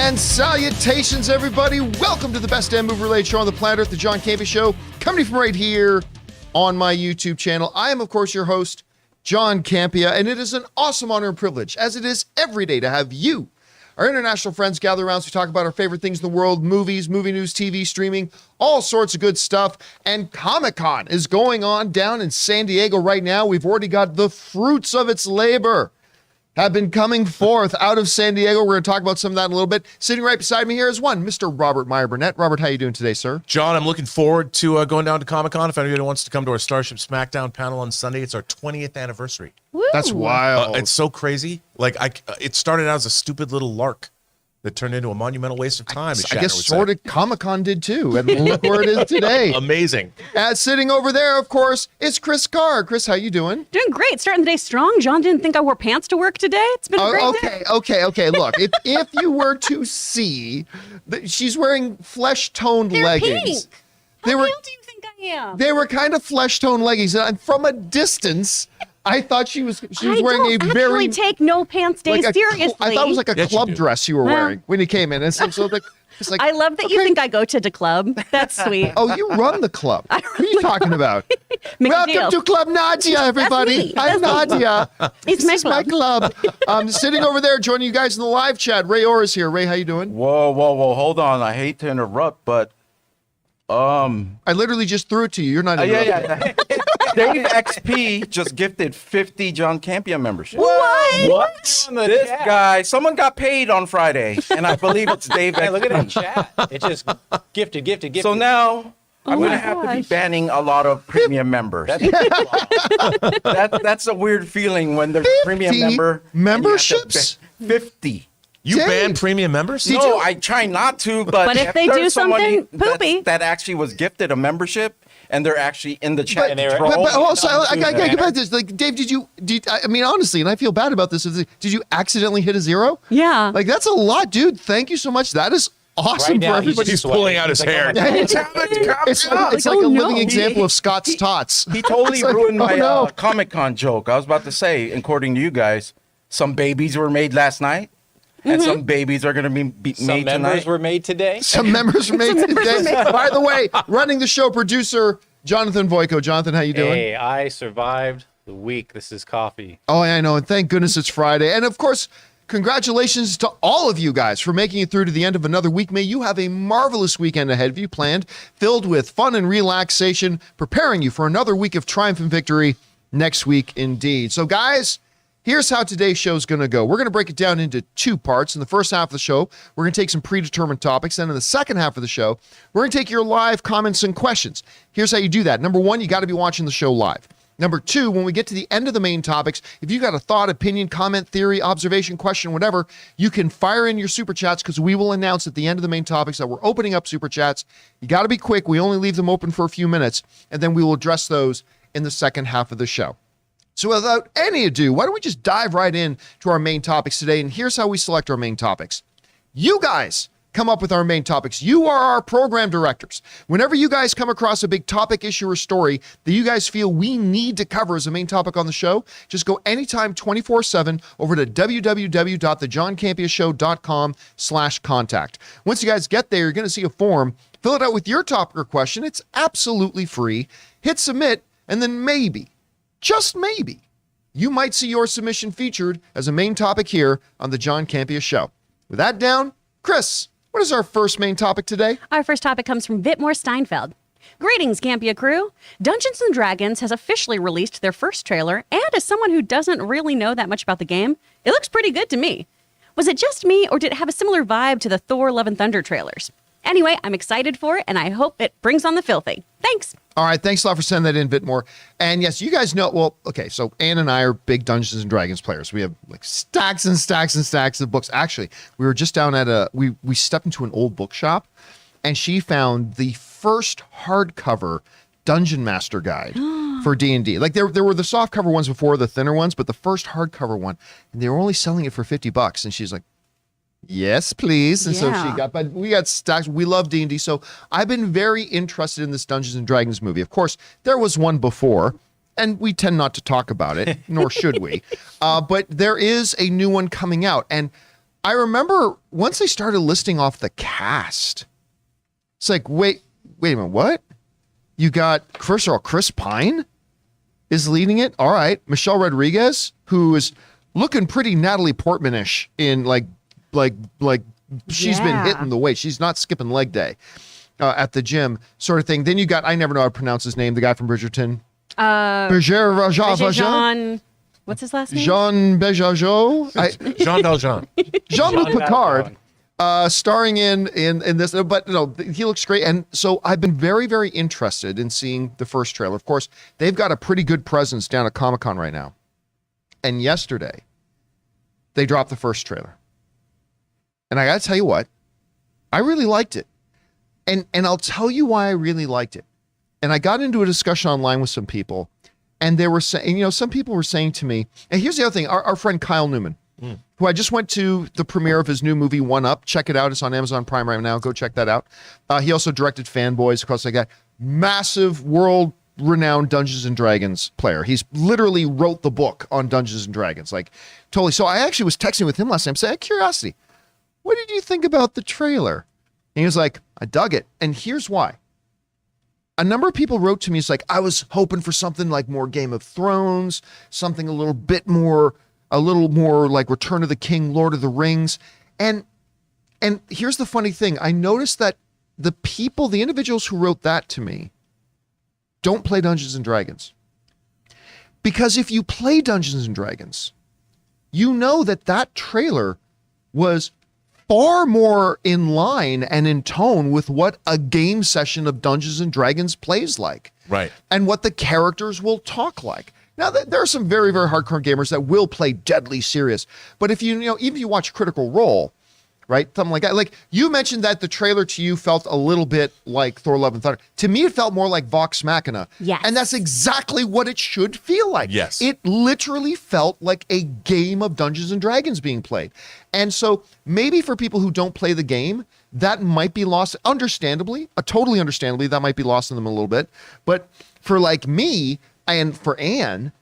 And salutations, everybody. Welcome to the best damn movie-related show on the planet Earth, the John Campea Show, coming from right here on my YouTube channel. I am, of course, your host, John Campea, and it is an awesome honor and privilege, as it is every day, to have you, our international friends, gather around to talk about our favorite things in the world, movies, movie news, TV, streaming, all sorts of good stuff. And Comic-Con is going on down in San Diego right now. We've already got the fruits of its labor have been coming forth out of San Diego. We're going to talk about some of that in a little bit. Sitting right beside me here is one, Mr. Robert Meyer Burnett. Robert, how are you doing today, sir? John, I'm looking forward to going down to Comic-Con. If anybody wants to come to our Starship SmackDown panel on Sunday, it's our 20th anniversary. Woo. That's wild. It's so crazy. It started out as a stupid little lark that turned into a monumental waste of time. I guess sort of Comic-Con did too. And look where it is today. Amazing. Sitting over there, of course, is Chris Carr. Chris, how you doing? Doing great. Starting the day strong. John didn't think I wore pants to work today. It's been a great day. Okay. Look, if you were to see, she's wearing flesh-toned leggings. Pink. How real do you think I am? They were kind of flesh-toned leggings. And from a distance, I thought she was wearing a very... I take no pants day seriously. I thought it was like a club dress you were wearing when you came in. And so it's like, I love that you think I go to the club. That's sweet. Oh, you run the club. What are you talking about? Welcome to Club Nadia, everybody. I'm Nadia. It's my club. Sitting over there, joining you guys in the live chat. Ray Orr is here. Ray, how you doing? Whoa. Hold on. I hate to interrupt, but I literally just threw it to you. You're not interrupting. Dave XP just gifted 50 John Campea memberships. What? This guy, someone got paid on Friday, and I believe it's Dave XP. Hey, look at that chat. It's just gifted. So now I'm going to have to be banning a lot of premium members. That's a weird feeling when there's a premium member. Memberships? 50. You ban premium members? No, I try not to, but if they do something poopy, that actually was gifted a membership, and they're actually in the chat. But also, I got to get back to this. Like, Dave, I mean, honestly, and I feel bad about this. Did you accidentally hit a zero? Yeah. Like, that's a lot, dude. Thank you so much. That is awesome right now, for everybody. He's pulling out his hair. It's like a living example of Scott's tots. He totally ruined my Comic-Con joke. I was about to say, according to you guys, some babies were made last night. And some babies are going to be made tonight. Some members were made today. Some members were made today. By the way, running the show, producer Jonathan Voico. Jonathan, how you doing? Hey, I survived the week. This is coffee. Oh, I know. And thank goodness it's Friday. And of course, congratulations to all of you guys for making it through to the end of another week. May you have a marvelous weekend ahead of you planned, filled with fun and relaxation, preparing you for another week of triumph and victory next week indeed. So guys, here's how today's show is going to go. We're going to break it down into two parts. In the first half of the show, we're going to take some predetermined topics. And in the second half of the show, we're going to take your live comments and questions. Here's how you do that. Number one, you got to be watching the show live. Number two, when we get to the end of the main topics, if you got a thought, opinion, comment, theory, observation, question, whatever, you can fire in your super chats because we will announce at the end of the main topics that we're opening up super chats. You got to be quick. We only leave them open for a few minutes, and then we will address those in the second half of the show. So without any ado, why don't we just dive right in to our main topics today? And here's how we select our main topics. You guys come up with our main topics. You are our program directors. Whenever you guys come across a big topic, issue, or story that you guys feel we need to cover as a main topic on the show, just go anytime 24/7 over to www.thejohncampeashow.com/contact. Once you guys get there, you're going to see a form. Fill it out with your topic or question. It's absolutely free. Hit submit, and then maybe, just maybe, you might see your submission featured as a main topic here on the John Campea Show. With that down, Chris, what is our first main topic today? Our first topic comes from Vitmore Steinfeld. Greetings, Campea crew. Dungeons & Dragons has officially released their first trailer, and as someone who doesn't really know that much about the game, it looks pretty good to me. Was it just me, or did it have a similar vibe to the Thor Love and Thunder trailers? Anyway, I'm excited for it, and I hope it brings on the filthy. Thanks. All right, thanks a lot for sending that in, Vitmore. And yes, you guys know, well, okay, so Ann and I are big Dungeons & Dragons players. We have like stacks and stacks and stacks of books. Actually, we were just down at we stepped into an old bookshop, and she found the first hardcover Dungeon Master Guide for D&D. Like there were the soft cover ones before, the thinner ones, but the first hardcover one, and they were only selling it for $50. And she's like, yes, please. And so we got stacks. We love D&D. So I've been very interested in this Dungeons and Dragons movie. Of course, there was one before, and we tend not to talk about it, nor should we. But there is a new one coming out. And I remember once they started listing off the cast, it's like, wait a minute, what? You got, first of all, Chris Pine is leading it. All right. Michelle Rodriguez, who is looking pretty Natalie Portman-ish in like she's been hitting the weight. She's not skipping leg day at the gym sort of thing. Then you got, I never know how to pronounce his name, the guy from Bridgerton. Jean, what's his last name? Jean Bejajo. Jean Valjean. Jean-Luc Picard. Starring in this, but no, he looks great. And so I've been very, very interested in seeing the first trailer. Of course, they've got a pretty good presence down at Comic-Con right now. And yesterday, they dropped the first trailer. And I got to tell you what, I really liked it. And I'll tell you why I really liked it. And I got into a discussion online with some people, and they were saying, some people were saying to me, and here's the other thing, our friend Kyle Newman, who I just went to the premiere of his new movie, One Up. Check it out. It's on Amazon Prime right now. Go check that out. He also directed Fanboys, across like that. Massive, world-renowned Dungeons & Dragons player. He's literally wrote the book on Dungeons & Dragons. Like, totally. So I actually was texting with him last time saying, curiosity, what did you think about the trailer? And he was like, I dug it. And here's why. A number of people wrote to me, it's like, I was hoping for something like more Game of Thrones, something a little more like Return of the King, Lord of the Rings. And here's the funny thing. I noticed that the individuals who wrote that to me don't play Dungeons and Dragons. Because if you play Dungeons and Dragons, you know that trailer was far more in line and in tone with what a game session of Dungeons and Dragons plays like. Right. And what the characters will talk like. Now, there are some very, very hardcore gamers that will play deadly serious. But if even if you watch Critical Role, right, something like that, like you mentioned that the trailer to you felt a little bit like Thor: Love and Thunder. To me, it felt more like Vox Machina. Yes. And that's exactly what it should feel like. Yes. It literally felt like a game of Dungeons and Dragons being played. And so maybe for people who don't play the game, that might be lost, understandably, totally understandably, that might be lost in them a little bit. But for like me, and for Anne,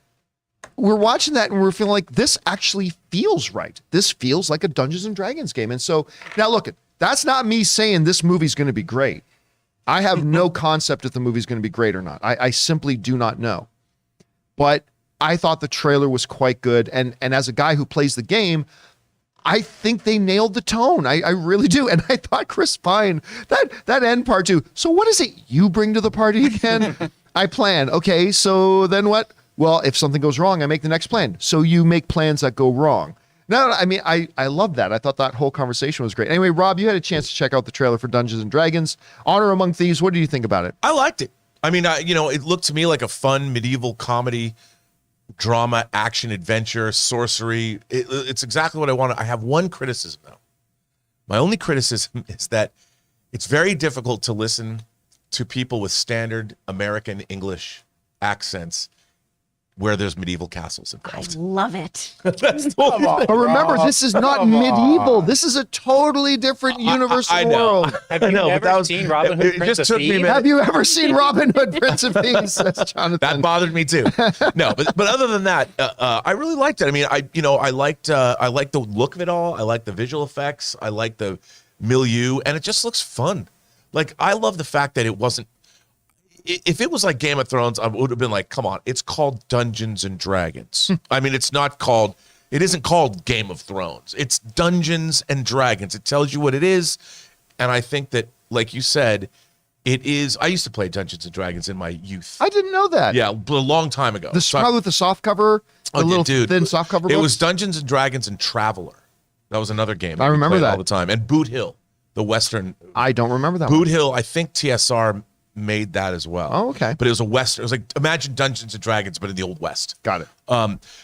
we're watching that and we're feeling like this actually feels right. This feels like a Dungeons and Dragons game. And so now look, that's not me saying this movie's going to be great. I have no concept if the movie's going to be great or not. I simply do not know. But I thought the trailer was quite good. And as a guy who plays the game, I think they nailed the tone. I really do. And I thought Chris Pine, that end part too. So what is it you bring to the party again? I plan. Okay, so then what? Well, if something goes wrong, I make the next plan. So you make plans that go wrong. No, I mean, I love that. I thought that whole conversation was great. Anyway, Rob, you had a chance to check out the trailer for Dungeons & Dragons. Honor Among Thieves, what do you think about it? I liked it. I mean, it looked to me like a fun medieval comedy, drama, action, adventure, sorcery. It's exactly what I wanted. I have one criticism, though. My only criticism is that it's very difficult to listen to people with standard American English accents where there's medieval castles I involved. love it. But remember, this is not medieval. This is a totally different universe I and know. world. Have you ever seen Robin Hood, it Prince just of took me a Thieves? minute. Have you ever seen Robin Hood, Prince of Thieves? Says Jonathan. That bothered me too. No, but other than that, I really liked it. I mean, I liked the look of it all. I liked the visual effects. I liked the milieu, and it just looks fun. Like, I love the fact that it wasn't. If it was like Game of Thrones, I would have been like, come on, it's called Dungeons and Dragons. I mean, it isn't called Game of Thrones. It's Dungeons and Dragons. It tells you what it is. And I think that, like you said, it is. I used to play Dungeons and Dragons in my youth. I didn't know that. Yeah, a long time ago. Probably with the soft cover, the little thin soft cover It books? was Dungeons and Dragons and Traveler. That was another game. I we remember played that. all the time. And Boot Hill, the Western. I don't remember that one. Boot Hill, I think TSR made that as well. Oh, okay. But it was a Western. It was like, imagine Dungeons and Dragons, but in the Old West. Got it.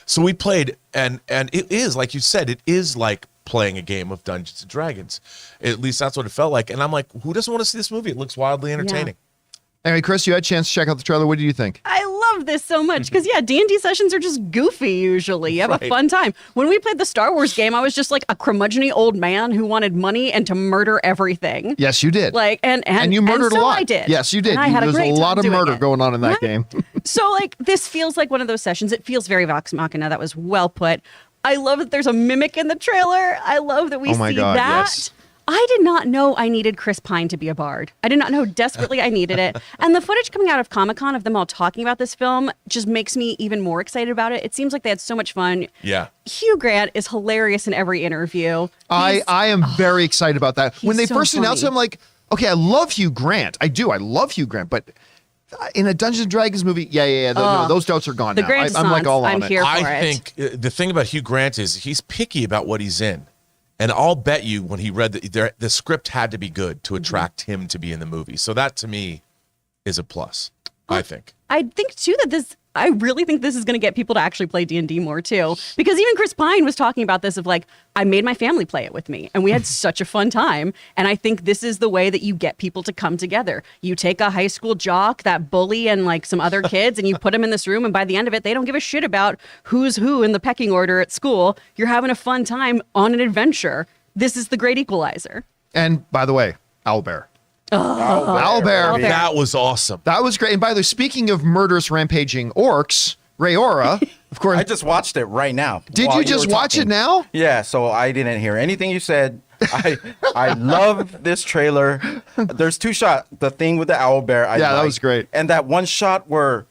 So we played, and it is, like you said, it is like playing a game of Dungeons and Dragons. At least that's what it felt like. And I'm like, who doesn't want to see this movie? It looks wildly entertaining. Anyway, Chris, you had a chance to check out the trailer. What do you think? I love this so much because D&D sessions are just goofy usually. You have a fun time. When we played the Star Wars game, I was just like a curmudgeony old man who wanted money and to murder everything. Yes, you did. Like and you murdered so a lot. I did. Yes, you did. And I had There's a great a lot of time doing murder it. going on in that Right? game. So like this feels like one of those sessions. It feels very Vox Machina. That was well put. I love that there's a mimic in the trailer. I love that we Oh my see God, that. yes. I did not know I needed Chris Pine to be a bard. I did not know desperately I needed it. And the footage coming out of Comic-Con of them all talking about this film just makes me even more excited about it. It seems like they had so much fun. Yeah. Hugh Grant is hilarious in every interview. I am very excited about that. When they so first announced it, funny. I'm like, okay, I love Hugh Grant. I do. I love Hugh Grant. But in a Dungeons and Dragons movie, yeah. No, those doubts are gone The now. Grant I'm like all on I'm it. here for I it. think the thing about Hugh Grant is he's picky about what he's in. And I'll bet you when he read the script had to be good to attract him to be in the movie. So that to me is a plus, I think. I think too that I really think this is going to get people to actually play D&D more too, because even Chris Pine was talking about this of like, I made my family play it with me and we had such a fun time. And I think this is the way that you get people to come together. You take a high school jock, that bully, and like some other kids, and you put them in this room, and by the end of it, they don't give a shit about who's who in the pecking order at school. You're having a fun time on an adventure. This is the great equalizer. And by the way, Owlbear. Owlbear. Owlbear. That was awesome. That was great. And by the way, speaking of murderous rampaging orcs, Rayora, of course. I just watched it right now. Did while you just were watch it talking. now? Yeah, so I didn't hear anything you said. I love this trailer. There's two shots. The thing with the owlbear. Yeah, that was great. And that one shot where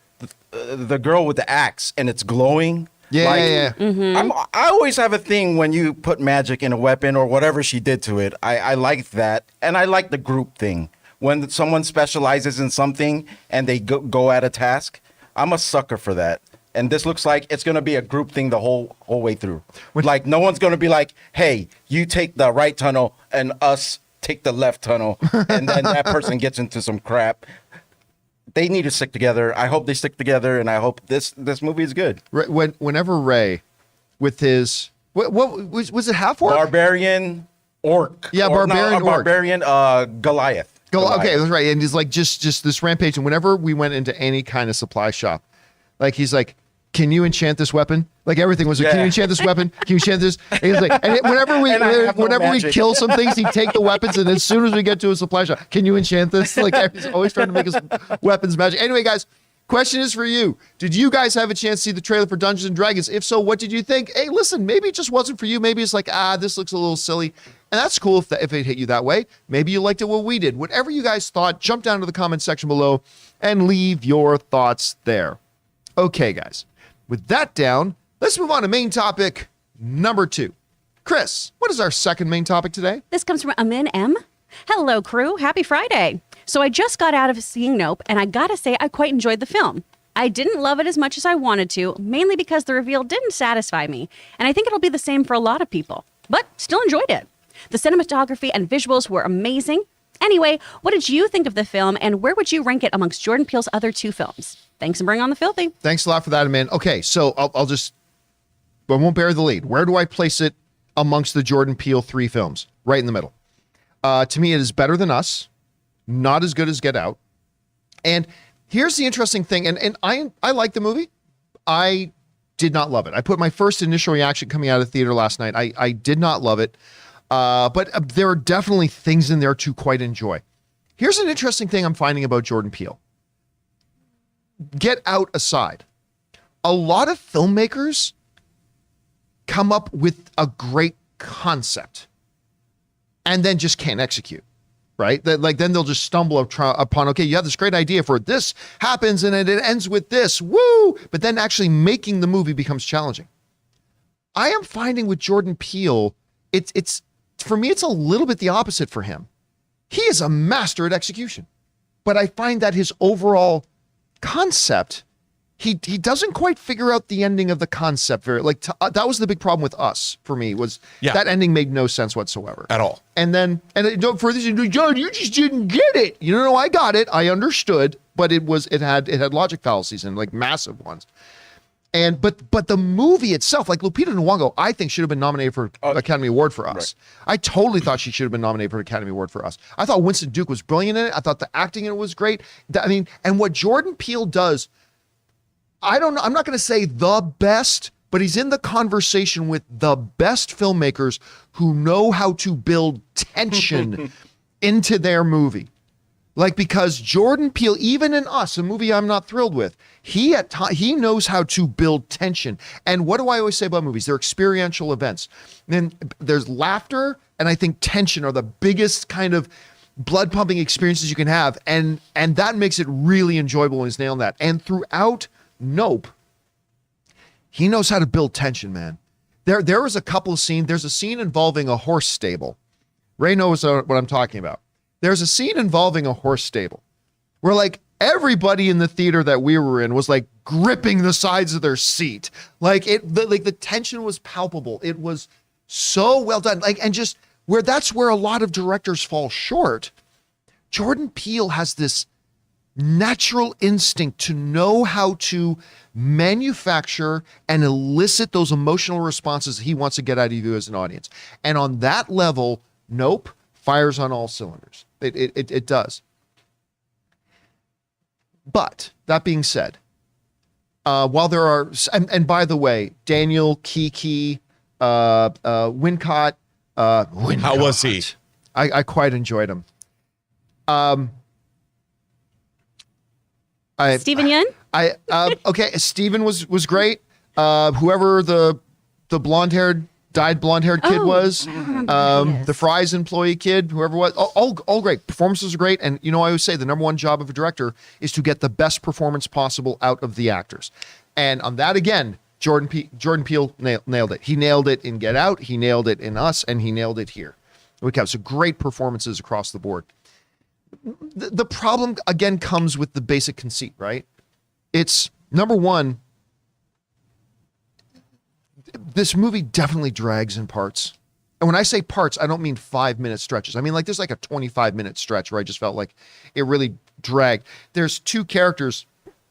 the girl with the axe and it's glowing. Yeah, yeah. I always have a thing when you put magic in a weapon or whatever she did to it. I like that, and I like the group thing. When someone specializes in something and they go at a task, I'm a sucker for that. And this looks like it's going to be a group thing the whole way through. Like, no one's going to be like, hey, you take the right tunnel and us take the left tunnel. And then that person gets into some crap. They need to stick together. I hope they stick together, and I hope this movie is good. Whenever Ray, with his, what was it, half orc? Barbarian orc. Yeah, Or, no, barbarian a orc. Barbarian Goliath. Okay, that's right. And he's like, just this rampage. And whenever we went into any kind of supply shop, like he's like, can you enchant this weapon? Like everything was like, can you Yeah. enchant this weapon? Can you enchant this? And he's like, and whenever we And I have no whenever we magic. kill some things, he'd take the weapons, and as soon as we get to a supply shop, can you enchant this? Like he's always trying to make his weapons magic. Anyway, guys, question is for you. Did you guys have a chance to see the trailer for Dungeons and Dragons? If so, what did you think? Hey, listen, maybe it just wasn't for you. Maybe it's like, this looks a little silly. And that's cool if it hit you that way. Maybe you liked it what we did. Whatever you guys thought, jump down to the comment section below and leave your thoughts there. Okay, guys. With that down, let's move on to main topic number 2. Chris, what is our second main topic today? This comes from Amin M. Hello, crew. Happy Friday. So I just got out of seeing Nope, and I gotta say I quite enjoyed the film. I didn't love it as much as I wanted to, mainly because the reveal didn't satisfy me, and I think it'll be the same for a lot of people, but still enjoyed it. The cinematography and visuals were amazing. Anyway, what did you think of the film, and where would you rank it amongst Jordan Peele's other 2 films? Thanks, and bring on the filthy. Thanks a lot for that, man. Okay, so I won't bear the lead. Where do I place it amongst the Jordan Peele 3 films? Right in the middle. To me, it is better than Us, not as good as Get Out. And here's the interesting thing, and I like the movie. I did not love it. I put my first initial reaction coming out of the theater last night. I did not love it, but there are definitely things in there to quite enjoy. Here's an interesting thing I'm finding about Jordan Peele. Get Out aside, a lot of filmmakers come up with a great concept and then just can't execute, right? Then they'll just stumble upon, okay, you have this great idea for this happens and it ends with this, woo! But then actually making the movie becomes challenging. I am finding with Jordan Peele, it's for me, it's a little bit the opposite for him. He is a master at execution, but I find that his overall concept, he doesn't quite figure out the ending of the concept that was the big problem with Us for me, was that ending made no sense whatsoever At all. And for this, John, you just didn't get it. I got it, I understood, but it had logic fallacies and like massive ones. And but the movie itself, like Lupita Nyong'o, I think should have been nominated for Academy Award for Us. Right. I totally thought she should have been nominated for an Academy Award for Us. I thought Winston Duke was brilliant in it. I thought the acting in it was great. And what Jordan Peele does, I don't know, I'm not going to say the best, but he's in the conversation with the best filmmakers who know how to build tension into their movie. Like, because Jordan Peele, even in Us, a movie I'm not thrilled with, he knows how to build tension. And what do I always say about movies? They're experiential events. And there's laughter, and I think tension are the biggest kind of blood pumping experiences you can have. And that makes it really enjoyable when he's nailing that. And throughout Nope, he knows how to build tension, man. There was a couple of scenes. There's a scene involving a horse stable. Ray knows what I'm talking about. There's a scene involving a horse stable where, like, everybody in the theater that we were in was like gripping the sides of their seat. Like the tension was palpable. It was so well done. Like, and just that's where a lot of directors fall short. Jordan Peele has this natural instinct to know how to manufacture and elicit those emotional responses he wants to get out of you as an audience. And on that level, Nope fires on all cylinders. It does. But that being said, while there are, and by the way, Daniel, Kiki, Wincott, How was he? I quite enjoyed him. Steven Yeun? Okay, Steven was great. Whoever the dyed blonde-haired kid was, the Fry's employee kid, whoever it was, all great. Performances are great, and I always say the number one job of a director is to get the best performance possible out of the actors. And on that, again, Jordan Peele nailed it. He nailed it in Get Out, he nailed it in Us, and he nailed it here. So great performances across the board. The problem, again, comes with the basic conceit, right? It's, number one, this movie definitely drags in parts. And when I say parts, I don't mean 5-minute stretches. I mean, like, there's like a 25-minute stretch where I just felt like it really dragged. There's two characters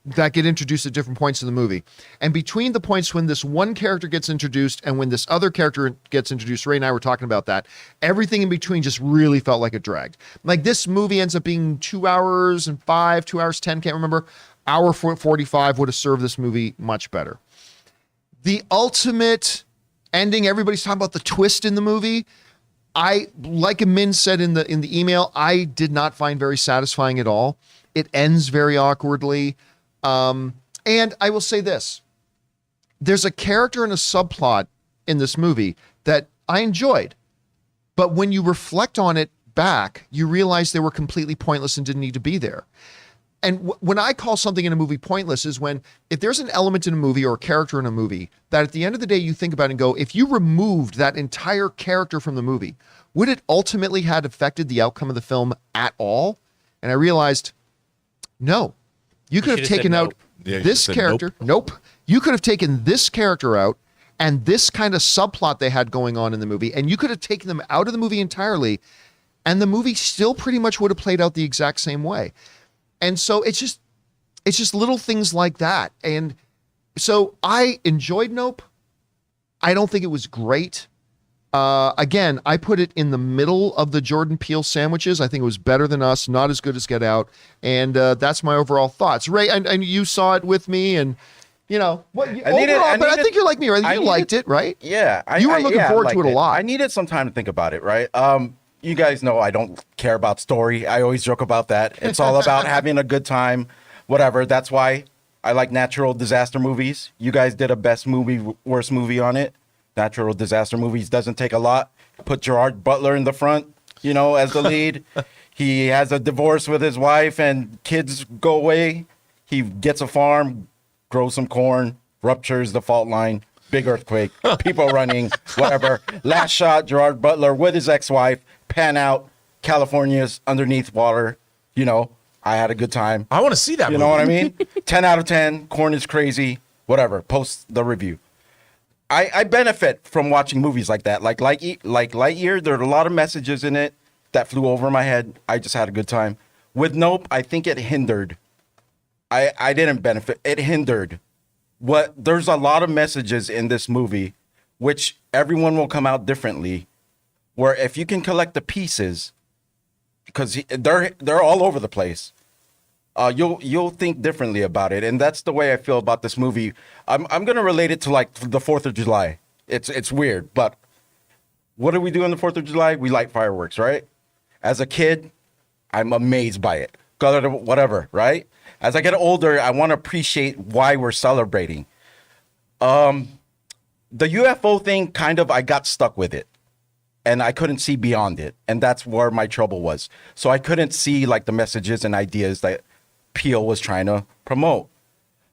that get introduced at different points in the movie. And between the points when this one character gets introduced and when this other character gets introduced, Ray and I were talking about that, everything in between just really felt like it dragged. Like, this movie ends up being 2 hours and 5, 2 hours 10, can't remember. Hour 45 would have served this movie much better. The ultimate ending, everybody's talking about the twist in the movie. Like Min said in the email, I did not find very satisfying at all. It ends very awkwardly. And I will say this. There's a character and a subplot in this movie that I enjoyed. But when you reflect on it back, you realize they were completely pointless and didn't need to be there. And when I call something in a movie pointless is when, if there's an element in a movie or a character in a movie that at the end of the day you think about and go, if you removed that entire character from the movie, would it ultimately have affected the outcome of the film at all? And I realized, no. You could have taken out this character. Nope. You could have taken this character out and this kind of subplot they had going on in the movie, and you could have taken them out of the movie entirely, and the movie still pretty much would have played out the exact same way. And so it's just little things like that. And so I enjoyed Nope. I don't think it was great. Again, I put it in the middle of the Jordan Peele sandwiches. I think it was better than Us, not as good as Get Out. And that's my overall thoughts. Ray, and you saw it with me, and I think you're like me, right? You liked it, right? Yeah. You were looking forward to it a lot. I needed some time to think about it, right? You guys know I don't care about story. I always joke about that. It's all about having a good time, whatever. That's why I like natural disaster movies. You guys did a best movie, worst movie on it. Natural disaster movies doesn't take a lot. Put Gerard Butler in the front, as the lead. He has a divorce with his wife and kids go away. He gets a farm, grows some corn, ruptures the fault line, big earthquake, people running, whatever. Last shot, Gerard Butler with his ex-wife, pan out, California's underneath water. I had a good time. I want to see that movie. You know what I mean? 10 out of 10, corn is crazy, whatever. Post the review. I benefit from watching movies like that. Like Lightyear, there are a lot of messages in it that flew over my head. I just had a good time. With Nope, I think it hindered. I didn't benefit. It hindered. There's a lot of messages in this movie, which everyone will come out differently. Where if you can collect the pieces, because they're all over the place, you'll think differently about it. And that's the way I feel about this movie. I'm gonna relate it to like the 4th of July. It's weird, but what do we do on the 4th of July? We light fireworks, right? As a kid, I'm amazed by it. Whatever, right? As I get older, I want to appreciate why we're celebrating. The UFO thing, kind of, I got stuck with it. And I couldn't see beyond it. And that's where my trouble was. So I couldn't see like the messages and ideas that Peele was trying to promote.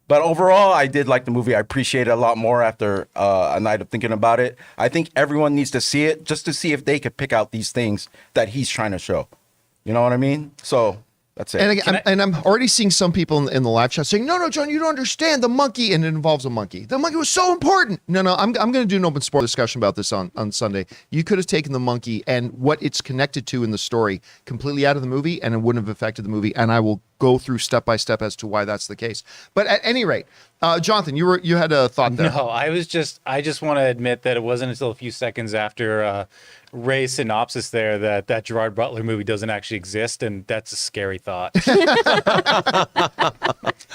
But overall, I did like the movie. I appreciate it a lot more after a night of thinking about it. I think everyone needs to see it just to see if they could pick out these things that he's trying to show. You know what I mean? So that's it. And again, I'm already seeing some people in the live chat saying, no, John, you don't understand the monkey. And it involves a monkey. The monkey was so important. No, I'm going to do an open sport discussion about this on Sunday. You could have taken the monkey and what it's connected to in the story completely out of the movie, and it wouldn't have affected the movie. And I will go through step by step as to why that's the case. But at any rate, Jonathan, you had a thought there. No, I just want to admit that it wasn't until a few seconds after Ray's synopsis there that Gerard Butler movie doesn't actually exist, and that's a scary thought.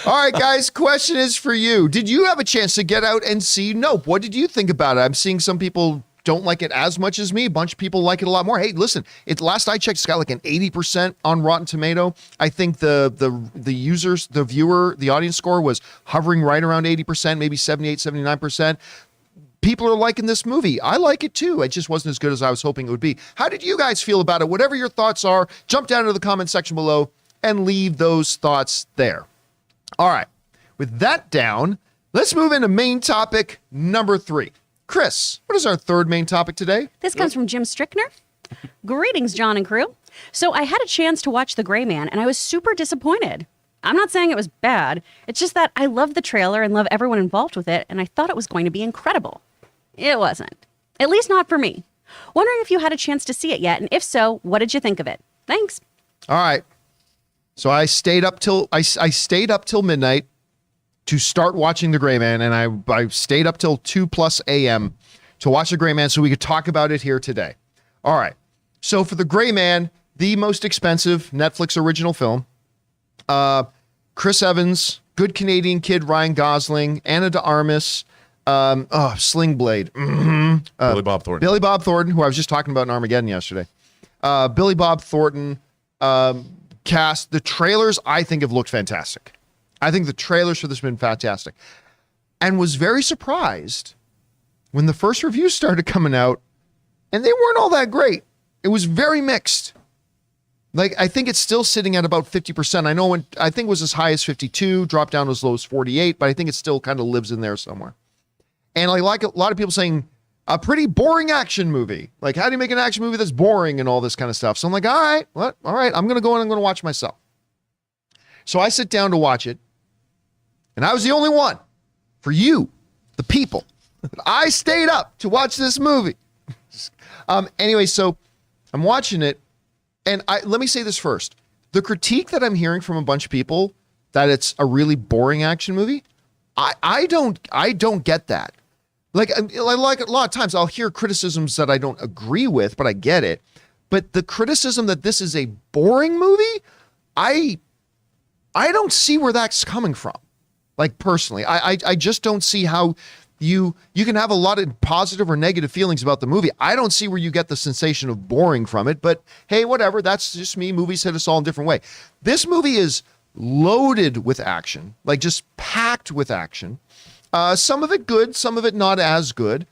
All right, guys, question is for you. Did you have a chance to get out and see Nope? What did you think about it? I'm seeing some people don't like it as much as me. A bunch of people like it a lot more. Hey, listen, last I checked, it's got like an 80% on Rotten Tomato. I think the audience score was hovering right around 80%, maybe 78, 79%. People are liking this movie. I like it too. It just wasn't as good as I was hoping it would be. How did you guys feel about it? Whatever your thoughts are, jump down into the comment section below and leave those thoughts there. All right. With that down, let's move into main topic number 3. Chris, what is our third main topic today? This comes from Jim Strickner. Greetings, John and crew. So I had a chance to watch The Gray Man, and I was super disappointed. I'm not saying it was bad. It's just that I love the trailer and love everyone involved with it, and I thought it was going to be incredible. It wasn't. At least not for me. Wondering if you had a chance to see it yet, and if so, what did you think of it? Thanks. All right. So I stayed up till midnight to start watching The Gray Man, and I stayed up till 2+ a.m. to watch The Gray Man so we could talk about it here today. All right. So for The Gray Man, the most expensive Netflix original film, Chris Evans, good Canadian kid Ryan Gosling, Ana de Armas, Sling Blade, Billy Bob Thornton, who I was just talking about in Armageddon yesterday. Billy Bob Thornton cast. The trailers, I think, have looked fantastic. I think the trailers for this have been fantastic, and was very surprised when the first reviews started coming out, and they weren't all that great. It was very mixed. Like, I think it's still sitting at about 50%. I think it was as high as 52, dropped down as low as 48, but I think it still kind of lives in there somewhere. And I like a lot of people saying a pretty boring action movie. Like, how do you make an action movie that's boring and all this kind of stuff? So I'm like, all right, I'm going to go and I'm going to watch myself. So I sit down to watch it, and I was the only one for you, the people. I stayed up to watch this movie. Anyway, so I'm watching it, and let me say this first. The critique that I'm hearing from a bunch of people that it's a really boring action movie, I don't get that. Like a lot of times I'll hear criticisms that I don't agree with, but I get it. But the criticism that this is a boring movie, I don't see where that's coming from. Like, personally, I just don't see how you can have a lot of positive or negative feelings about the movie. I don't see where you get the sensation of boring from it, but hey, whatever. That's just me. Movies hit us all in a different way. This movie is loaded with action, like just packed with action. Some of it good, some of it not as good.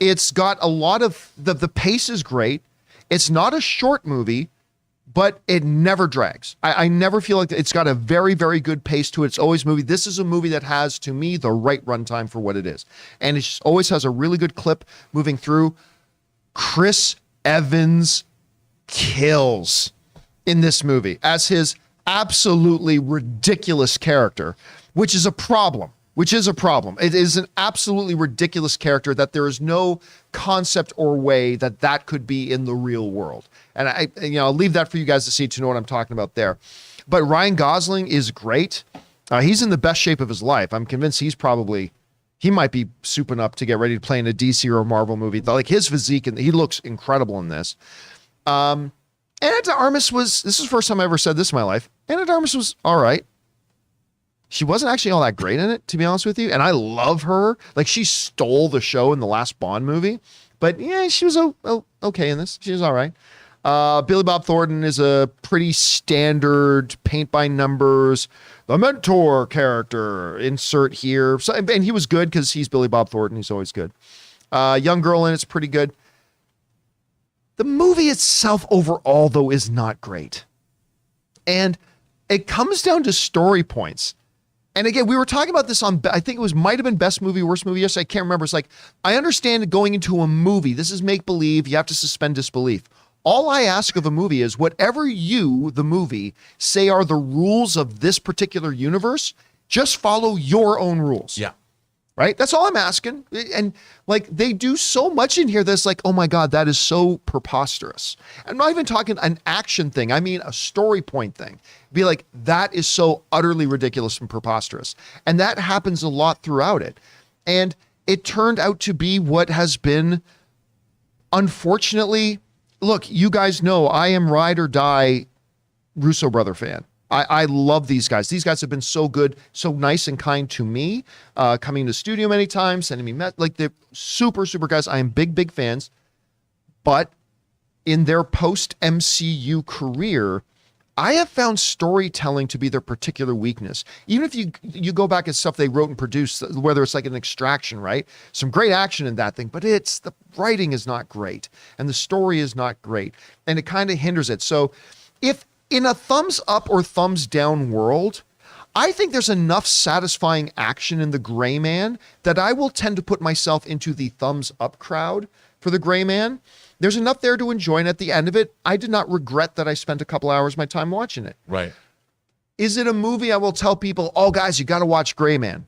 It's got a lot of, the pace is great. It's not a short movie, but it never drags. I never feel like it's got a very, very good pace to it. It's always movie. This is a movie that has, to me, the right runtime for what it is. And it always has a really good clip moving through. Chris Evans kills in this movie as his absolutely ridiculous character, which is a problem. It is an absolutely ridiculous character that there is no concept or way that could be in the real world. And I'll leave that for you guys to see, to know what I'm talking about there. But Ryan Gosling is great. He's in the best shape of his life. I'm convinced he might be souping up to get ready to play in a DC or a Marvel movie. Like, his physique, and he looks incredible in this. Ana de Armas this is the first time I ever said this in my life. Ana de Armas was all right. She wasn't actually all that great in it, to be honest with you. And I love her. Like, she stole the show in the last Bond movie. But yeah, she was okay in this. She was all right. Billy Bob Thornton is a pretty standard paint by numbers, the mentor character, insert here. So, and he was good because he's Billy Bob Thornton. He's always good. Young girl in it's pretty good. The movie itself overall, though, is not great. And it comes down to story points. And again, we were talking about this on, I think it was, might have been best movie, worst movie yesterday. I can't remember. It's like, I understand going into a movie. This is make believe. You have to suspend disbelief. All I ask of a movie is whatever you, the movie, say are the rules of this particular universe, just follow your own rules. Yeah. Right? That's all I'm asking. And like, they do so much in here that's like, oh my God, that is so preposterous. I'm not even talking an action thing. I mean, a story point thing. Be like, that is so utterly ridiculous and preposterous. And that happens a lot throughout it. And it turned out to be what has been, unfortunately, look, you guys know I am ride or die Russo brother fan. I love these guys. These guys have been so good, so nice and kind to me, coming to the studio many times, sending me like they're super, super guys. I am big fans. But in their post MCU career, I have found storytelling to be their particular weakness. Even if you go back at stuff they wrote and produced, whether it's like an Extraction, right? Some great action in that thing, but the writing is not great and the story is not great, and it kind of hinders it. So if in a thumbs up or thumbs down world, I think there's enough satisfying action in the Gray Man that I will tend to put myself into the thumbs up crowd for the Gray Man. There's enough there to enjoy, and at the end of it, I did not regret that I spent a couple hours of my time watching it. Right. Is it a movie I will tell people, oh, guys, you got to watch Gray Man?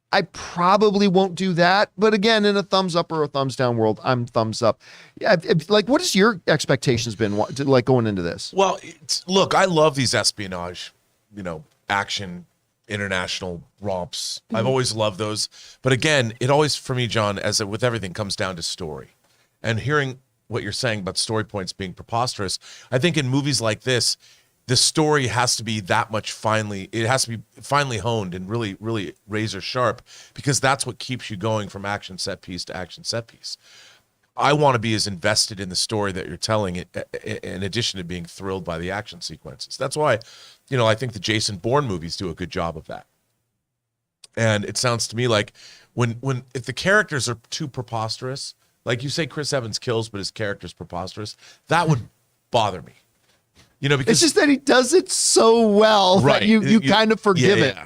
I probably won't do that. But again, in a thumbs up or a thumbs down world, I'm thumbs up. Yeah, like, what has your expectations been like going into this? Well, look, I love these espionage, action, international romps. I've always loved those. But again, it always, for me, John, with everything, comes down to story. And hearing what you're saying about story points being preposterous, I think in movies like this, the story has to be that much finely honed and really, really razor sharp, because that's what keeps you going from action set piece to action set piece. I want to be as invested in the story that you're telling, in addition to being thrilled by the action sequences. That's why, I think the Jason Bourne movies do a good job of that. And it sounds to me like if the characters are too preposterous, like you say, Chris Evans kills, but his character's preposterous, that would bother me. Because it's just that he does it so well right. that you kind of forgive it.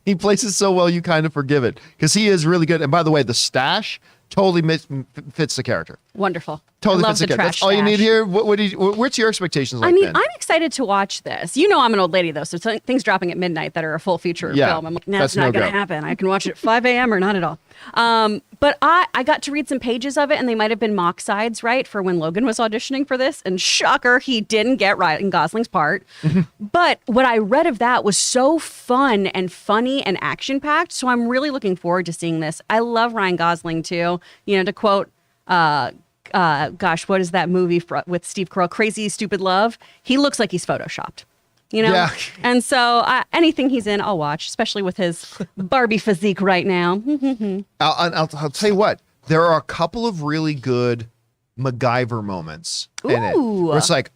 He plays it so well, you kind of forgive it, because he is really good. And by the way, the stash totally fits the character. Wonderful. Totally I fits love the character. That's all you need here. What's your expectations like? Then? I'm excited to watch this. I'm an old lady, though, so things dropping at midnight that are a full feature film. I'm like, that's not going to happen. I can watch it at 5 a.m. or not at all. But I got to read some pages of it, and they might have been mock sides, right, for when Logan was auditioning for this. And shocker, he didn't get Ryan Gosling's part. But what I read of that was so fun and funny and action-packed. So I'm really looking forward to seeing this. I love Ryan Gosling, too. To quote, what is that movie with Steve Carell? Crazy Stupid Love. He looks like he's photoshopped. Yeah. And so anything he's in, I'll watch, especially with his Barbie physique right now. I'll tell you what, there are a couple of really good MacGyver moments in it. Where it's like,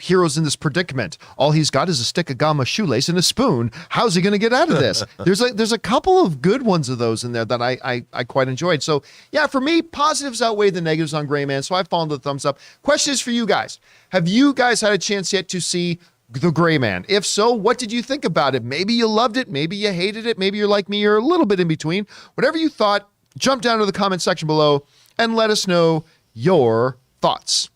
hero's in this predicament. All he's got is a stick of gum, a shoelace, and a spoon. How's he going to get out of this? There's a couple of good ones of those in there that I quite enjoyed. So yeah, for me, positives outweigh the negatives on Gray Man. So I've fallen to the thumbs up. Question is for you guys. Have you guys had a chance yet to see The Gray Man? If so, what did you think about it? Maybe you loved it. Maybe you hated it. Maybe you're like me. You're a little bit in between. Whatever you thought, jump down to the comment section below and let us know your thoughts.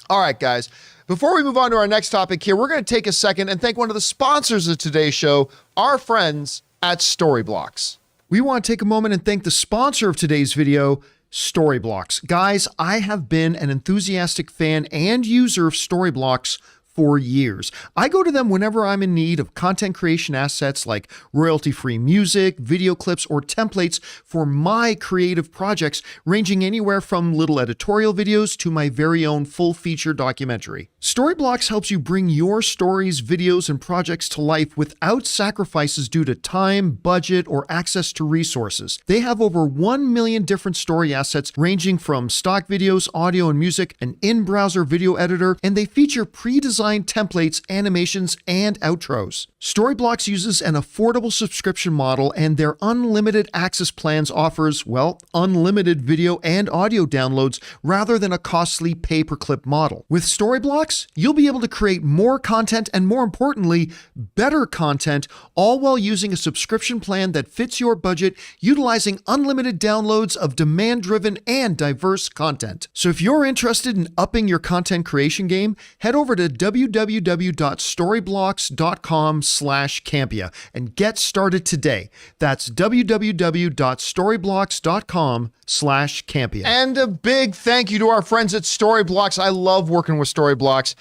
All right, guys. Before we move on to our next topic here, we're going to take a second and thank one of the sponsors of today's show, our friends at Storyblocks. We want to take a moment and thank the sponsor of today's video, Storyblocks. Guys, I have been an enthusiastic fan and user of Storyblocks for years. I go to them whenever I'm in need of content creation assets like royalty-free music, video clips, or templates for my creative projects, ranging anywhere from little editorial videos to my very own full-feature documentary. Storyblocks helps you bring your stories, videos, and projects to life without sacrifices due to time, budget, or access to resources. They have over 1 million different story assets ranging from stock videos, audio and music, an in-browser video editor, and they feature pre-designed templates, animations, and outros. Storyblocks uses an affordable subscription model, and their unlimited access plans offers, well, unlimited video and audio downloads rather than a costly pay-per-clip model. With Storyblocks, you'll be able to create more content and, more importantly, better content, all while using a subscription plan that fits your budget, utilizing unlimited downloads of demand-driven and diverse content. So if you're interested in upping your content creation game, head over to www.storyblocks.com/Campea and get started today. That's www.storyblocks.com/Campea. And a big thank you to our friends at Storyblocks. I love working with Storyblocks.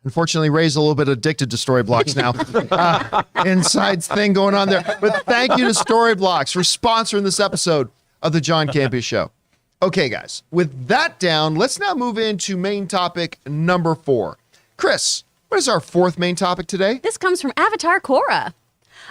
Unfortunately, Ray's a little bit addicted to Storyblocks now. Inside thing going on there. But thank you to Storyblocks for sponsoring this episode of the John Campea Show. Okay, guys, with that down, let's now move into main topic number 4. Chris, what is our 4th main topic today? This comes from Avatar Korra.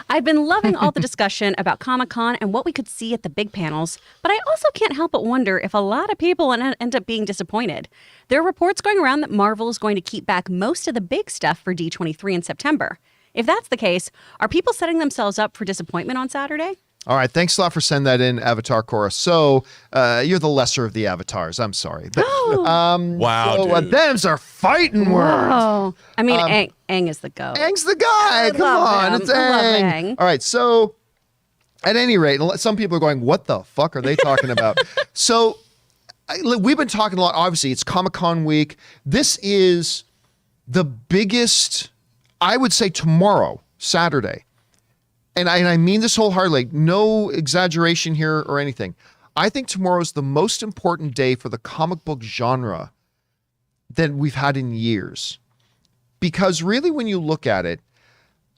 I've been loving all the discussion about Comic-Con and what we could see at the big panels, but I also can't help but wonder if a lot of people end up being disappointed. There are reports going around that Marvel is going to keep back most of the big stuff for D23 in September. If that's the case, are people setting themselves up for disappointment on Saturday? All right, thanks a lot for sending that in, Avatar Korra. So, you're the lesser of the avatars. I'm sorry. But, wow, so, dude. them's are fighting words. Oh, I mean, Aang is the goat. Aang's the guy. Come love on, him. it's I love Aang. Aang. All right, so at any rate, some people are going, what the fuck are they talking about? So we've been talking a lot. Obviously, it's Comic-Con week. This is the biggest, I would say tomorrow, Saturday. And I mean this wholeheartedly, no exaggeration here or anything. I think tomorrow is the most important day for the comic book genre that we've had in years. Because really, when you look at it,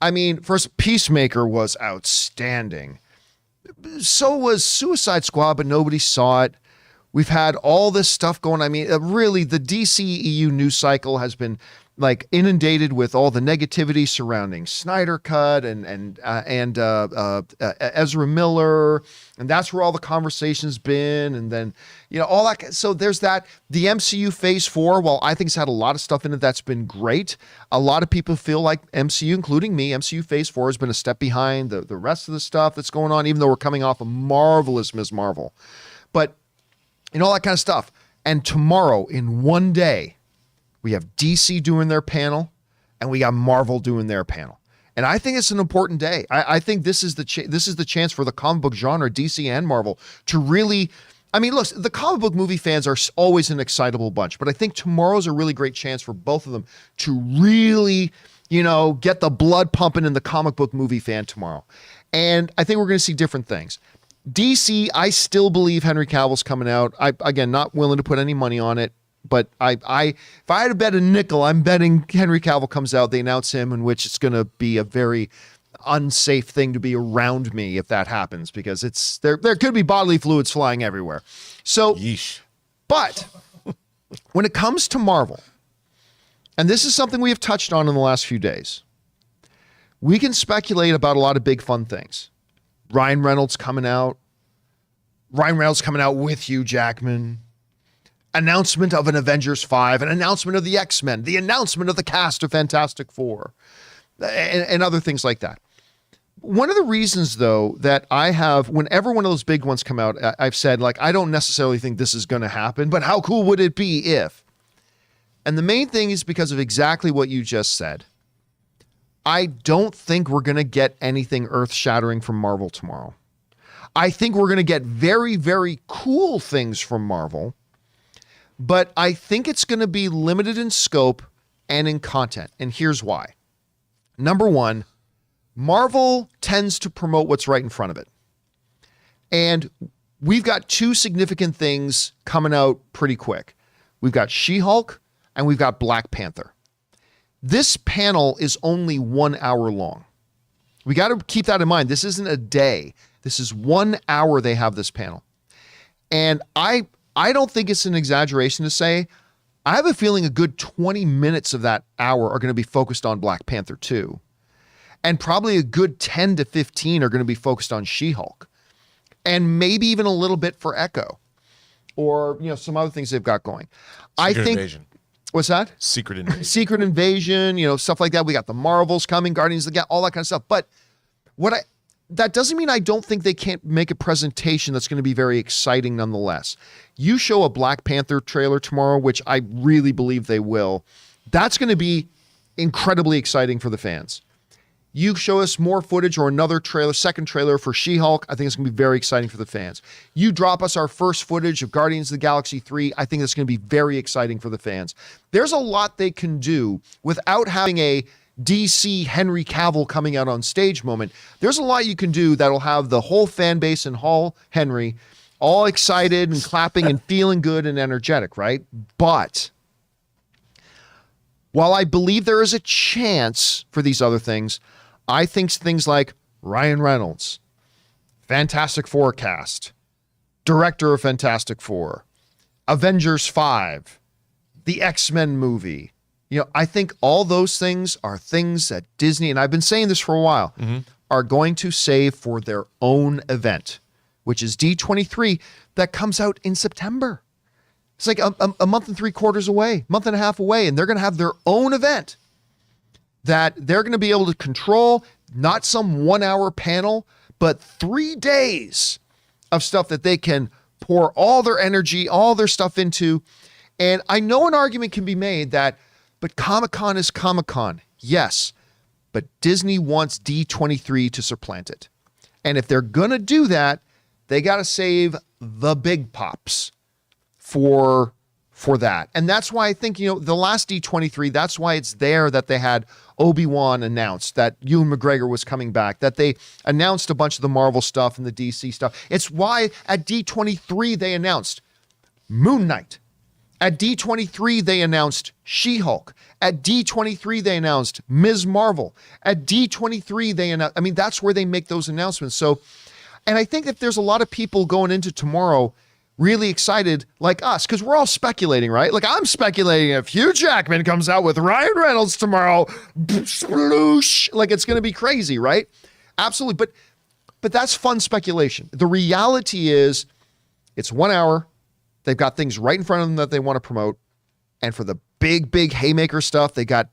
I mean, first, Peacemaker was outstanding. So was Suicide Squad, but nobody saw it. We've had all this stuff going. I mean, really, the DCEU news cycle has been like inundated with all the negativity surrounding Snyder Cut and Ezra Miller, and that's where all the conversation's been. And then, you know, all that. So there's that. The MCU Phase 4, while I think it's had a lot of stuff in it that's been great, a lot of people feel like MCU, including me, MCU Phase 4 has been a step behind the rest of the stuff that's going on, even though we're coming off a marvelous Ms. Marvel. But, you know, all that kind of stuff. And tomorrow, in one day, we have DC doing their panel, and we got Marvel doing their panel. And I think it's an important day. I think this is the chance for the comic book genre, DC and Marvel, to really. I mean, look, the comic book movie fans are always an excitable bunch, but I think tomorrow's a really great chance for both of them to really, you know, get the blood pumping in the comic book movie fan tomorrow. And I think we're going to see different things. DC, I still believe Henry Cavill's coming out. Again, not willing to put any money on it. But if I had to bet a nickel, I'm betting Henry Cavill comes out. They announce him, in which it's going to be a very unsafe thing to be around me if that happens, because there could be bodily fluids flying everywhere. So, Yeesh. But when it comes to Marvel, and this is something we have touched on in the last few days, we can speculate about a lot of big fun things. Ryan Reynolds coming out with Hugh Jackman. Announcement of an Avengers 5, an announcement of the X-Men, the announcement of the cast of Fantastic Four, and other things like that. One of the reasons, though, that I have, whenever one of those big ones come out, I've said, like, I don't necessarily think this is going to happen, but how cool would it be if? And the main thing is because of exactly what you just said. I don't think we're going to get anything earth-shattering from Marvel tomorrow. I think we're going to get very, very cool things from Marvel, but I think it's going to be limited in scope and in content. And here's why. Number one, Marvel tends to promote what's right in front of it. And we've got two significant things coming out pretty quick. We've got She-Hulk and we've got Black Panther. This panel is only 1 hour long. We got to keep that in mind. This isn't a day. This is 1 hour they have this panel. And I don't think it's an exaggeration to say, I have a feeling a good 20 minutes of that hour are going to be focused on Black Panther 2. And probably a good 10 to 15 are going to be focused on She-Hulk. And maybe even a little bit for Echo. Or, some other things they've got going. Secret Invasion. What's that? Secret Invasion. Secret Invasion, stuff like that. We got the Marvels coming, Guardians of the Galaxy, all that kind of stuff. But that doesn't mean I don't think they can't make a presentation that's going to be very exciting nonetheless. You show a Black Panther trailer tomorrow, which I really believe they will. That's going to be incredibly exciting for the fans. You show us more footage or another trailer, second trailer for She-Hulk, I think it's going to be very exciting for the fans. You drop us our first footage of Guardians of the Galaxy 3, I think it's going to be very exciting for the fans. There's a lot they can do without having a DC Henry Cavill coming out on stage moment. There's a lot you can do that'll have the whole fan base in Hall Henry all excited and clapping and feeling good and energetic, right? But while I believe there is a chance for these other things, I think things like Ryan Reynolds, Fantastic Four cast, director of Fantastic Four, Avengers 5, the X-Men movie. I think all those things are things that Disney, and I've been saying this for a while, are going to save for their own event, which is D23 that comes out in September. It's like a month and 3/4 away, month and a half away, and they're going to have their own event that they're going to be able to control, not some 1 hour panel, but 3 days of stuff that they can pour all their energy, all their stuff into. And I know an argument can be made that, but Comic-Con is Comic-Con. Yes, but Disney wants D23 to supplant it. And if they're going to do that, they got to save the big pops for that. And that's why I think, the last D23, that's why it's there that they had Obi-Wan announced, that Ewan McGregor was coming back, that they announced a bunch of the Marvel stuff and the DC stuff. It's why at D23 they announced Moon Knight. At D23 they announced She-Hulk. At D23 they announced Ms. Marvel. At D23 they announced, that's where they make those announcements. So, and I think if there's a lot of people going into tomorrow really excited like us, because we're all speculating, right? Like I'm speculating if Hugh Jackman comes out with Ryan Reynolds tomorrow, sploosh, like it's going to be crazy, right? Absolutely. But that's fun speculation. The reality is it's 1 hour. They've got things right in front of them that they want to promote. And for the big haymaker stuff, they got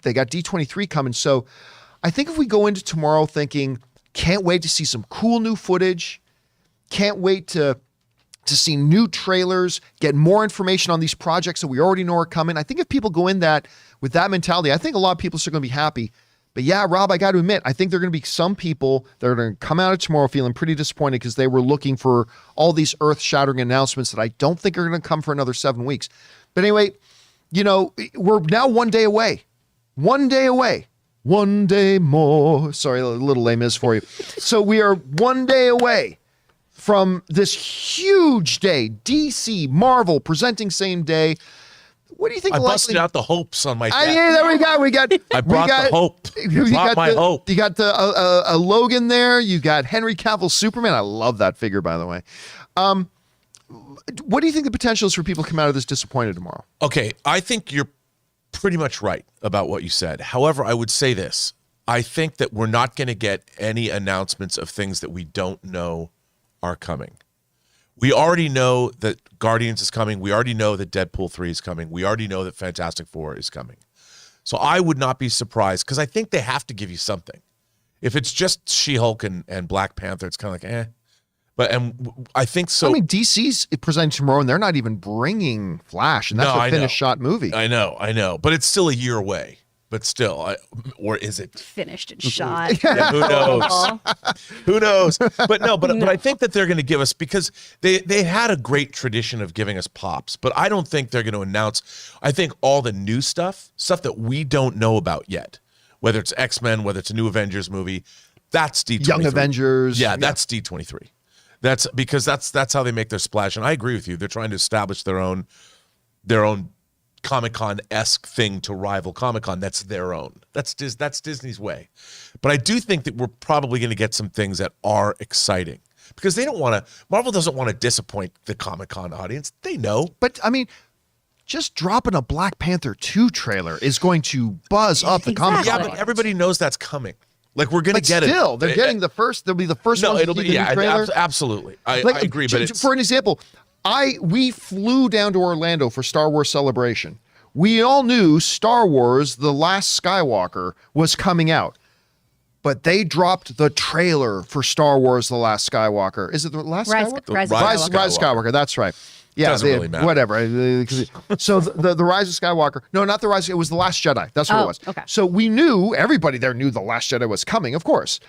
D23 coming. So I think if we go into tomorrow thinking, can't wait to see some cool new footage, can't wait to see new trailers, get more information on these projects that we already know are coming. I think if people go in with that mentality, I think a lot of people are going to be happy. But yeah, Rob, I got to admit, I think there are going to be some people that are going to come out of tomorrow feeling pretty disappointed because they were looking for all these earth-shattering announcements that I don't think are going to come for another 7 weeks. But anyway, we're now 1 day away. 1 day away. 1 day more. Sorry, a little Les Mis for you. So we are 1 day away from this huge day, DC, Marvel presenting same day. What do you think? I busted out the hopes on my desk. There we go. I brought the hope. Hope. You got a Logan there. You got Henry Cavill Superman. I love that figure, by the way. What do you think the potential is for people to come out of this disappointed tomorrow? Okay, I think you're pretty much right about what you said. However, I would say this. I think that we're not going to get any announcements of things that we don't know are coming. We already know that Guardians is coming. We already know that Deadpool 3 is coming. We already know that Fantastic Four is coming. So I would not be surprised because I think they have to give you something. If it's just She-Hulk and Black Panther, it's kind of like, eh. But I think so. DC's presenting tomorrow, and they're not even bringing Flash, and that's a finished shot movie. I know. But it's still a year away. But still, or is it finished and shot? Yeah, who knows? Who knows? But no, but I think that they're going to give us, because they had a great tradition of giving us pops. But I don't think they're going to announce. I think all the new stuff that we don't know about yet, whether it's X-Men, whether it's a new Avengers movie, that's D23. Young Avengers. Yeah, that's D23. That's because that's how they make their splash. And I agree with you. They're trying to establish their own Comic-Con-esque thing to rival Comic-Con. That's their own. That's Disney's way. But I do think that we're probably going to get some things that are exciting because they don't want to. Marvel doesn't want to disappoint the Comic-Con audience. They know. But I mean, just dropping a Black Panther 2 trailer is going to buzz up the Comic-Con. Yeah, Exactly. but everybody knows that's coming. Like we're going to But get still, it. they're getting the first. They'll be the first No, ones it'll to be see the new trailer. absolutely. I agree. But it's, for an example, we flew down to Orlando for Star Wars Celebration. We all knew Star Wars: The Last Skywalker was coming out, but they dropped the trailer for Star Wars: The Last Skywalker. Is it the Last Skywalker? Rise of Rise- Skywalker. Rise of Skywalker. That's right. Yeah, Doesn't really matter. Whatever. So the Rise of Skywalker. No, not the Rise. It was the Last Jedi. That's what it Oh, was. okay. So we knew, everybody there knew the Last Jedi was coming, of course,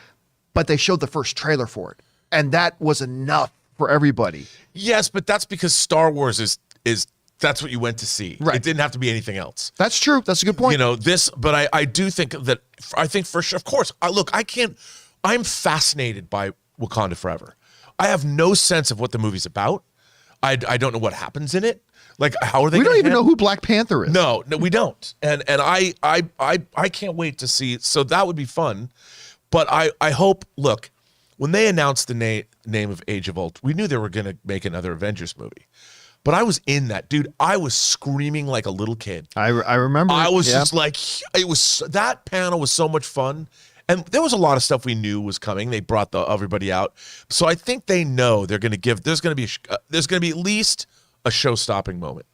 but they showed the first trailer for it, and that was enough for everybody. yes, but that's because Star Wars is that's what you went to see. Right. It didn't have to be anything else. That's true. That's a good point. You know this, but I do think that I think for sure. Of course, I'm fascinated by Wakanda Forever. I have no sense of what the movie's about. I don't know what happens in it. Like, how are they? We don't gonna even handle- know who Black Panther is. No, we don't. And I can't wait to see. So that would be fun. But I hope. Look, when they announced the name of Age of Ultron, we knew they were going to make another Avengers movie. But I was in that, dude. I was screaming like a little kid. I remember. I was yeah. just like, that panel was so much fun. And there was a lot of stuff we knew was coming. They brought everybody out. So I think they know they're going to give, there's going to be at least a show-stopping moment.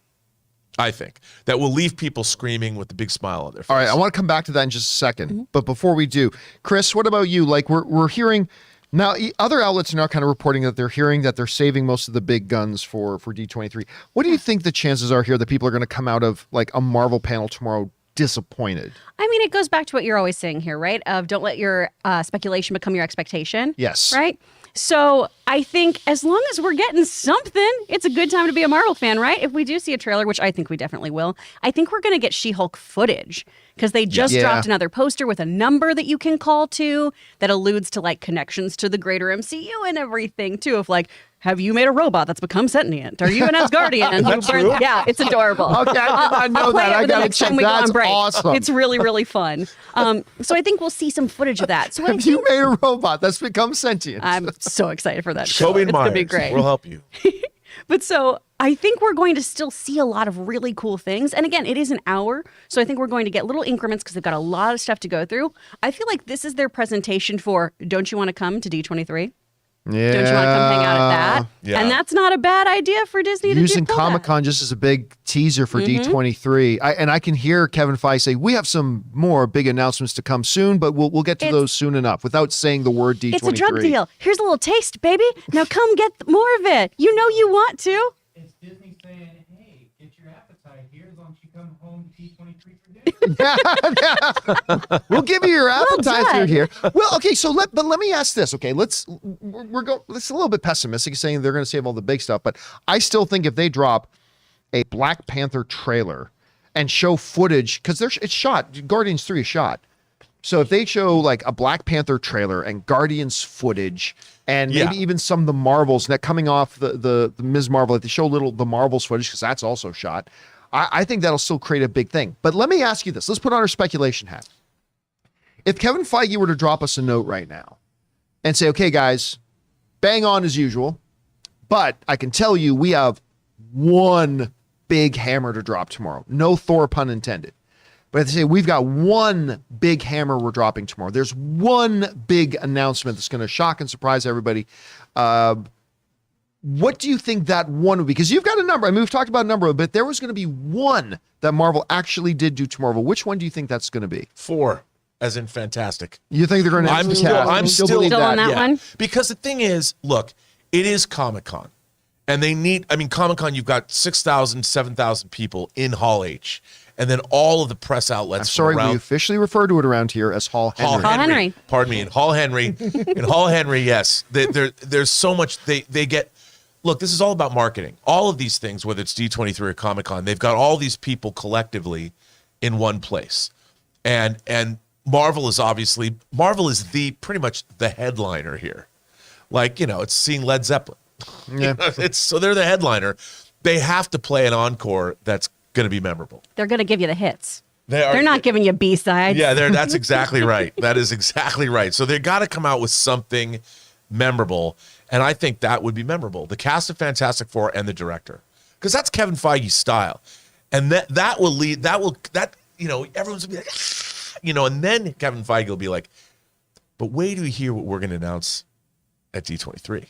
I think that will leave people screaming with a big smile on their face. All right, I want to come back to that in just a 2nd. But before we do, Chris, what about you? Like we're hearing now, other outlets are now kind of reporting that they're hearing that they're saving most of the big guns for D23. What do you think the chances are here that people are going to come out of like a Marvel panel tomorrow disappointed? I mean, it goes back to what you're always saying here, right? Of don't let your speculation become your expectation. Yes. Right? So I think as long as we're getting something, it's a good time to be a Marvel fan, right? If we do see a trailer, which I think we definitely will, I think we're going to get She-Hulk footage because they just Yeah. dropped another poster with a number that you can call to that alludes to like connections to the greater MCU and everything too, of like, have you made a robot that's become sentient? Are you an Asgardian? Yeah, it's adorable. Okay, I did not know I'll play that. it I for the gotta next check. time we go That's on break. awesome. It's really, really fun. So I think we'll see some footage of that. So I Have you think made a robot that's become sentient? I'm so excited for that show. Toby It's Myers, gonna be great. we'll help you. But so I think we're going to still see a lot of really cool things. And again, it is an hour. So I think we're going to get little increments because they've got a lot of stuff to go through. I feel like this is their presentation for don't you want to come to D23? Yeah. Don't you want to come hang out at that? Yeah. And that's not a bad idea for Disney to Using do. pull that. Comic-Con just as a big teaser for D23. I can hear Kevin Feige say, we have some more big announcements to come soon, but we'll get to those soon enough without saying the word D23. It's a drug deal. Here's a little taste, baby. Now come get more of it. You know you want to. It's Disney saying, hey, get your appetite here as long as you come home to T23 for dinner. We'll give you your appetizer done. here. Well, okay, so let me ask this. Okay, let's a little bit pessimistic saying they're going to save all the big stuff, but I still think if they drop a Black Panther trailer and show footage because it's shot, Guardians 3 is shot. So if they show like a Black Panther trailer and Guardians footage and maybe Yeah. even some of the Marvels that coming off the Ms. Marvel, if they show the Marvels footage because that's also shot, I think that'll still create a big thing. But let me ask you this. Let's put on our speculation hat. If Kevin Feige were to drop us a note right now and say, okay, guys, bang on as usual, but I can tell you we have one big hammer to drop tomorrow. No Thor pun intended. But if they say we've got one big hammer we're dropping tomorrow, there's one big announcement that's going to shock and surprise everybody. What do you think that one would be? Because you've got a number. I mean, we've talked about a number, but there was going to be one that Marvel actually did do tomorrow. Which one do you think that's going to be? 4, as in fantastic. You think they're going to? I'm still believe Still on that one? Because the thing is, look, it is Comic-Con. And they need, I mean, Comic-Con, you've got 6,000, 7,000 people in Hall H. And then all of the press outlets. I'm sorry, from we around, officially refer to it around here as Hall Henry. Hall Henry. Pardon me, in Hall Henry. In Hall Henry, yes. There's so much, they get, look, this is all about marketing. All of these things, whether it's D23 or Comic-Con, they've got all these people collectively in one place. And Marvel is the pretty much the headliner here. Like, you know, it's seeing Led Zeppelin. Yeah. So they're the headliner. They have to play an encore that's going to be memorable. They're going to give you the hits. They're not giving you B-sides. Yeah, that's exactly right. That is exactly right. So they got to come out with something memorable, and I think that would be memorable. The cast of Fantastic Four and the director, because that's Kevin Feige's style, and that will lead. Everyone's gonna be like, and then Kevin Feige will be like, but wait till you hear what we're going to announce at D23,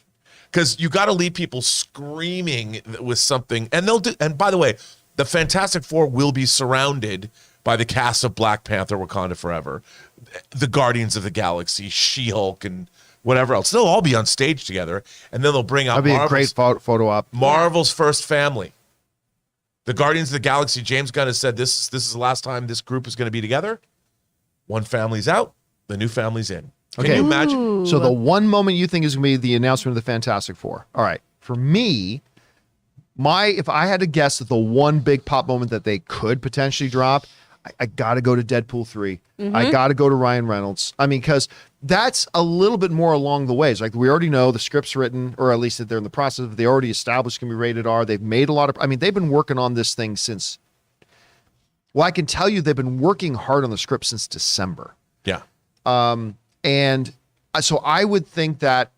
because you got to leave people screaming with something, and they'll do. And by the way, the Fantastic Four will be surrounded by the cast of Black Panther, Wakanda Forever, the Guardians of the Galaxy, She-Hulk, and whatever else. They'll all be on stage together, and then they'll bring out That'd be a great photo op. Marvel's first family. The Guardians of the Galaxy, James Gunn has said this is the last time this group is going to be together. One family's out, the new family's in. Can you imagine? So the one moment you think is going to be the announcement of the Fantastic Four. All right. For me, if I had to guess the one big pop moment that they could potentially drop, I got to go to Deadpool 3. I got to go to Ryan Reynolds. I mean, because that's a little bit more along the ways. Like, we already know the script's written, or at least that they're in the process of, they already established can be rated R. They've made a lot of, they've been working on this thing since, well, I can tell you they've been working hard on the script since December. Yeah. And so I would think that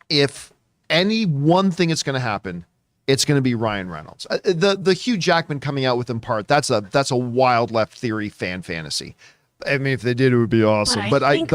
if any one thing is going to happen, it's going to be Ryan Reynolds. The Hugh Jackman coming out with him part, that's a wild left theory fan fantasy. I mean, if they did, it would be awesome. But you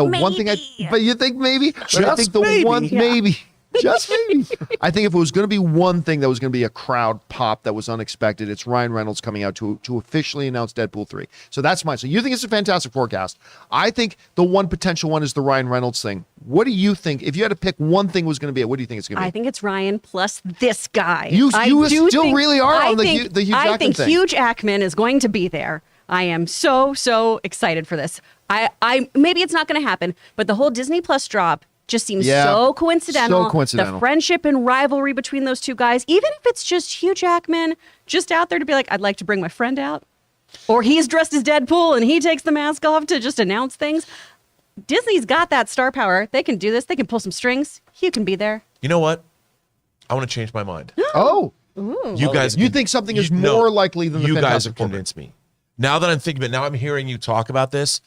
think maybe? But I think maybe. Just maybe. I think if it was going to be one thing that was going to be a crowd pop that was unexpected, it's Ryan Reynolds coming out to officially announce Deadpool 3. So that's mine. So you think it's a fantastic forecast. I think the one potential one is the Ryan Reynolds thing. What do you think? If you had to pick one thing was going to be it, what do you think it's going to be? I think it's Ryan plus this guy. You still really are on the Hugh Jackman I think thing. Hugh Jackman is going to be there. I am so excited for this. I maybe it's not going to happen, but the whole Disney Plus drop just seems so coincidental. So coincidental. The friendship and rivalry between those two guys, even if it's just Hugh Jackman just out there to be like, I'd like to bring my friend out, or he's dressed as Deadpool and he takes the mask off to just announce things. Disney's got that star power. They can do this. They can pull some strings. Hugh can be there. You know what? I want to change my mind. Oh. You guys, you think something is more likely than the you guys Fantastic have Four? convinced me. Now that I'm thinking about it, now I'm hearing you talk about this,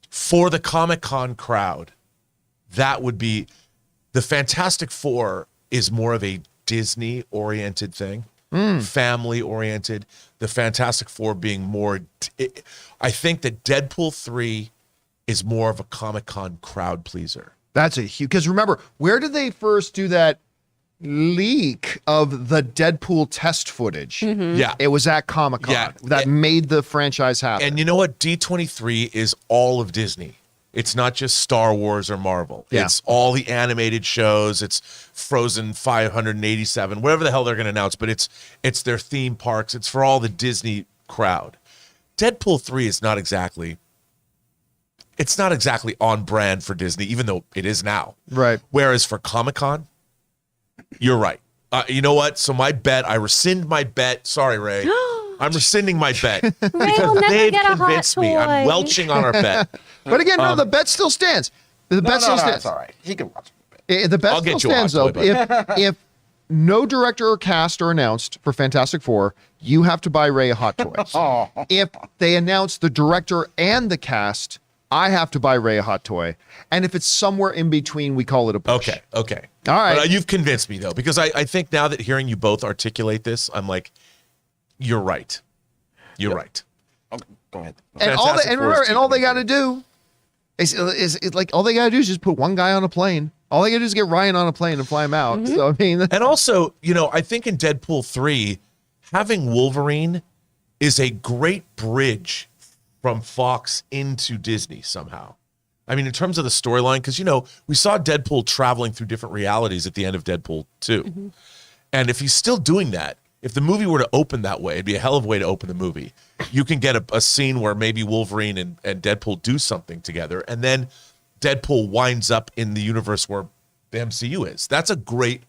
for the Comic-Con crowd, that would be, the Fantastic Four is more of a Disney-oriented thing, family-oriented. The Fantastic Four being more, I think that Deadpool 3 is more of a Comic-Con crowd pleaser. That's a huge, because remember, where did they first do that leak of the Deadpool test footage? Yeah. It was at Comic-Con that made the franchise happen. And you know what? D23 is all of Disney. It's not just Star Wars or Marvel. Yeah. It's all the animated shows. It's Frozen 587, whatever the hell they're going to announce, but it's their theme parks. It's for all the Disney crowd. Deadpool 3 is not exactly on brand for Disney, even though it is now. Right. Whereas for Comic-Con, you're right. You know what? So my bet, I rescind my bet. Sorry, Ray. I'm rescinding my bet because will never they've get a hot convinced me. I'm toy. welching on our bet. But again, no, the bet still stands. The bet still stands. That's all right. He can watch it. The bet I'll still get you a hot stands, though. toy, If no director or cast are announced for Fantastic Four, you have to buy Ray a hot toy. If they announce the director and the cast, I have to buy Ray a hot toy. And if it's somewhere in between, we call it a push. Okay. All right. But you've convinced me, though, because I think now that hearing you both articulate this, I'm like, you're right. You're right. Okay, go ahead. And all they got to do is like, all they got to do is just put one guy on a plane. All they got to do is get Ryan on a plane and fly him out. So, I mean, And also, I think in Deadpool 3, having Wolverine is a great bridge from Fox into Disney somehow. I mean, in terms of the storyline, because, we saw Deadpool traveling through different realities at the end of Deadpool 2. And if he's still doing that, if the movie were to open that way, it'd be a hell of a way to open the movie. You can get a scene where maybe Wolverine and Deadpool do something together, and then Deadpool winds up in the universe where the MCU is. That's a great,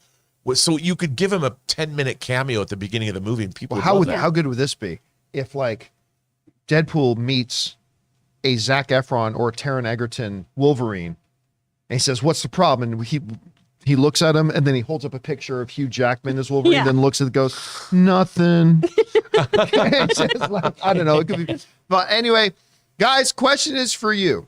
so you could give him a 10-minute cameo at the beginning of the movie, and people would love that. how good would this be if, like, Deadpool meets a Zac Efron or Taron Egerton Wolverine, and he says, "What's the problem?" And He looks at him and then he holds up a picture of Hugh Jackman as Wolverine, Yeah. then looks at it, goes, nothing. It's just like, I don't know. It could be. But anyway, guys, question is for you.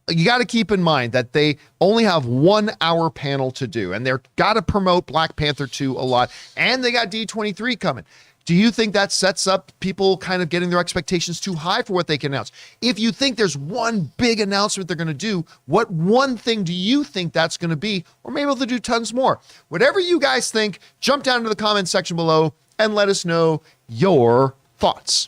You got to keep in mind that they only have 1 hour panel to do, and they're got to promote Black Panther 2 a lot, and they got D23 coming. Do you think that sets up people kind of getting their expectations too high for what they can announce? If you think there's one big announcement they're going to do, what one thing do you think that's going to be? Or maybe they'll do tons more. Whatever you guys think, jump down to the comment section below and let us know your thoughts.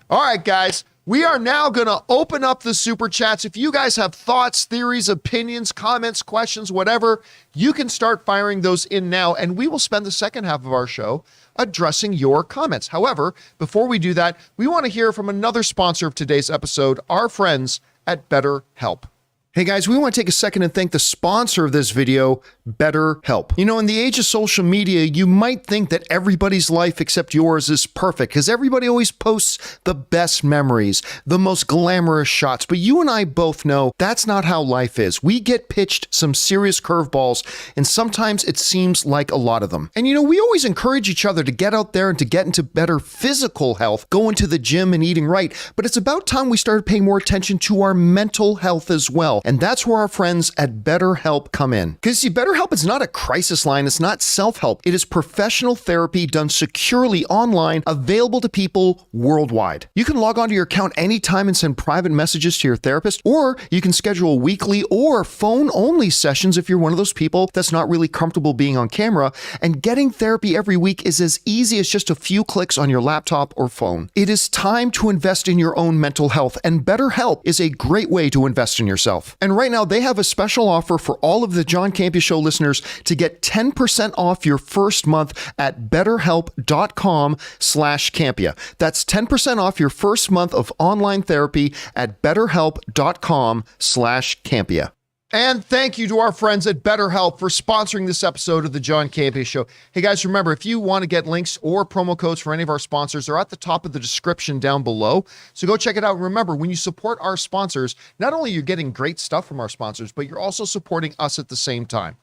All right, guys. We are now going to open up the super chats. If you guys have thoughts, theories, opinions, comments, questions, whatever, you can start firing those in now, and we will spend the second half of our show addressing your comments. However, before we do that, we want to hear from another sponsor of today's episode, our friends at BetterHelp. Hey guys, we want to take a second and thank the sponsor of this video, BetterHelp. You know, in the age of social media, you might think that everybody's life except yours is perfect because everybody always posts the best memories, the most glamorous shots. But you and I both know that's not how life is. We get pitched some serious curveballs, and sometimes it seems like a lot of them. And you know, we always encourage each other to get out there and to get into better physical health, going to the gym and eating right. But it's about time we started paying more attention to our mental health as well. And that's where our friends at BetterHelp come in. Because see, BetterHelp is not a crisis line. It's not self-help. It is professional therapy done securely online, available to people worldwide. You can log onto your account anytime and send private messages to your therapist, or you can schedule weekly or phone-only sessions if you're one of those people that's not really comfortable being on camera. And getting therapy every week is as easy as just a few clicks on your laptop or phone. It is time to invest in your own mental health, and BetterHelp is a great way to invest in yourself. And right now, they have a special offer for all of the John Campea Show listeners to get 10% off your first month at betterhelp.com/Campea. That's 10% off your first month of online therapy at betterhelp.com/Campea. And thank you to our friends at BetterHelp for sponsoring this episode of the John Campea Show. Hey guys, remember, if you want to get links or promo codes for any of our sponsors, they're at the top of the description down below. So go check it out. Remember, when you support our sponsors, not only are you getting great stuff from our sponsors, but you're also supporting us at the same time.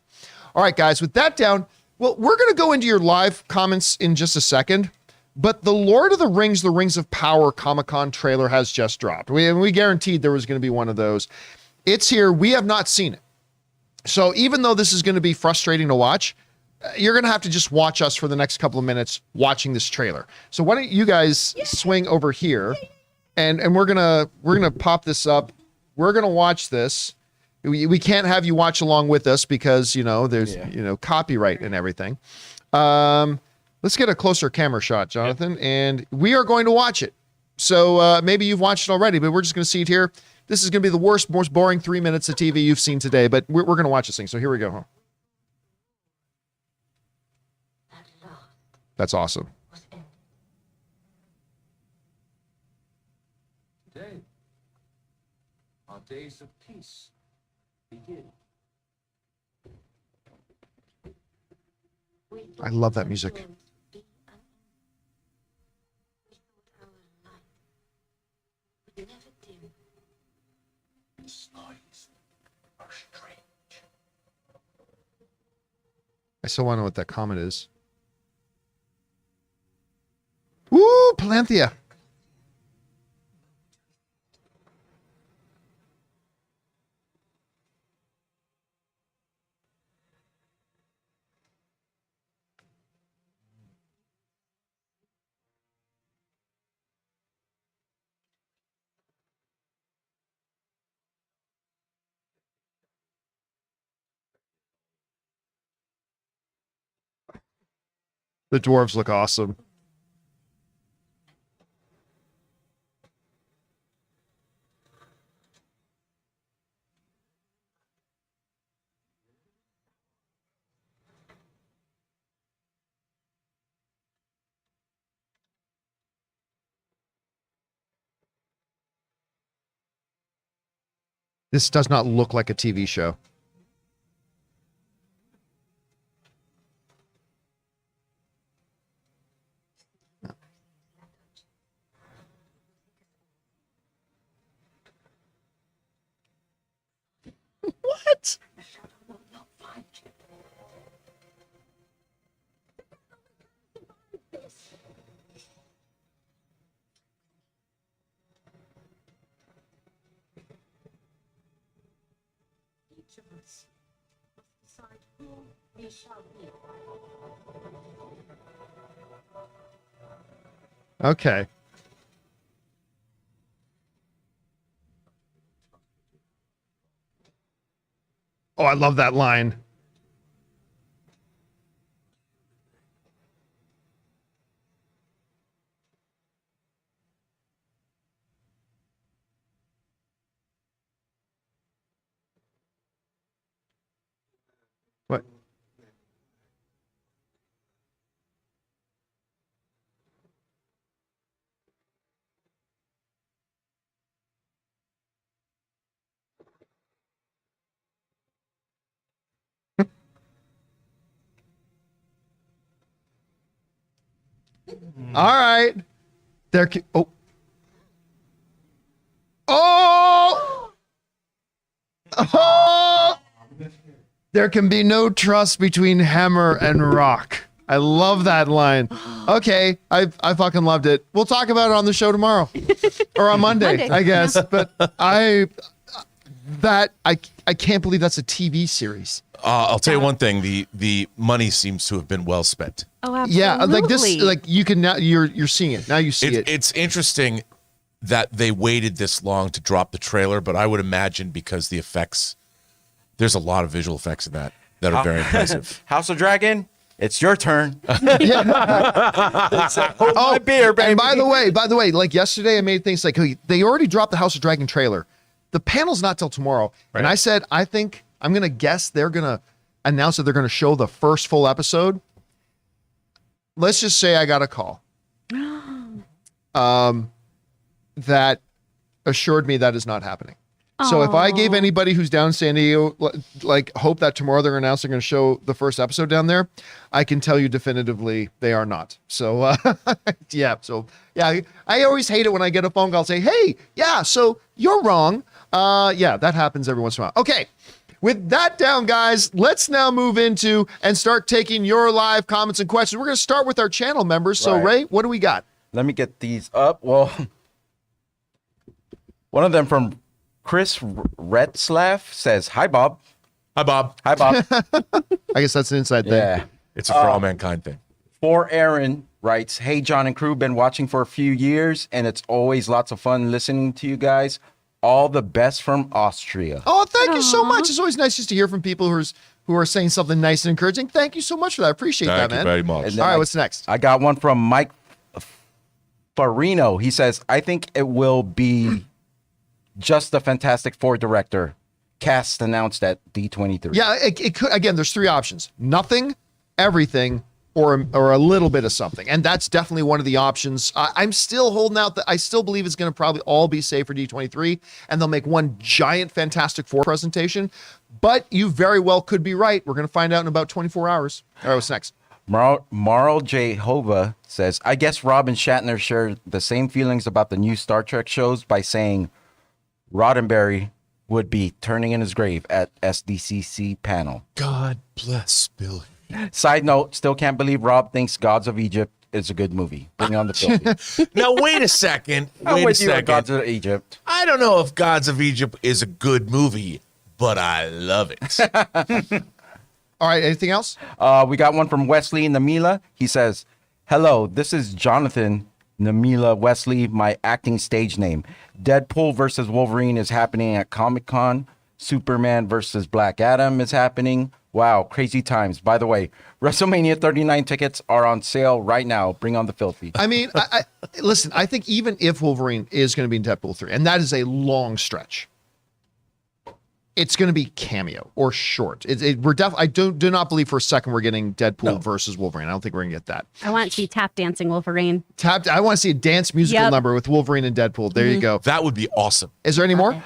All right, guys, with that down, well, we're going to go into your live comments in just a second. But the Lord of the Rings of Power Comic-Con trailer has just dropped. We guaranteed there was going to be one of those. It's here. We have not seen it. So even though this is going to be frustrating to watch, you're going to have to just watch us for the next couple of minutes watching this trailer. So why don't you guys swing over here and we're going to pop this up. We're going to watch this. We can't have you watch along with us because, you know, there's, copyright and everything. Let's get a closer camera shot, Jonathan, and we are going to watch it. So maybe you've watched it already, but we're just going to see it here. This is going to be the worst, most boring 3 minutes of TV you've seen today, but we're going to watch this thing. So here we go. That's awesome. Today, our days of peace begin. I love that music. These nights are strange. I still want to know what that comment is. Woo, Palanthea. The dwarves look awesome. This does not look like a TV show. What? Each of us must decide who we shall be. Okay. Oh, I love that line. What? All right. There. Oh. Oh. Oh. There can be no trust between hammer and rock. I love that line. Okay, I fucking loved it. We'll talk about it on the show tomorrow or on Monday, I guess. But I can't believe that's a TV series. I'll tell you one thing: the money seems to have been well spent. Oh, absolutely. Yeah, like this, like you can now you're seeing it now. You see it. It's interesting that they waited this long to drop the trailer, but I would imagine because the effects, there's a lot of visual effects in that are very impressive. House of Dragon, it's your turn. Oh, My beer, baby. and by the way, like yesterday, I made things like they already dropped the House of Dragon trailer. The panel's not till tomorrow, and I said I think I'm gonna guess they're gonna announce that they're gonna show the first full episode. Let's just say I got a call that assured me that is not happening. So if I gave anybody who's down in San Diego like hope that tomorrow they're announcing going to show the first episode down there, I can tell you definitively they are not. So yeah. So yeah, I always hate it when I get a phone call say, "Hey, yeah, so you're wrong." Yeah, that happens every once in a while. Okay. With that down, guys, let's now move into and start taking your live comments and questions. We're going to start with our channel members. So, Right. Ray, what do we got? Let me get these up. Well, one of them from Chris Retzlaff says, "Hi, Bob." Hi, Bob. Hi, Bob. I guess that's an inside thing. Yeah. It's a for all mankind thing. For Aaron writes, "Hey, John and crew, been watching for a few years, and it's always lots of fun listening to you guys. All the best from Austria." Oh, thank you so much. It's always nice just to hear from people who are saying something nice and encouraging. Thank you so much for that. I appreciate Thank that, you man. very much. And All then right, what's next? I got one from Mike Farino. He says, "I think it will be just the Fantastic Four director cast announced at D23. Yeah, it could. Again, there's three options: nothing, everything, or a little bit of something. And that's definitely one of the options. I'm still holding out that I still believe it's going to probably all be saved for D23, and they'll make one giant Fantastic Four presentation. But you very well could be right. We're going to find out in about 24 hours. All right, what's next? Marl Jehovah says, "I guess Rob and Shatner share the same feelings about the new Star Trek shows by saying Roddenberry would be turning in his grave at SDCC panel. God bless Billy. Side note, still can't believe Rob thinks Gods of Egypt is a good movie. Bring on the filthy." Now, wait a second. I'm Wait a with you on second. Gods of Egypt. I don't know if Gods of Egypt is a good movie, but I love it. All right, anything else? We got one from Wesley Namila. He says, "Hello, this is Jonathan Namila Wesley, my acting stage name. Deadpool versus Wolverine is happening at Comic-Con. Superman versus Black Adam is happening. Wow, crazy times. By the way, WrestleMania 39 tickets are on sale right now. Bring on the filthy." I mean, listen, I think even if Wolverine is going to be in Deadpool 3, and that is a long stretch, it's going to be cameo or short. I do not believe for a second we're getting Deadpool versus Wolverine. I don't think we're going to get that. I want to see tap dancing Wolverine. I want to see a dance musical Yep. number with Wolverine and Deadpool. There you go. That would be awesome. Is there any more?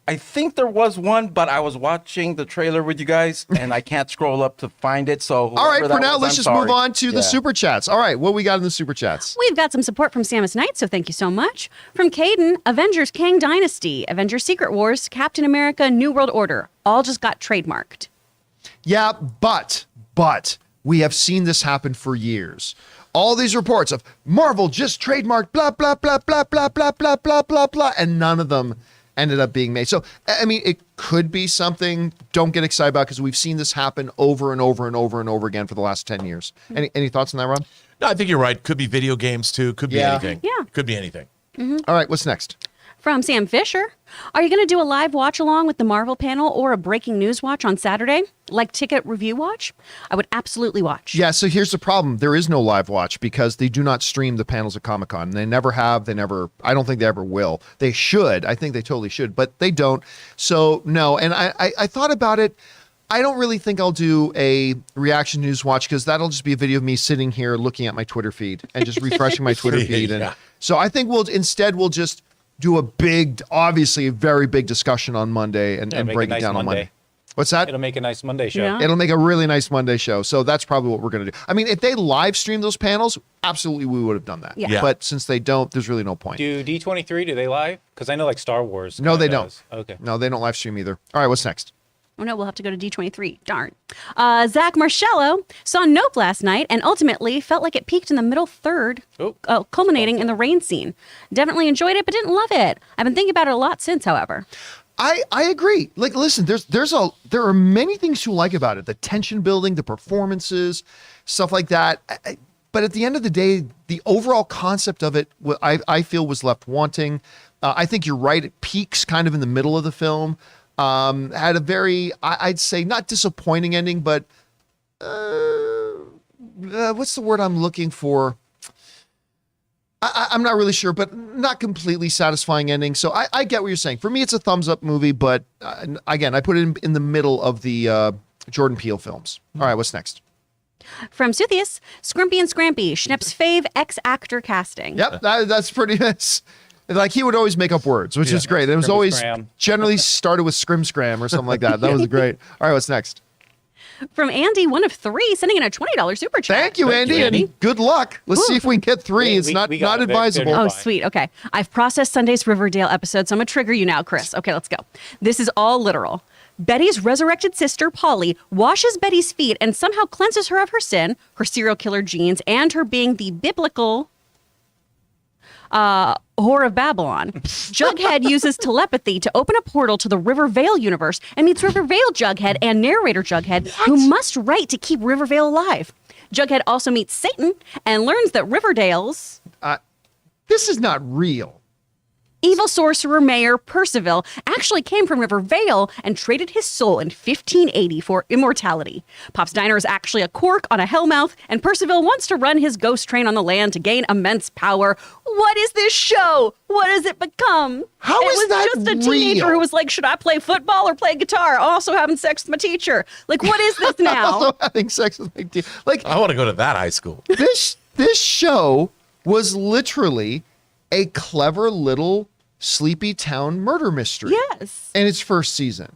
I think there was one, but I was watching the trailer with you guys, and I can't scroll up to find it. So All right, whoever for that now, was, let's I'm just sorry. move on to the Yeah. super chats. All right, what we got in the super chats? We've got some support from Samus Knight, so thank you so much. From Caden, Avengers Kang Dynasty, Avengers Secret Wars, Captain America, New World Order, all just got trademarked. Yeah, but we have seen this happen for years. All these reports of Marvel just trademarked blah, blah, blah, blah, blah, blah, blah, blah, blah, blah, and none of them ended up being made. So, I mean, it could be something. Don't get excited about, because we've seen this happen over and over and over and over again for the last 10 years. Any thoughts on that, Ron? No, I think you're right. Could be video games too. Could be anything. Yeah. Could be anything. All right, what's next? From Sam Fisher, are you going to do a live watch along with the Marvel panel or a breaking news watch on Saturday, like Ticket Review Watch? I would absolutely watch. Yeah, so here's the problem. There is no live watch because they do not stream the panels at Comic-Con. They never have. I don't think they ever will. They should. I think they totally should, but they don't. So, no. And I thought about it. I don't really think I'll do a reaction news watch, because that'll just be a video of me sitting here looking at my Twitter feed and just refreshing my Twitter feed. And so I think we'll just do obviously a very big discussion on Monday and break it down on Monday. What's that? It'll make a nice Monday show. Yeah. It'll make a really nice Monday show. So that's probably what we're going to do. I mean, if they live stream those panels, absolutely we would have done that. Yeah. But since they don't, there's really no point. Do D23, do they live? Because I know like Star Wars. No, they does. don't. Okay. No, they don't live stream either. All right, what's next? Oh no, we'll have to go to D23. Darn. Zach Marcello saw Nope last night and ultimately felt like it peaked in the middle third, culminating in the rain scene. Definitely enjoyed it, but didn't love it. I've been thinking about it a lot since, however. I agree. Like, listen, there are many things to like about it. The tension building, the performances, stuff like that. But at the end of the day, the overall concept of it, I feel, was left wanting. I think you're right. It peaks kind of in the middle of the film. Had a very, I'd say, not disappointing ending, but what's the word I'm looking for? I'm not really sure, but not completely satisfying ending. So I get what you're saying. For me, it's a thumbs up movie, but again, I put it in the middle of the Jordan Peele films. All right, what's next? From Suthius, Scrumpy and Scrampy, Schnepp's fave ex-actor casting. Yep, that's pretty nice. Like, he would always make up words, which is great. It was always generally started with scrim scram or something like that. That was great. All right, what's next? From Andy, 1 of 3, sending in a $20 super chat. Thank you, Andy, and good luck. Let's see if we can get 3. It's not advisable. Oh, sweet. Okay. I've processed Sunday's Riverdale episode, so I'm going to trigger you now, Chris. Okay, let's go. This is all literal. Betty's resurrected sister, Polly, washes Betty's feet and somehow cleanses her of her sin, her serial killer genes, and her being the biblical whore of Babylon. Jughead uses telepathy to open a portal to the Rivervale universe and meets Rivervale Jughead and narrator Jughead, who must write to keep Rivervale alive. Jughead also meets Satan and learns that Riverdale's This is not real. evil sorcerer Mayor Percival actually came from Rivervale and traded his soul in 1580 for immortality. Pop's Diner is actually a cork on a hellmouth, and Percival wants to run his ghost train on the land to gain immense power. What is this show? What has it become? How is it was that just a teenager real? who was like, should I play football or play guitar? Also having sex with my teacher. Like, what is this now? Also having sex with my team. Like, I want to go to that high school. this show was literally a clever little Sleepy Town murder mystery. Yes. In its first season.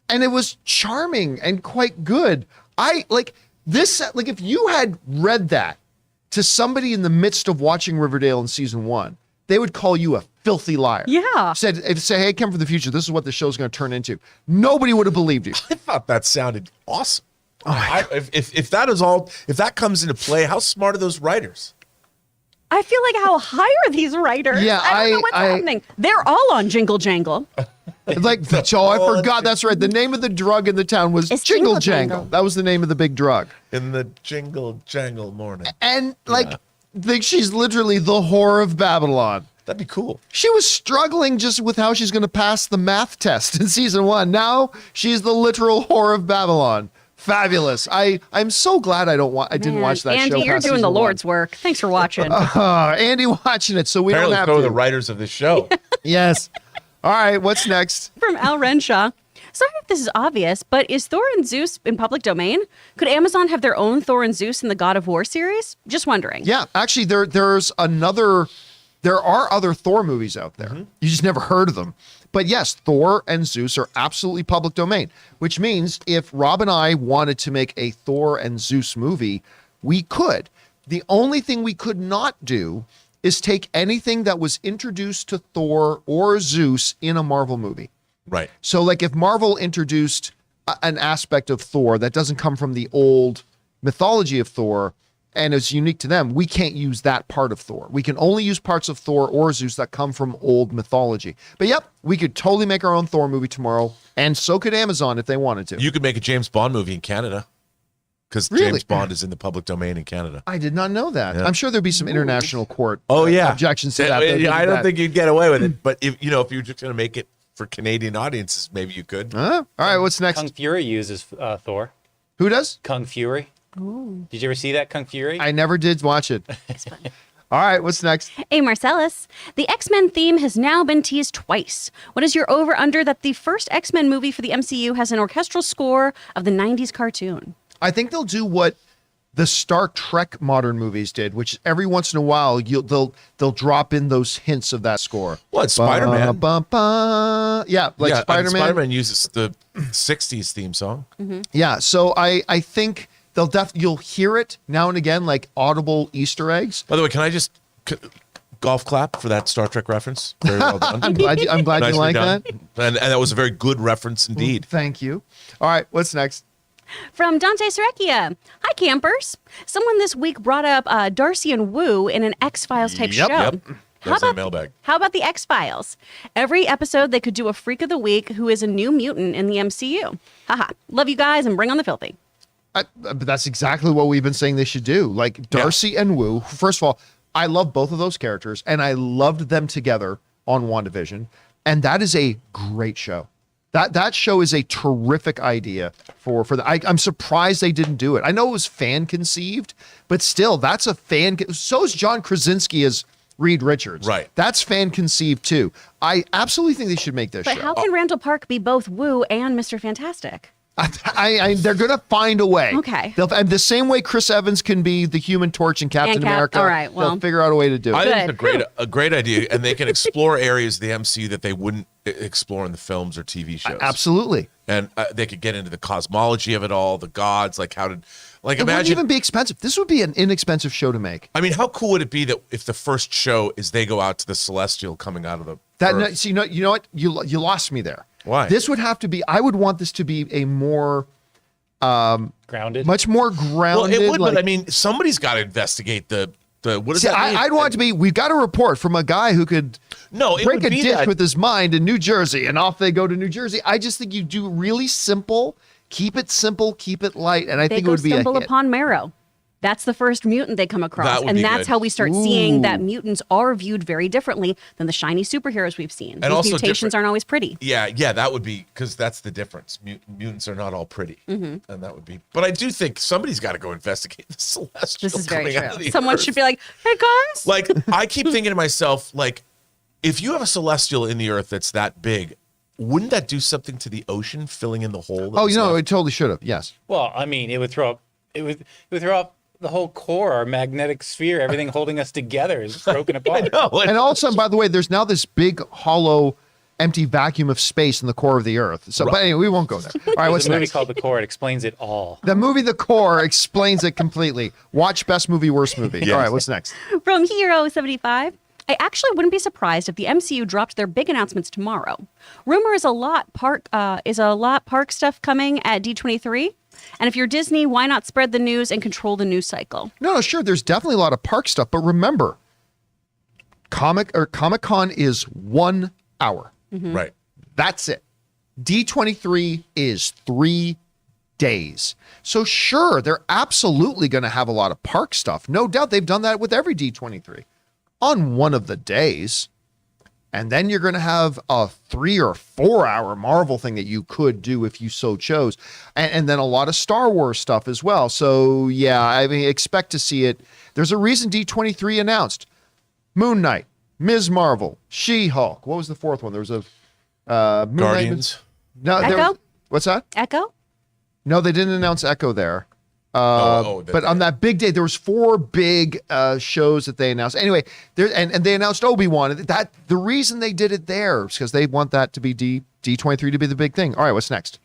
And it was charming and quite good. If you had read that to somebody in the midst of watching Riverdale in season 1, they would call you a filthy liar. Yeah. Say, hey, come from the future. This is what the show's going to turn into. Nobody would have believed you. I thought that sounded awesome. If that comes into play, how smart are those writers? I feel like, how high are these writers? Yeah, I don't know what's happening. They're all on Jingle Jangle. I forgot. That's right. The name of the drug in the town was It's Jingle Jingle Jangle. Jangle. That was the name of the big drug. In the jingle jangle morning. And she's literally the whore of Babylon. That'd be cool. She was struggling just with how she's going to pass the math test in season 1. Now she's the literal whore of Babylon. Fabulous. I'm so glad I didn't watch that Andy, show. you're doing the Lord's work. Thanks for watching. Andy watching it, so we Apparently don't have so to. the writers of this show. Yes. All right, what's next? From Al Renshaw. Sorry if this is obvious, but is Thor and Zeus in public domain? Could Amazon have their own Thor and Zeus in the God of War series? Just wondering. Yeah, actually, there are other Thor movies out there. You just never heard of them. But yes, Thor and Zeus are absolutely public domain, which means if Rob and I wanted to make a Thor and Zeus movie, we could. The only thing we could not do is take anything that was introduced to Thor or Zeus in a Marvel movie. Right. So like if Marvel introduced an aspect of Thor that doesn't come from the old mythology of Thor, and it's unique to them, we can't use that part of Thor. We can only use parts of Thor or Zeus that come from old mythology. But yep, we could totally make our own Thor movie tomorrow, and so could Amazon if they wanted to. You could make a James Bond movie in Canada because Really? James Bond is in the public domain in Canada. I did not know that. Yeah. I'm sure there'd be some international court objections to I that. I don't think you'd get away with it. But if you're just going to make it for Canadian audiences, maybe you could. All right, what's next? Kung Fury uses Thor. Who does? Kung Fury. Did you ever see that Kung Fury? I never did watch it. It's fun. All right, what's next? Hey, Marcellus. The X-Men theme has now been teased twice. What is your over-under that the first X-Men movie for the MCU has an orchestral score of the 90s cartoon? I think they'll do what the Star Trek modern movies did, which every once in a while they'll drop in those hints of that score. What, Spider-Man? Yeah, like Spider-Man. Spider-Man uses the 60s theme song. Yeah, so I think you'll hear it now and again, like audible Easter eggs. By the way, can I just golf clap for that Star Trek reference? Very well done. I'm glad you Nicely like done. that. And that was a very good reference indeed. Thank you. All right, what's next? From Dante Serecchia. Hi, campers. Someone this week brought up Darcy and Wu in an X-Files type show. Yep. How That's a about, mailbag. how about the X-Files? Every episode, they could do a Freak of the Week who is a new mutant in the MCU. Haha. Love you guys and bring on the filthy. But that's exactly what we've been saying they should do. Like Darcy and Wu. First of all, I love both of those characters, and I loved them together on WandaVision, and that is a great show. That show is a terrific idea for the. I'm surprised they didn't do it. I know it was fan conceived, but still, that's a fan. So is John Krasinski as Reed Richards. Right. That's fan conceived too. I absolutely think they should make this But show. how can Randall Park be both Wu and Mr. Fantastic? They're gonna find a way. Okay. And the same way Chris Evans can be the Human Torch in Captain And Cap- America. all right, well. They'll figure out a way to do I it. think Good. it's a great idea, and they can explore areas of the MCU that they wouldn't explore in the films or TV shows. Absolutely. And they could get into the cosmology of it all, the gods, like how did, like It wouldn't imagine. even be expensive. This would be an inexpensive show to make. I mean, how cool would it be that if the first show is they go out to the Celestial coming out of the Earth? See, you know what? You lost me there. Why? This would have to be. I would want this to be a more, Grounded. much more Well, grounded. it would, like- but I mean, somebody's got to investigate the what does See, that mean? I'd want it to be. We've got a report from a guy who could No, it break would a be ditch that. with his mind in New Jersey, and off they go to New Jersey. I just think you do really simple. Keep it simple. Keep it light, and I They think it go would be a stumble hit. upon Marrow. That's the first mutant they come across. That would And be that's good. how we start seeing that Ooh. mutants are viewed very differently than the shiny superheroes we've seen. And These also mutations different. aren't always pretty. Yeah, that would be because that's the difference. Mutants are not all pretty, and that would be. But I do think somebody's got to go investigate the Celestial. This is very coming out of true. the Someone Earth. should be like, hey, guys. Like, I keep thinking to myself, like, if you have a Celestial in the Earth that's that big, wouldn't that do something to the ocean, filling in the hole? that Oh, was you know, left? it totally should have. Yes. Well, I mean, it would throw up. It would throw up the whole core, our magnetic sphere, everything holding us together is broken apart. No, And all of a sudden, by the way, there's now this big, hollow, empty vacuum of space in the core of the Earth. So, but anyway, we won't go there. All right, what's There's a movie next? called The Core. It explains it all. The movie The Core explains it completely. Watch Best Movie, Worst Movie. Yes. All right, what's next? From Hero75, I actually wouldn't be surprised if the MCU dropped their big announcements tomorrow. Rumor is a lot park stuff coming at D23. And if you're Disney, why not spread the news and control the news cycle? No, sure. There's definitely a lot of park stuff, but remember, Comic-Con is 1 hour. right. That's it. D23 is 3 days. So sure, they're absolutely going to have a lot of park stuff. No doubt they've done that with every D23 on one of the days. And then you're going to have a 3 or 4 hour Marvel thing that you could do if you so chose. And then a lot of Star Wars stuff as well. So yeah, I mean, expect to see it. There's a reason D23 announced Moon Knight, Ms. Marvel, She-Hulk. What was the fourth one? There was a Moon Knight- Guardians. No, there Echo? was- what's that? Echo? No, they didn't announce Echo there. That- But on that big day, there was 4 big shows that they announced. Anyway, and they announced Obi-Wan. That the reason they did it there is because they want that to be D23 to be the big thing. All right, what's next?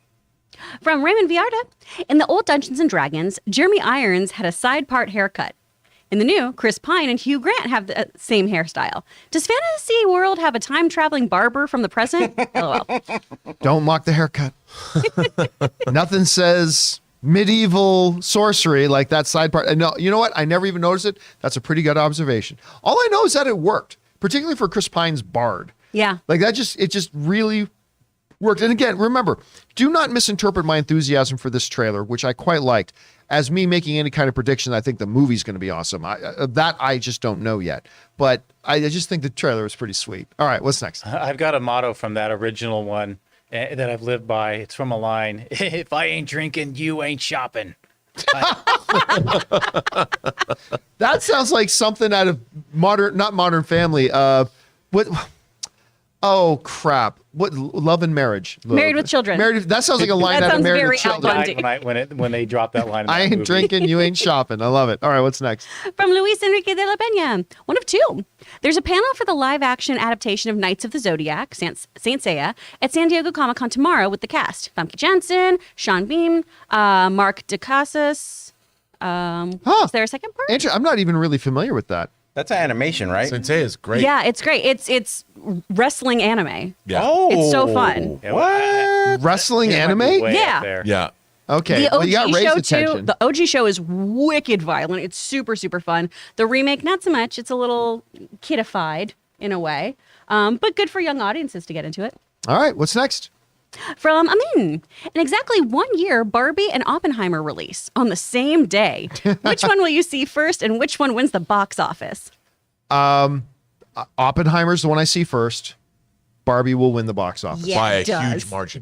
From Raymond Villarda, in the old Dungeons and Dragons, Jeremy Irons had a side part haircut. In the new, Chris Pine and Hugh Grant have the same hairstyle. Does Fantasy World have a time-traveling barber from the present? LOL. Don't mock the haircut. Nothing says medieval sorcery, like that side part. And no, you know what? I never even noticed it. That's a pretty good observation. All I know is that it worked, particularly for Chris Pine's Bard. Yeah. Like it just really worked. And again, remember, do not misinterpret my enthusiasm for this trailer, which I quite liked, as me making any kind of prediction. I think the movie's going to be awesome. I just don't know yet, but I just think the trailer is pretty sweet. All right, what's next? I've got a motto from that original one that I've lived by. It's from a line: "If I ain't drinking, you ain't shopping." That sounds like something out of not Modern Family. What? Oh crap! What? Love and Marriage. Married with Children. That sounds like a line That out of sounds Married very with Children. Al Bundy. when they drop that line. In I that ain't movie. drinking, you ain't shopping. I love it. All right, what's next? From Luis Enrique de la Peña, one of two. There's a panel for the live-action adaptation of Knights of the Zodiac, Saint Seiya, at San Diego Comic-Con tomorrow with the cast: Famke Janssen, Sean Bean, Mark Dacascos. Is there a second part? I'm not even really familiar with that. That's an animation, right? Sensei is great. Yeah, it's great. It's wrestling anime. Yeah. Oh, It's so fun. Yeah, well, Wrestling it might be anime? way up Yeah. there. Yeah. Okay, The well, OG you got Ray's show attention. too. The OG show is wicked violent. It's super, super fun. The remake, not so much. It's a little kidified in a way, but good for young audiences to get into it. All right, what's next? From Amin. In exactly 1 year, Barbie and Oppenheimer release on the same day. Which one will you see first, and which one wins the box office? Oppenheimer's the one I see first. Barbie will win the box office. Yeah, By a it does. huge margin.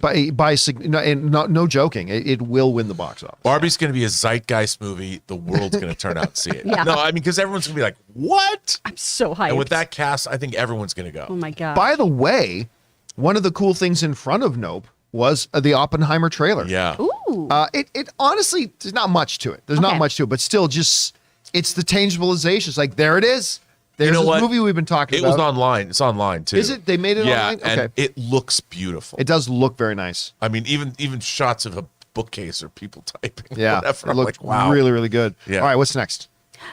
No joking, it will win the box office. Barbie's going to be a zeitgeist movie. The world's going to turn out and see it. Yeah. No, I mean, because everyone's going to be like, what? I'm so hyped. And with that cast, I think everyone's going to Oh go. my God. By the way, one of the cool things in front of Nope was the Oppenheimer trailer. Yeah. Ooh. It honestly, there's not much to it. There's not Okay. much to it, but still, just it's the tangibilization. It's like, there it is. There's know this what? movie we've been talking It about. was online. It's online too. Is it? They made it yeah, online? and Okay. it looks beautiful. It does look very nice. I mean, even shots of a bookcase or people typing. Yeah, Whatever. it I'm looked like, wow. really, really good. Yeah. All right, what's next?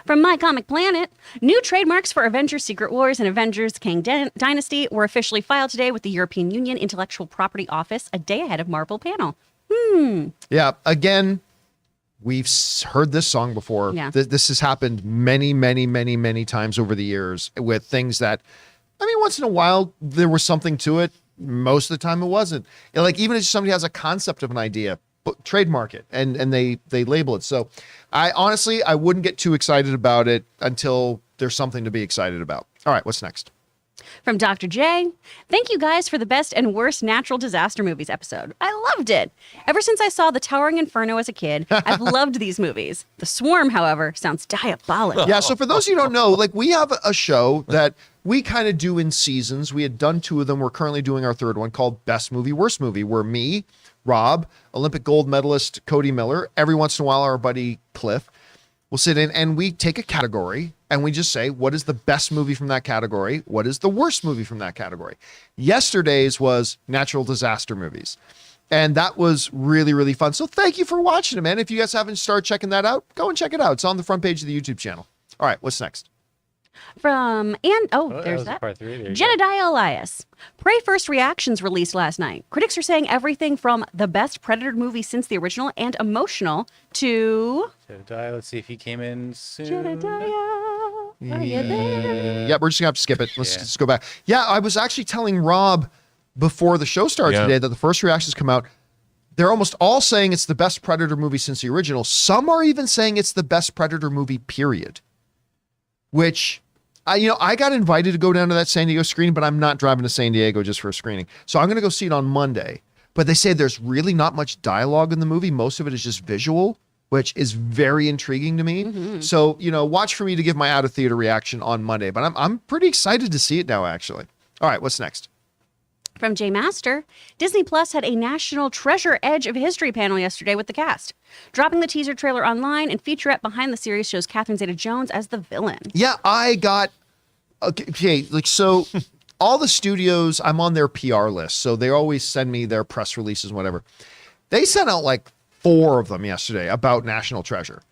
From My Comic Planet, new trademarks for Avengers Secret Wars and Avengers Kang Dynasty were officially filed today with the European Union Intellectual Property Office a day ahead of Marvel panel. Yeah, again, we've heard this song before. Yeah. This has happened many, many, many, many times over the years with things that, I mean, once in a while there was something to it. Most of the time it wasn't. Like even if somebody has a concept of an idea, but trademark it and they label it. So I wouldn't get too excited about it until there's something to be excited about. All right, what's next? From Dr. J, thank you guys for the best and worst natural disaster movies episode. I loved it. Ever since I saw The Towering Inferno as a kid, I've loved these movies. The Swarm, however, sounds diabolical. Yeah, so for those of you who don't know, like we have a show that we kind of do in seasons. We had done 2 of them. We're currently doing our 3rd one called Best Movie, Worst Movie, where me, Rob, Olympic gold medalist Cody Miller, every once in a while our buddy Cliff, will sit in and we take a category and we just say, what is the best movie from that category? What is the worst movie from that category? Yesterday's was natural disaster movies. And that was really, really fun. So thank you for watching it, man. If you guys haven't started checking that out, go and check it out. It's on the front page of the YouTube channel. All right, what's next? From, that there's was that. part 3. There you go. Jedediah Elias. Prey First Reactions released last night. Critics are saying everything from the best Predator movie since the original and emotional to Jedediah, let's see if he came in soon. Jedediah. Are you there? Yeah, we're just gonna have to skip it. Let's Yeah. just go back. Yeah, I was actually telling Rob before the show started Yeah. today that the first reactions come out. They're almost all saying it's the best Predator movie since the original. Some are even saying it's the best Predator movie, period. Which, I got invited to go down to that San Diego screening, but I'm not driving to San Diego just for a screening. So I'm going to go see it on Monday. But they say there's really not much dialogue in the movie. Most of it is just visual, which is very intriguing to me. So, watch for me to give my out of theater reaction on Monday. But I'm pretty excited to see it now, actually. All right, what's next? From J Master, Disney Plus had a National Treasure Edge of History panel yesterday with the cast. Dropping the teaser trailer online and featurette behind the series shows Catherine Zeta-Jones as the villain. Yeah, I got so all the studios, I'm on their PR list, so they always send me their press releases and whatever. They sent out like 4 of them yesterday about National Treasure.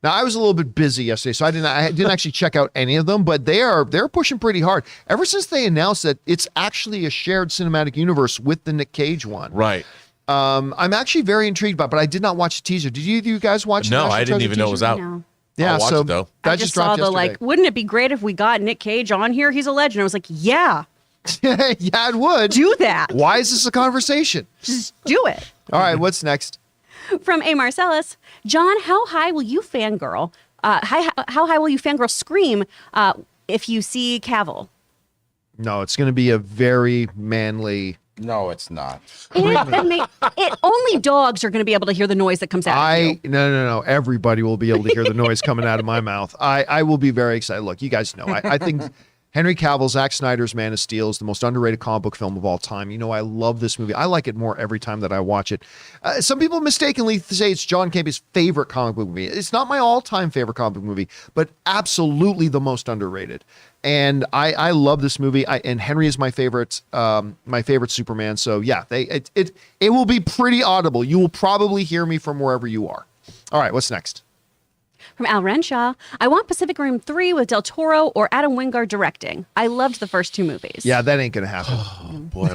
Now I was a little bit busy yesterday, so I didn't actually check out any of them, but they're pushing pretty hard. Ever since they announced that it's actually a shared cinematic universe with the Nick Cage one. Right. I'm actually very intrigued by it, but I did not watch the teaser. Did you guys watch the No, National I didn't Treasure even know it teaser? was out. No. Yeah, I'll watch so it, though. that I just dropped saw the yesterday. wouldn't it be great if we got Nick Cage on here? He's a legend. I was like, yeah, Yeah, it would. do that. Why is this a conversation? Just do it. All right, what's next? From A. Marcellus, John, how high will you fangirl? How high will you fangirl scream if you see Cavill? No, it's going to be a very manly. No, it's not. Only dogs are going to be able to hear the noise that comes out of you. No. Everybody will be able to hear the noise coming out of my mouth. I will be very excited. Look, you guys know. I think Henry Cavill, Zack Snyder's Man of Steel is the most underrated comic book film of all time. You know, I love this movie. I like it more every time that I watch it. Some people mistakenly say it's John Campea's favorite comic book movie. It's not my all-time favorite comic book movie, but absolutely the most underrated. And I love this movie. And Henry is my favorite Superman. So yeah, it will be pretty audible. You will probably hear me from wherever you are. All right, what's next? From Al Renshaw, I want Pacific Rim 3 with Del Toro or Adam Wingard directing. I loved the first two movies. Yeah, that ain't going to happen. Oh, boy.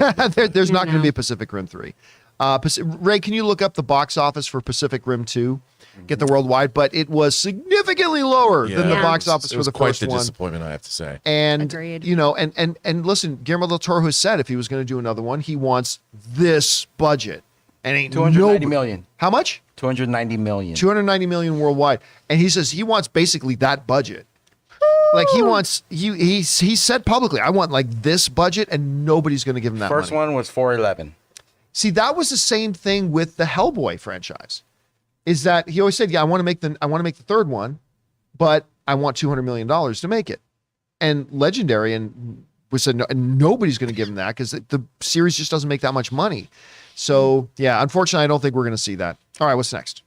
There's not going to be a Pacific Rim 3. Ray, can you look up the box office for Pacific Rim 2? Get the worldwide, but it was significantly lower than the Yeah. box office It for was the quite first the one. disappointment, I have to say. And Agreed. you know, and listen, Guillermo del Toro has said if he was going to do another one, he wants this budget. And ain't 290 million. How much? 290 million. 290 million worldwide. And he says he wants basically that budget. Like he said publicly, I want like this budget, and nobody's going to give him that First money. one was 411. See, that was the same thing with the Hellboy franchise. Is that he always said, yeah, I want to make the third one, but I want $200 million to make it. And Legendary and we said, no, and nobody's going to give him that because the series just doesn't make that much money. So yeah, unfortunately, I don't think we're going to see that. All right, what's next?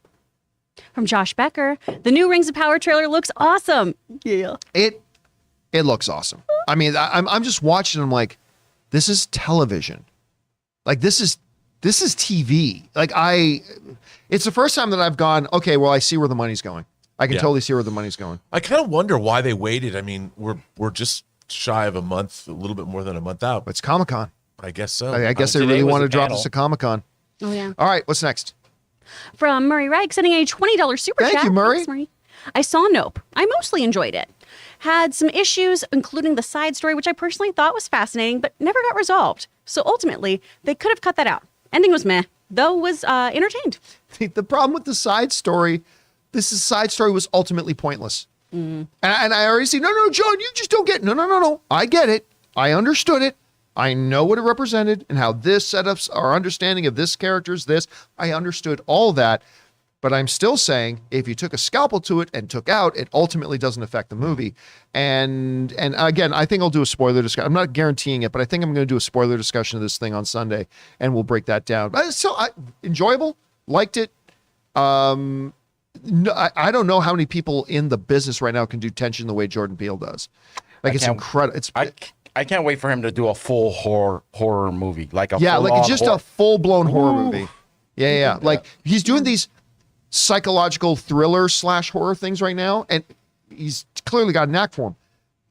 From Josh Becker, the new Rings of Power trailer looks awesome. Yeah. It looks awesome. I mean, I'm just watching. I'm like, this is television. Like this is TV. Like it's the first time that I've gone, okay, well, I see where the money's going. I can totally see where the money's going. I kind of wonder why they waited. I mean, we're just shy of a month, a little bit more than a month out. It's Comic-Con. I guess so. I guess they Today really was want a to drop panel. this at Comic-Con. Oh, yeah. All right, what's next? From Murray Reich, sending a $20 super Thank chat. you, Murray. Thanks, I saw Nope. I mostly enjoyed it. Had some issues, including the side story, which I personally thought was fascinating, but never got resolved. So ultimately, they could have cut that out. Ending was meh, though was entertained. The problem with the side story, side story was ultimately pointless. And I already see, no, John, you just don't get, no. I get it. I understood it. I know what it represented and how this setups our understanding of this character's this. I understood all that. But I'm still saying if you took a scalpel to it and took out, it ultimately doesn't affect the movie. And again, I think I'll do a spoiler discussion. I'm not guaranteeing it, but I think I'm going to do a spoiler discussion of this thing on Sunday, and we'll break that down. But so enjoyable, liked it. No, I don't know how many people in the business right now can do tension the way Jordan Peele does. Like it's incredible. I can't wait for him to do a full horror movie, like a like just horror. a full blown horror movie. Yeah. Like he's doing these psychological thriller / horror things right now, and he's clearly got a knack for them.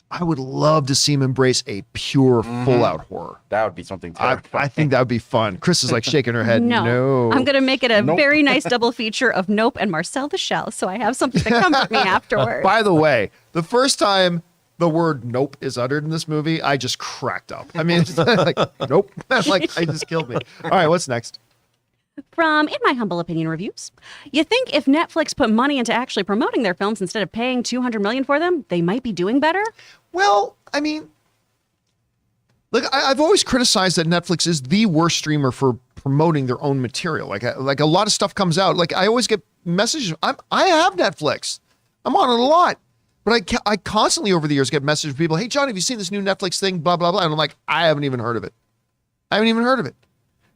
I would love to see him embrace a pure, full out horror. That would be something I terrifying. think that would be fun. Chris is like shaking her head. No. I'm going to make it a Nope. very nice double feature of Nope and Marcel the Shell, so I have something to comfort me afterwards. By the way, the first time the word nope is uttered in this movie, I just cracked up. I mean, it's like, nope. Like, I just killed me. All right, what's next? From In My Humble Opinion Reviews, you think if Netflix put money into actually promoting their films instead of paying $200 million for them, they might be doing better? Well, I mean, look, I've always criticized that Netflix is the worst streamer for promoting their own material. Like a lot of stuff comes out. Like I always get messages. I have Netflix. I'm on it a lot. But I constantly over the years get messages from people, hey, John, have you seen this new Netflix thing? Blah, blah, blah. And I'm like, I haven't even heard of it.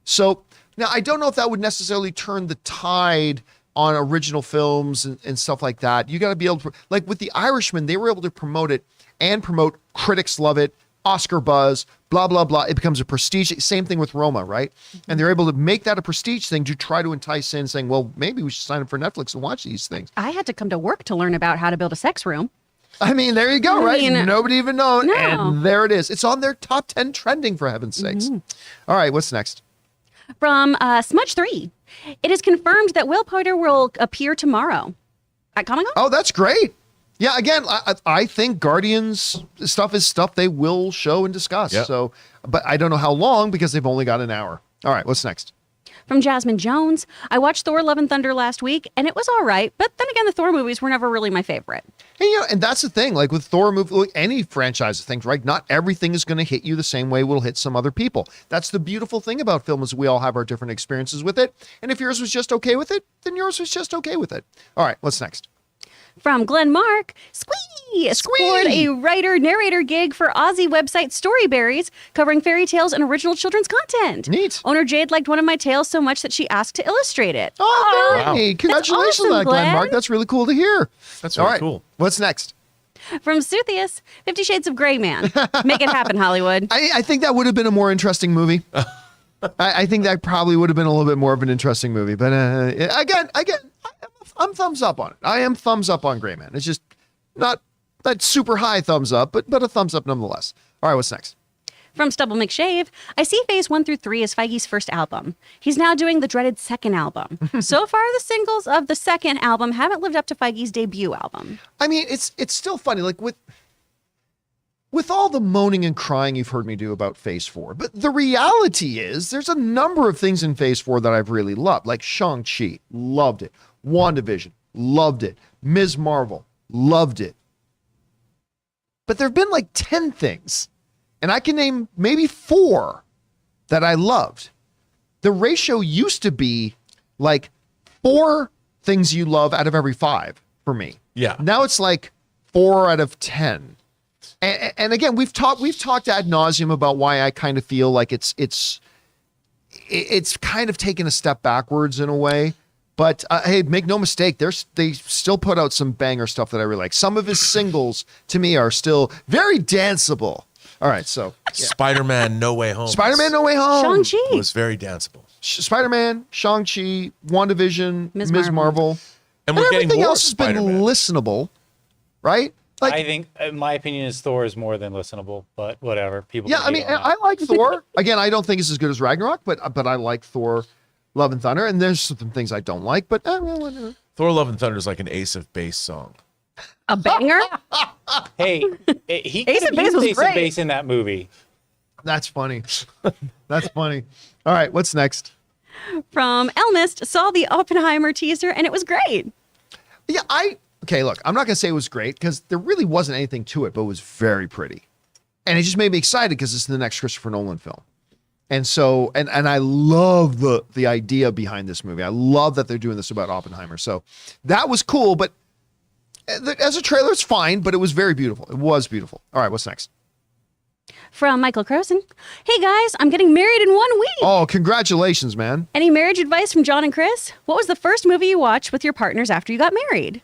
So now I don't know if that would necessarily turn the tide on original films and stuff like that. You got to be able to, like with The Irishman, they were able to promote it and promote critics love it, Oscar buzz, blah, blah, blah. It becomes a prestige. Same thing with Roma, right? And they're able to make that a prestige thing to try to entice in saying, well, maybe we should sign up for Netflix and watch these things. I had to come to work to learn about how to build a sex room. I mean, there you go, I right? mean, Nobody even known. no. And there it is. It's on their top 10 trending, for heaven's sakes. All right, what's next? From Smudge3. It is confirmed that Will Poiter will appear tomorrow at Comic-Con. Oh, that's great. Yeah, again, I think Guardians stuff is stuff they will show and discuss. Yep. So, but I don't know how long because they've only got an hour. All right, what's next? From Jasmine Jones. I watched Thor Love and Thunder last week, and it was all right. But then again, the Thor movies were never really my favorite. And, and that's the thing, like with Thor movie, like any franchise of things, right? Not everything is going to hit you the same way will hit some other people. That's the beautiful thing about film is we all have our different experiences with it. And if yours was just okay with it, then yours was just okay with it. All right, what's next? From Glenn Mark, Squee scored a writer-narrator gig for Aussie website Storyberries, covering fairy tales and original children's content. Neat. Owner Jade liked one of my tales so much that she asked to illustrate it. Oh, very Wow. neat. Congratulations awesome, on that, Glenn Glenn. Mark. That's really cool to hear. That's All really right, cool. what's next? From Suthius, 50 Shades of Grey Man. Make it happen, Hollywood. I think that would have been a more interesting movie. I think that probably would have been a little bit more of an interesting movie. But again, I'm thumbs up on it. I am thumbs up on Gray Man. It's just not that super high thumbs up, but a thumbs up nonetheless. All right, what's next? From Stubble McShave, I see Phase 1 through 3 as Feige's first album. He's now doing the dreaded second album. So far, the singles of the second album haven't lived up to Feige's debut album. I mean, it's still funny, like with all the moaning and crying you've heard me do about Phase 4, but the reality is there's a number of things in Phase 4 that I've really loved, like Shang-Chi, loved it. WandaVision, loved it. Ms. Marvel, loved it. But there have been like 10 things, and I can name maybe 4 that I loved. The ratio used to be like 4 things you love out of every 5 for me. Yeah. Now it's like 4 out of 10. And again, we've talked ad nauseum about why I kind of feel like it's kind of taken a step backwards in a way. But hey, make no mistake, they still put out some banger stuff that I really like. Some of his singles to me are still very danceable. All right, so yeah. Spider-Man No Way Home. Spider-Man No Way Home. Shang-Chi. was very danceable. Spider-Man, Shang-Chi, WandaVision, Ms. Ms. Marvel. And we're getting everything more else has been Spider-Man. listenable, right? Like, I think, in my opinion, is Thor is more than listenable, but whatever. People. yeah, can I mean, hate on I like Thor. Again, I don't think it's as good as Ragnarok, but I like Thor, Love and Thunder, and there's some things I don't like, but well, whatever. Thor Love and Thunder is like an Ace of Base song. A banger? that. Hey, he Ace could of have Base used was Ace of great. Base in that movie. That's funny. That's funny. All right, what's next? From Elmist, saw the Oppenheimer teaser, and it was great. Yeah, okay, look, I'm not going to say it was great because there really wasn't anything to it, but it was very pretty. And it just made me excited because it's the next Christopher Nolan film. And so, and I love the idea behind this movie. I love that they're doing this about Oppenheimer. So that was cool, but as a trailer, it's fine, but it was very beautiful. It was beautiful. All right, what's next? From Michael Croson, hey guys, I'm getting married in 1 week. Oh, congratulations, man. Any marriage advice from John and Chris? What was the first movie you watched with your partners after you got married?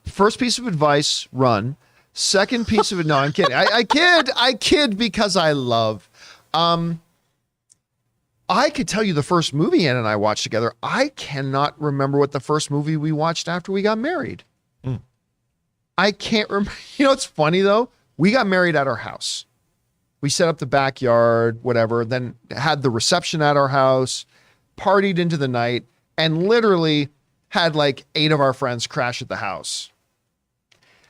First piece of advice, run. Second piece of it, no, I'm kidding. I kid because I love. I could tell you the first movie Ann and I watched together. I cannot remember what the first movie we watched after we got married. I can't remember. You know, it's funny though. We got married at our house. We set up the backyard, whatever, then had the reception at our house, partied into the night, and literally had like 8 of our friends crash at the house.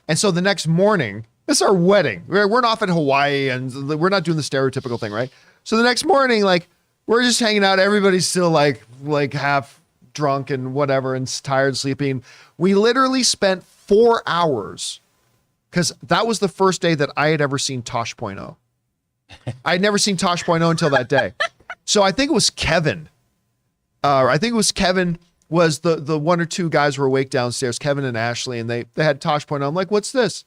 And so the next morning, it's our wedding. We're not off in Hawaii and we're not doing the stereotypical thing, right? So the next morning, like, we're just hanging out. Everybody's still like half drunk and whatever and tired, sleeping. We literally spent 4 hours because that was the first day that I had ever seen Tosh.0. I had never seen Tosh.0 until that day. So I think it was Kevin. Kevin was the 1 or 2 guys who were awake downstairs, Kevin and Ashley, and they had Tosh.0. I'm like, what's this?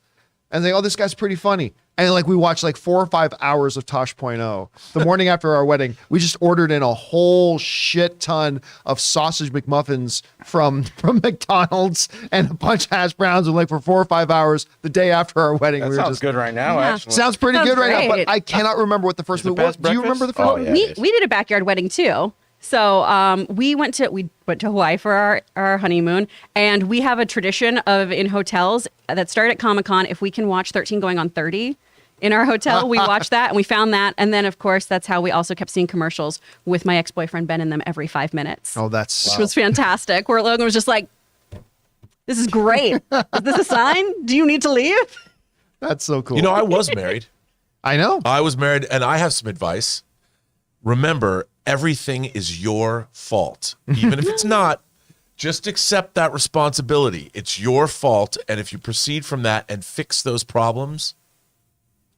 And they, oh, this guy's pretty funny. And like we watched like 4 or 5 hours of Tosh.0. The morning after our wedding, we just ordered in a whole shit ton of sausage McMuffins from McDonald's and a bunch of hash browns, and like for 4 or 5 hours the day after our wedding. That sounds good right now, Yeah. actually. Sounds pretty Sounds good right now, great. but I cannot remember what the first movie was. best Do you remember the first breakfast? movie? Oh, yeah. We did a backyard wedding too. So we went to Hawaii for our honeymoon, and we have a tradition of in hotels that start at Comic-Con, if we can watch 13 going on 30, in our hotel. We watched that and we found that. And then, of course, that's how we also kept seeing commercials with my ex-boyfriend Ben in them every 5 minutes. Oh, that's Which was fantastic. Where Logan was just like, this is great. Is this a sign? Do you need to leave? that's so cool. You know, I was married. I know. I was married, and I have some advice. Remember, everything is your fault. Even if it's not, just accept that responsibility. It's your fault, and if you proceed from that and fix those problems,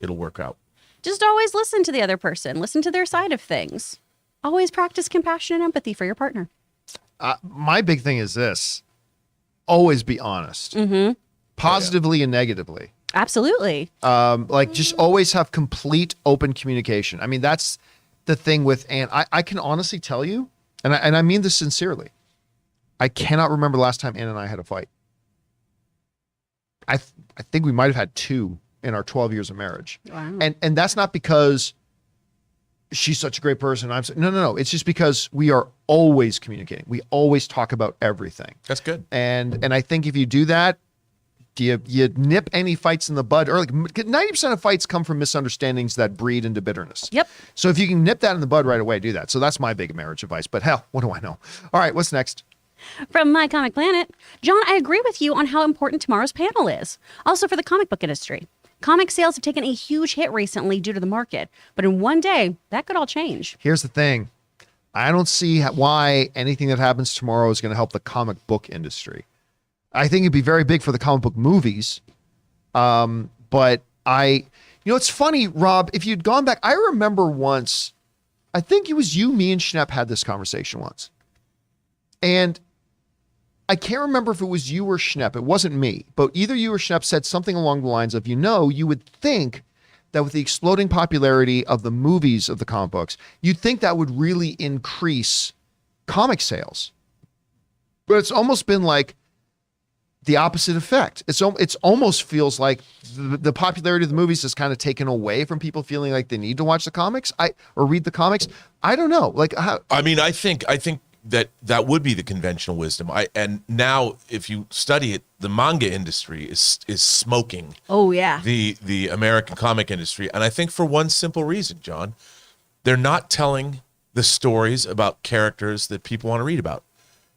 it'll work out. Just always listen to the other person. Listen to their side of things. Always practice compassion and empathy for your partner. My big thing is this: always be honest, positively and negatively. Absolutely. Like just always have complete open communication. I mean, that's the thing with Anne. I can honestly tell you, and I mean this sincerely, I cannot remember the last time Anne and I had a fight. I think we might have had 2 in our 12 years of marriage. Wow. And that's not because she's such a great person. No. It's just because we are always communicating. We always talk about everything. That's good. And I think if you do that, you nip any fights in the bud early. 90% of fights come from misunderstandings that breed into bitterness. Yep. So if you can nip that in the bud right away, do that. So that's my big marriage advice. But hell, what do I know? All right, what's next? From My Comic Planet, John, I agree with you on how important tomorrow's panel is. Also for the comic book industry. Comic sales have taken a huge hit recently due to the market. But in one day, that could all change. Here's the thing. I don't see why anything that happens tomorrow is going to help the comic book industry. I think it'd be very big for the comic book movies. But it's funny, Rob, if you'd gone back, I remember once, I think it was you, me, and Schnepp had this conversation once. And I can't remember if it was you or Schnepp. It wasn't me, but either you or Schnepp said something along the lines of, you would think that with the exploding popularity of the movies of the comic books, you'd think that would really increase comic sales. But it's almost been like the opposite effect. It's almost feels like the popularity of the movies has kind of taken away from people feeling like they need to watch the comics or read the comics. I don't know. I think that would be the conventional wisdom. And now if you study it, the manga industry is smoking. Oh, yeah. The American comic industry. And I think for one simple reason, John, they're not telling the stories about characters that people want to read about.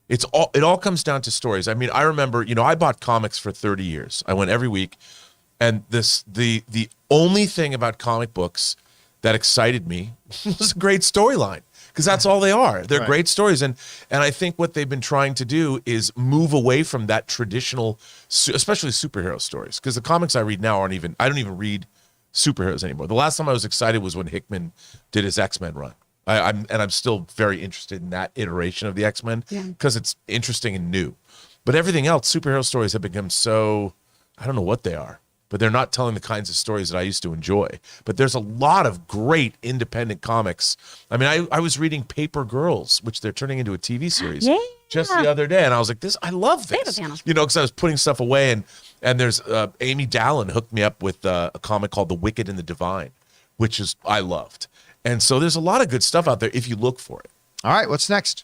It all comes down to stories. I mean, I remember, I bought comics for 30 years. I went every week. And the only thing about comic books that excited me was a great storyline. Because that's all they are. They're Right. great stories. And I think what they've been trying to do is move away from that traditional, especially superhero stories. Because the comics I read now I don't even read superheroes anymore. The last time I was excited was when Hickman did his X-Men run. I'm still very interested in that iteration of the X-Men because it's interesting and new. But everything else, superhero stories have become so, I don't know what they are. But they're not telling the kinds of stories that I used to enjoy. But there's a lot of great independent comics. I mean, I was reading Paper Girls, which they're turning into a TV series just the other day. And I was like, I love They have this. a panel. Because I was putting stuff away. And there's Amy Dallin hooked me up with a comic called The Wicked and the Divine, which I loved. And so there's a lot of good stuff out there if you look for it. All right, what's next?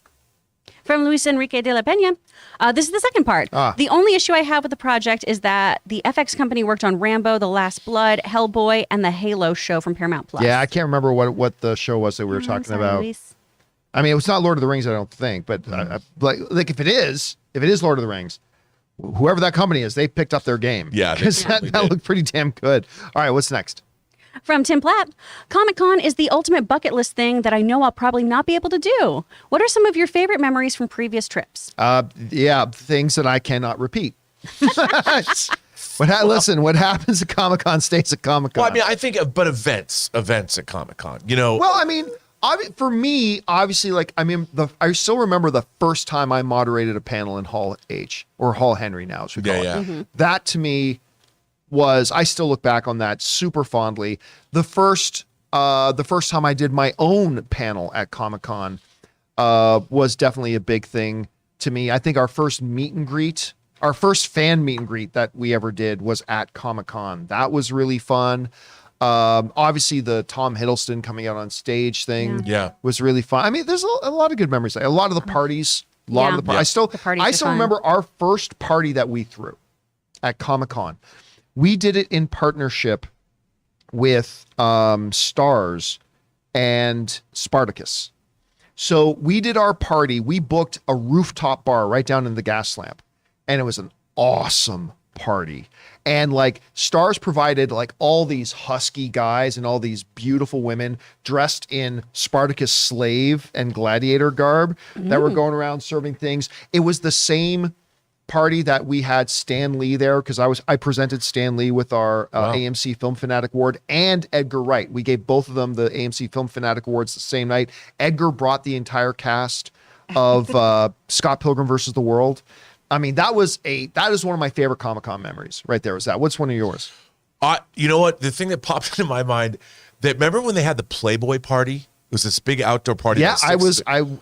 From Luis Enrique de la Peña, this is the second part. The only issue I have with the project is that the FX company worked on Rambo, The Last Blood, Hellboy, and the Halo show from Paramount Plus. Yeah, I can't remember what the show was that we were talking Sorry, about. Luis. I mean, it was not Lord of the Rings, I don't think, but like if it is Lord of the Rings, whoever that company is, they picked up their game. Yeah, they because certainly that did. looked pretty damn good. All right, what's next? From Tim Platt, Comic-Con is the ultimate bucket list thing that I know I'll probably not be able to do. What are some of your favorite memories from previous trips? Things that I cannot repeat. Listen, what happens at Comic-Con stays at Comic-Con. Well, I mean, I think, but events at Comic-Con, Well, I mean, for me, obviously, I still remember the first time I moderated a panel in Hall H, or Hall Henry now, as we call it. Yeah. That to me I still look back on that super fondly. The first time I did my own panel at Comic-Con was definitely a big thing to me. I think our first fan meet and greet that we ever did was at Comic-Con. That was really fun. Obviously the Tom Hiddleston coming out on stage thing was really fun. I mean, there's a lot of good memories. A lot of the parties, I still remember our first party that we threw at Comic-Con. We did it in partnership with Stars and Spartacus. So we did our party. We booked a rooftop bar right down in the gas lamp, and it was an awesome party. And like Stars provided like all these husky guys and all these beautiful women dressed in Spartacus slave and gladiator garb that were going around serving things. It was the same party that we had Stan Lee there, because I presented Stan Lee with our AMC Film Fanatic Award, and Edgar Wright. We gave both of them the AMC Film Fanatic Awards the same night. Edgar brought the entire cast of Scott Pilgrim versus the World. I mean, that is one of my favorite Comic-Con memories right there. Was that? What's one of yours? You know what? The thing that popped into my mind, that remember when they had the Playboy party? It was this big outdoor party. Yeah, I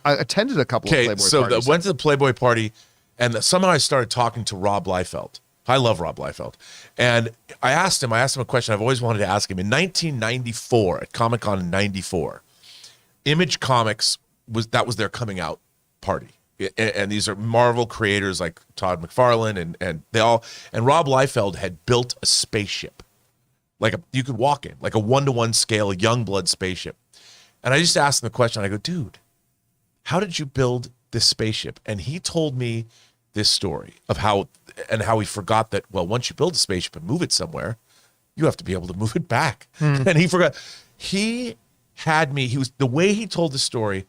attended a couple of Playboy parties. Okay, so went to the Playboy party, and somehow I started talking to Rob Liefeld. I love Rob Liefeld. And I asked him a question I've always wanted to ask him. In 1994, at Comic-Con in 94, Image Comics was their coming out party. And these are Marvel creators like Todd McFarlane and Rob Liefeld had built a spaceship. You could walk in, like a 1-to-1 scale Youngblood spaceship. And I just asked him the question. I go, dude, how did you build this spaceship? And he told me this story of how he forgot that, well, once you build a spaceship and move it somewhere, you have to be able to move it back. And he forgot. The way he told the story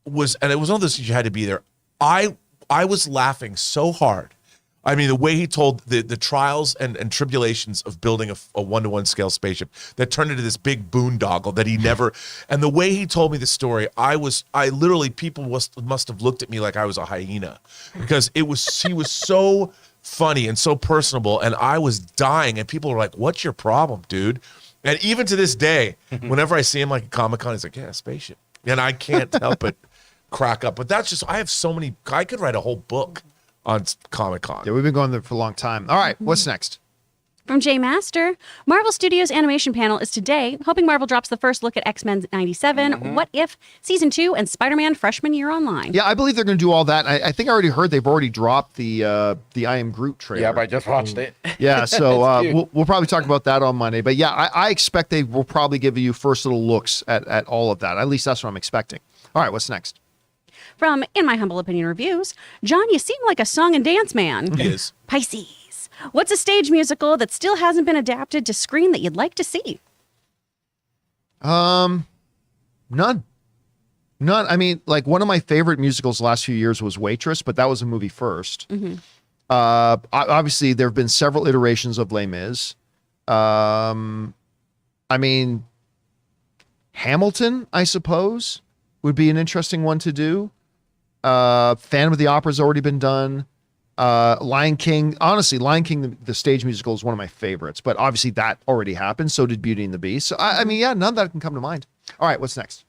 was, and it was one of those things you had to be there. I was laughing so hard. I mean, the way he told the trials and tribulations of building a 1-to-1 scale spaceship that turned into this big boondoggle that he never, and the way he told me the story, people must have looked at me like I was a hyena, because he was so funny and so personable, and I was dying, and people were like, "What's your problem, dude?" And even to this day, whenever I see him like at Comic-Con, he's like, "Yeah, spaceship," and I can't help but crack up. But that's just, I have so many, I could write a whole book on Comic-Con. Yeah, we've been going there for a long time. All right, what's next? From Jay Master, Marvel Studios animation panel is today, hoping Marvel drops the first look at X-Men 97, What If, Season 2, and Spider-Man Freshman Year Online. Yeah, I believe they're going to do all that. I think I already heard they've already dropped the I Am Groot trailer. Yeah, but I just watched it. Yeah, so we'll probably talk about that on Monday. But yeah, I expect they will probably give you first little looks at all of that. At least that's what I'm expecting. All right, what's next? From In My Humble Opinion Reviews, John, you seem like a song and dance man. He is. Pisces. What's a stage musical that still hasn't been adapted to screen that you'd like to see? None. I mean, like, one of my favorite musicals the last few years was Waitress, but that was a movie first. Obviously, there have been several iterations of Les Mis. I mean, Hamilton, I suppose, would be an interesting one to do. Phantom of the Opera's already been done. Lion King, honestly, Lion King, the stage musical, is one of my favorites, but obviously that already happened. So did Beauty and the Beast. So I mean, yeah, none that can come to mind. All right, what's next?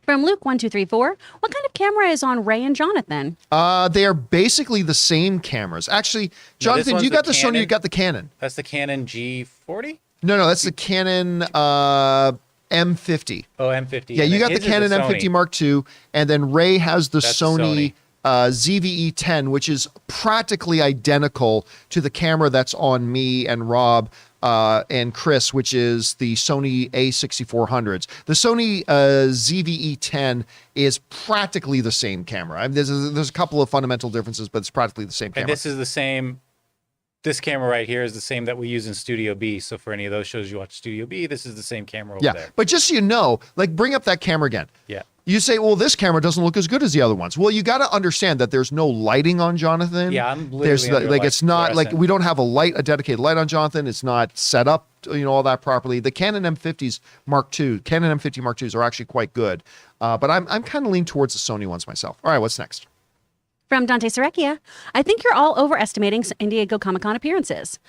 From Luke1234, what kind of camera is on Ray and Jonathan? They are basically the same cameras. Actually, Jonathan, you got the Sony, you got the Canon. That's the Canon G40? No, that's the Canon M50. Oh, M50. Yeah, you got the Canon M50 Mark II, and then Ray has the Sony ZVE10, which is practically identical to the camera that's on me and Rob and Chris, which is the Sony A6400s. The Sony ZVE10 is practically the same camera. I mean, there's a couple of fundamental differences, but it's practically the same camera. And this is the same. This camera right here is the same that we use in Studio B. So for any of those shows you watch Studio B, this is the same camera over there. But just so you know, like, bring up that camera again. Yeah. You say, well, this camera doesn't look as good as the other ones. Well, you got to understand that there's no lighting on Jonathan. Yeah, I'm literally under like, it's not fluorescent. like we don't have a dedicated light on Jonathan. It's not set up, all that properly. The Canon M50s Mark II, Canon M50 Mark IIs are actually quite good. But I'm kind of leaning towards the Sony ones myself. All right, what's next? From Dante Serecchia, I think you're all overestimating San Diego Comic-Con appearances.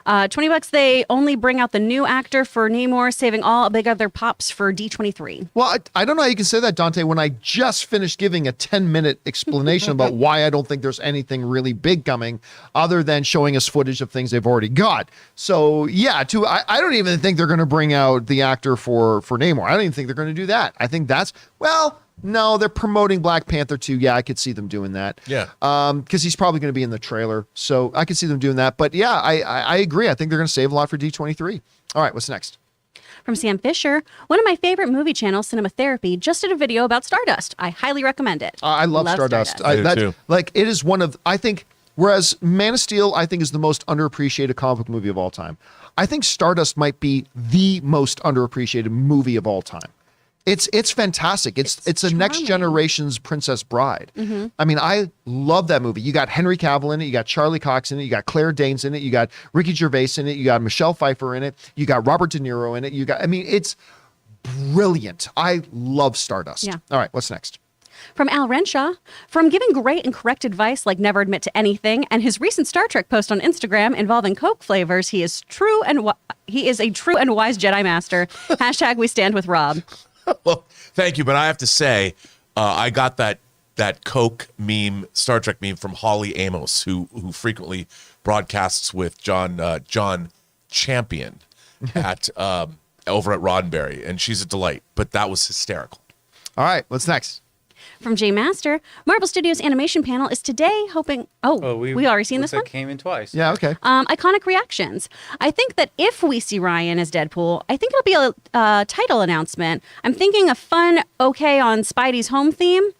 $20, they only bring out the new actor for Namor, saving all big other pops for D23. Well, I don't know how you can say that, Dante, when I just finished giving a 10-minute explanation about why I don't think there's anything really big coming other than showing us footage of things they've already got. So, yeah, I don't even think they're going to bring out the actor for Namor. I don't even think they're going to do that. I think that's, no, they're promoting Black Panther 2. Yeah, I could see them doing that. Yeah. Because he's probably going to be in the trailer. So I could see them doing that. But yeah, I agree. I think they're going to save a lot for D23. All right, what's next? From Sam Fisher, one of my favorite movie channels, Cinema Therapy, just did a video about Stardust. I highly recommend it. I love Stardust. I do too. Like, it is one of, I think, whereas Man of Steel, I think, is the most underappreciated comic book movie of all time. I think Stardust might be the most underappreciated movie of all time. It's fantastic. It's a next generation's Princess Bride. I mean, I love that movie. You got Henry Cavill in it. You got Charlie Cox in it. You got Claire Danes in it. You got Ricky Gervais in it. You got Michelle Pfeiffer in it. You got Robert De Niro in it. It's brilliant. I love Stardust. Yeah. All right, what's next? From Al Renshaw, from giving great and correct advice like never admit to anything, and his recent Star Trek post on Instagram involving Coke flavors, he is a true and wise Jedi Master. Hashtag we stand with Rob. Well, thank you, but I have to say, I got that Coke meme, Star Trek meme from Holly Amos, who frequently broadcasts with John Campea at over at Roddenberry, and she's a delight. But that was hysterical. All right, what's next? From J Master, Marvel Studios animation panel is today hoping. We already seen this one. Came in twice. Yeah, okay. Iconic reactions. I think that if we see Ryan as Deadpool, I think it'll be a title announcement. I'm thinking a fun okay on Spidey's home theme,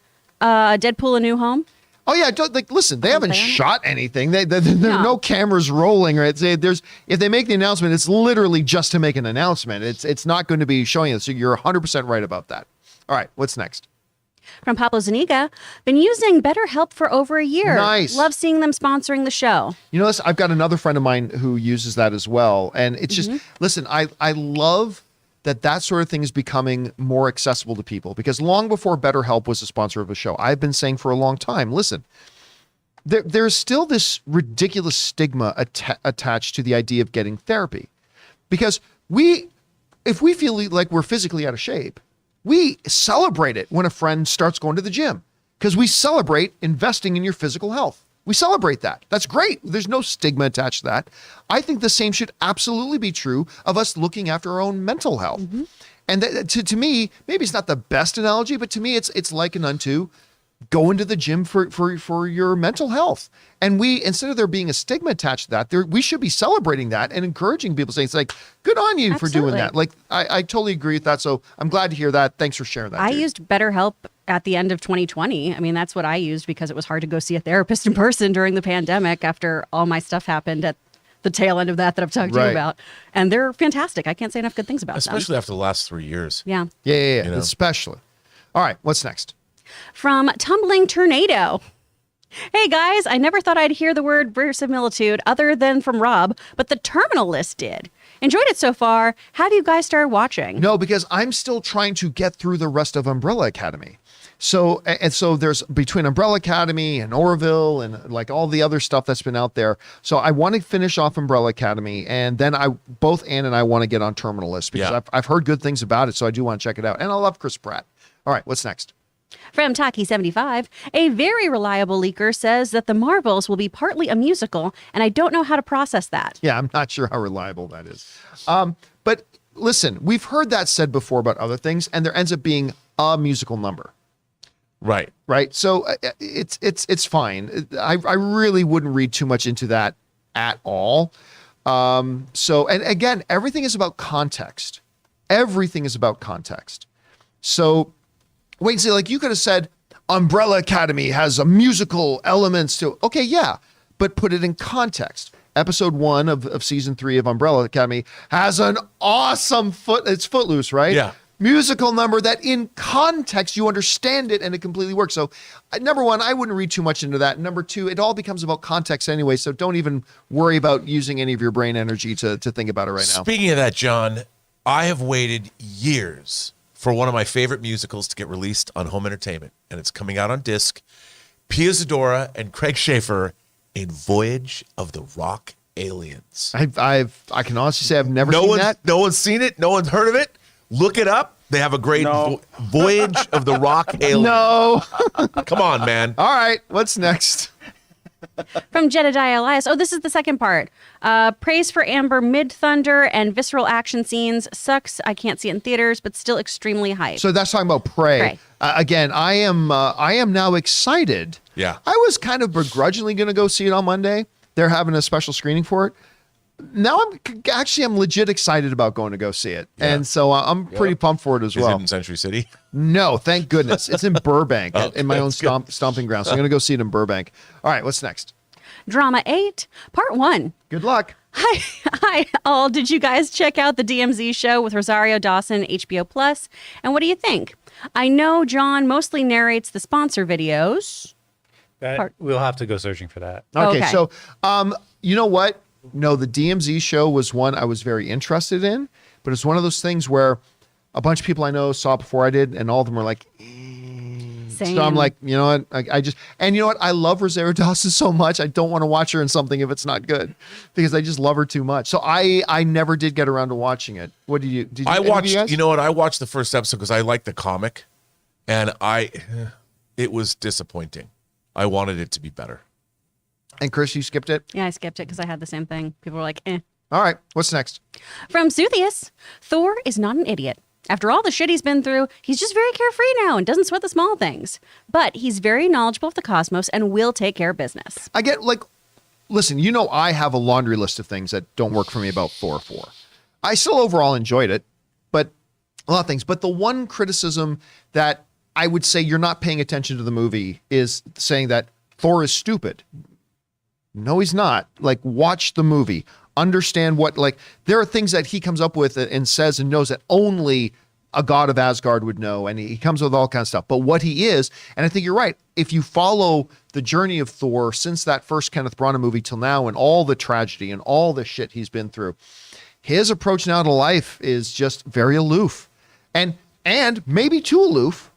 Deadpool: A New Home. Oh yeah, listen, they haven't play on it? shot anything. There are no cameras rolling. Right? If they make the announcement, it's literally just to make an announcement. It's not going to be showing it. So you're 100% right about that. All right, what's next? From Pablo Zuniga, been using BetterHelp for over a year. Nice. Love seeing them sponsoring the show. You know, I've got another friend of mine who uses that as well. And it's just, listen, I love that sort of thing is becoming more accessible to people, because long before BetterHelp was a sponsor of a show, I've been saying for a long time, listen, there's still this ridiculous stigma attached to the idea of getting therapy, because if we feel like we're physically out of shape, we celebrate it when a friend starts going to the gym, because we celebrate investing in your physical health. We celebrate that. That's great. There's no stigma attached to that. I think the same should absolutely be true of us looking after our own mental health. And to me, maybe it's not the best analogy, but to me, it's likened unto going to the gym for your mental health. And instead of there being a stigma attached to that, we should be celebrating that and encouraging people, saying it's like, good on you for doing that. Like, I totally agree with that. So I'm glad to hear that. Thanks for sharing that. I used BetterHelp at the end of 2020. I mean, that's what I used, because it was hard to go see a therapist in person during the pandemic after all my stuff happened at the tail end of that I've talked to you about. And they're fantastic. I can't say enough good things about them. Especially after the last 3 years. Yeah. Yeah. You know? Especially. All right, what's next? From Tumbling Tornado. Hey guys, I never thought I'd hear the word verisimilitude other than from Rob, but the Terminal List did. Enjoyed it so far. Have you guys started watching? No, because I'm still trying to get through the rest of Umbrella Academy. So there's between Umbrella Academy and Orville and like all the other stuff that's been out there. So I want to finish off Umbrella Academy, and then both Ann and I want to get on Terminal List, because I've heard good things about it. So I do want to check it out. And I love Chris Pratt. All right, what's next? From Taki75, a very reliable leaker says that The Marvels will be partly a musical, and I don't know how to process that. Yeah, I'm not sure how reliable that is. But listen, we've heard that said before about other things, and there ends up being a musical number. Right. Right. So it's fine. I really wouldn't read too much into that at all. And again, everything is about context. Everything is about context. So wait and see, like you could have said Umbrella Academy has a musical elements to, okay, yeah, but put it in context. Episode 1 of season 3 of Umbrella Academy has an awesome it's Footloose, right? Yeah. Musical number that in context, you understand it and it completely works. So number 1, I wouldn't read too much into that. Number 2, it all becomes about context anyway. So don't even worry about using any of your brain energy to think about it right now. Speaking of that, John, I have waited years for one of my favorite musicals to get released on home entertainment, and it's coming out on disc. Pia Zadora and Craig Schaefer in Voyage of the Rock Aliens. I can honestly say I've never seen that. No one's seen it. No one's heard of it. Look it up. They have a great Voyage of the Rock Aliens. No. Come on, man. All right. What's next? From Jedediah Elias. Oh, this is the second part. Praise for Amber mid-thunder and visceral action scenes. Sucks. I can't see it in theaters, but still extremely hyped. So that's talking about Prey. Again, I am now excited. Yeah. I was kind of begrudgingly going to go see it on Monday. They're having a special screening for it. now I'm legit excited about going to go see it. And so I'm pretty pumped for it as Is well. it in Century City? No, thank goodness. It's in Burbank in my own that's good. stomping ground. So I'm going to go see it in Burbank. All right, what's next? Drama 8, Part 1. Good luck. Hi, all. Did you guys check out the DMZ show with Rosario Dawson, HBO Plus? And what do you think? I know John mostly narrates the sponsor videos. We'll have to go searching for that. Okay, Okay. so you know what? No, the DMZ show was one I was very interested in, but it's one of those things where a bunch of people I know saw it before I did, and all of them were like, Same. so I'm like, you know what? I just, and you know what? I love Rosario Dawson so much. I don't want to watch her in something if it's not good because I just love her too much. So I never did get around to watching it. What did you? I any of you watched. guys? You know what? I watched the first episode because I liked the comic, and it was disappointing. I wanted it to be better. And Chris, you skipped it. Yeah, I skipped it because I had the same thing. People were like, eh. All right, what's next? From Suthius, Thor is not an idiot. After all the shit he's been through, he's just very carefree now and doesn't sweat the small things. But he's very knowledgeable of the cosmos and will take care of business. I get listen, you know, I have a laundry list of things that don't work for me about Thor 4. I still overall enjoyed it, but a lot of things. But the one criticism that I would say you're not paying attention to the movie is saying that Thor is stupid. No, he's not. Like, watch the movie. Understand what, there are things that he comes up with and says and knows that only a god of Asgard would know. And he comes with all kinds of stuff. But what he is, and I think you're right, if you follow the journey of Thor since that first Kenneth Branagh movie till now and all the tragedy and all the shit he's been through, his approach now to life is just very aloof. And maybe too aloof,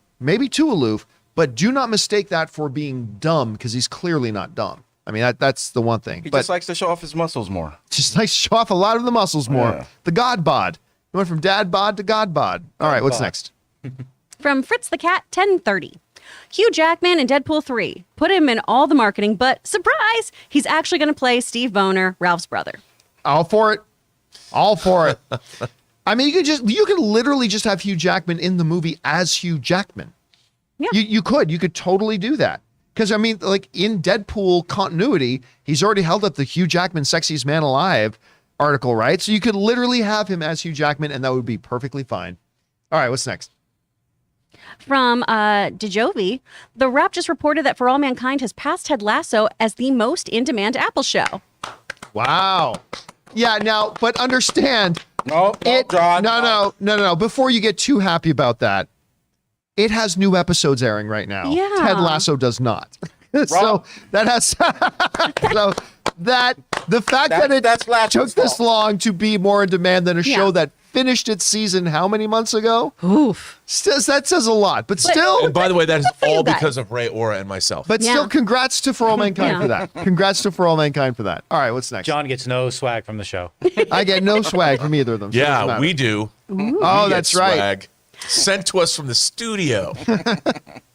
but do not mistake that for being dumb because he's clearly not dumb. I mean, that's the one thing. He But just likes to show off his muscles more. just likes to show off a lot of the muscles more. Yeah. The God bod. He went from dad bod to God bod. All right, what's bod. next? From Fritz the Cat, 1030. Hugh Jackman in Deadpool 3. Put him in all the marketing, but surprise, he's actually going to play Steve Boner, Ralph's brother. All for it. All for it. I mean, you could literally just have Hugh Jackman in the movie as Hugh Jackman. Yeah. You could totally do that. Because, I mean, in Deadpool continuity, he's already held up the Hugh Jackman Sexiest Man Alive article, right? So you could literally have him as Hugh Jackman, and that would be perfectly fine. All right, what's next? From Djovi, The Wrap just reported that For All Mankind has passed Ted Lasso as the most in-demand Apple show. Wow. Yeah, now, but understand, No, John. No. Before you get too happy about that, it has new episodes airing right now. Yeah. Ted Lasso does not. So Rob. that has so that the fact that That's it Lasso's took this fault. long to be more in demand than a Yeah. show that finished its season how many months ago? Oof. That says a lot. But still, And by the way, that is for you all guys. because of Ray Ora and myself. but Yeah. still, congrats to For All Mankind Yeah. for that. Congrats to For All Mankind for that. All right, what's next? John gets no swag from the show. I get no swag from either of them. So it doesn't yeah, matter. we do. Oh, We get that's right. swag sent to us from the studio. All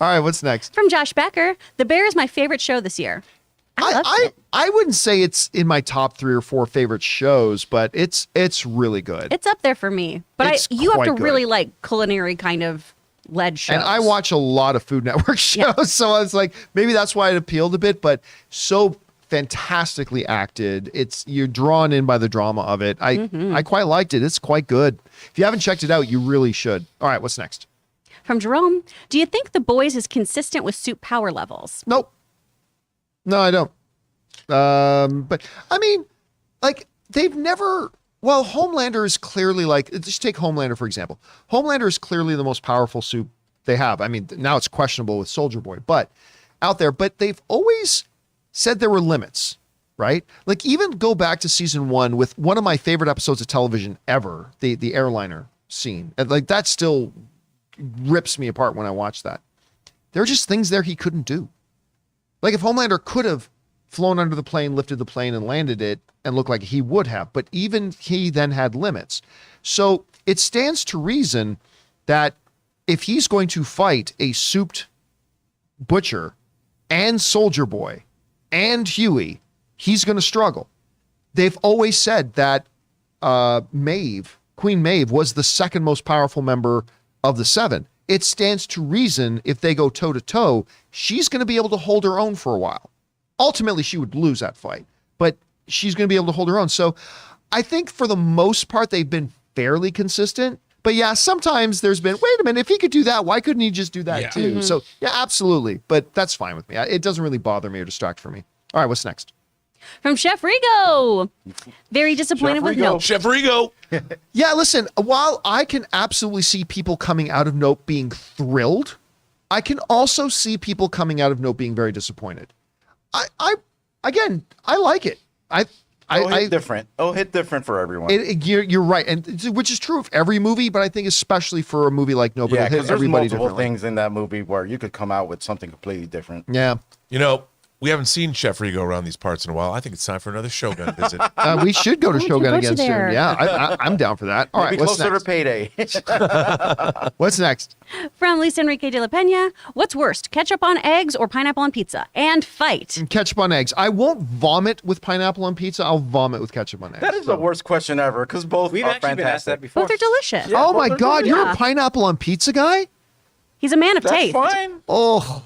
right, what's next? From Josh Becker, The Bear is my favorite show this year. I loved it. I wouldn't say it's in my top 3 or 4 favorite shows, but it's really good. It's up there for me. But It's you have quite to good. really like culinary kind of led shows. And I watch a lot of Food Network shows, Yeah. so I was like, maybe that's why it appealed a bit, but so fantastically acted. You're drawn in by the drama of it. I quite liked it. It's quite good. If you haven't checked it out, you really should. All right, what's next? From Jerome, do you think The Boys is consistent with suit power levels? Nope. No, I don't. But I mean, they've never. Well, Homelander is clearly just take Homelander for example. Homelander is clearly the most powerful suit they have. I mean, now it's questionable with Soldier Boy, but out there. But they've always said there were limits, right? Like even go back to season 1 with one of my favorite episodes of television ever, the airliner scene. And that still rips me apart when I watch that. There are just things there he couldn't do. Like if Homelander could have flown under the plane, lifted the plane and landed it and looked like he would have, but even he then had limits. So it stands to reason that if he's going to fight a souped Butcher and Soldier Boy and Huey, he's going to struggle. They've always said that Queen Maeve was the second most powerful member of the 7. It stands to reason if they go toe to toe, she's going to be able to hold her own for a while. Ultimately, she would lose that fight, but she's going to be able to hold her own. So I think for the most part, they've been fairly consistent. But yeah, sometimes there's been, wait a minute, if he could do that, why couldn't he just do that too? So yeah, absolutely. But that's fine with me. It doesn't really bother me or distract for me. All right, what's next? From Chef Rigo. Very disappointed with Nope. Chef Rigo. Yeah, listen, while I can absolutely see people coming out of Nope being thrilled, I can also see people coming out of Nope being very disappointed. I like it. Hit different. It'll hit different for everyone. You're right, and which is true of every movie, but I think especially for a movie like Nope, yeah, it'll because hit there's everybody multiple differently. things in that movie where you could come out with something completely different. Yeah. You know, we haven't seen Chef Rigo around these parts in a while. I think it's time for another Shogun visit. We should go to should Shogun go again to there. soon. Yeah, I'm down for that. All right, Maybe what's closer next? to payday. What's next? From Luis Enrique de la Pena. What's worst, ketchup on eggs or pineapple on pizza? And fight. Ketchup on eggs. I won't vomit with pineapple on pizza. I'll vomit with ketchup on eggs. That is the worst question ever because both We've are actually fantastic. been asked that before. Both are delicious. Yeah. Oh my both are God, good. you're Yeah. a pineapple on pizza guy? He's a man of That's taste. fine. Oh,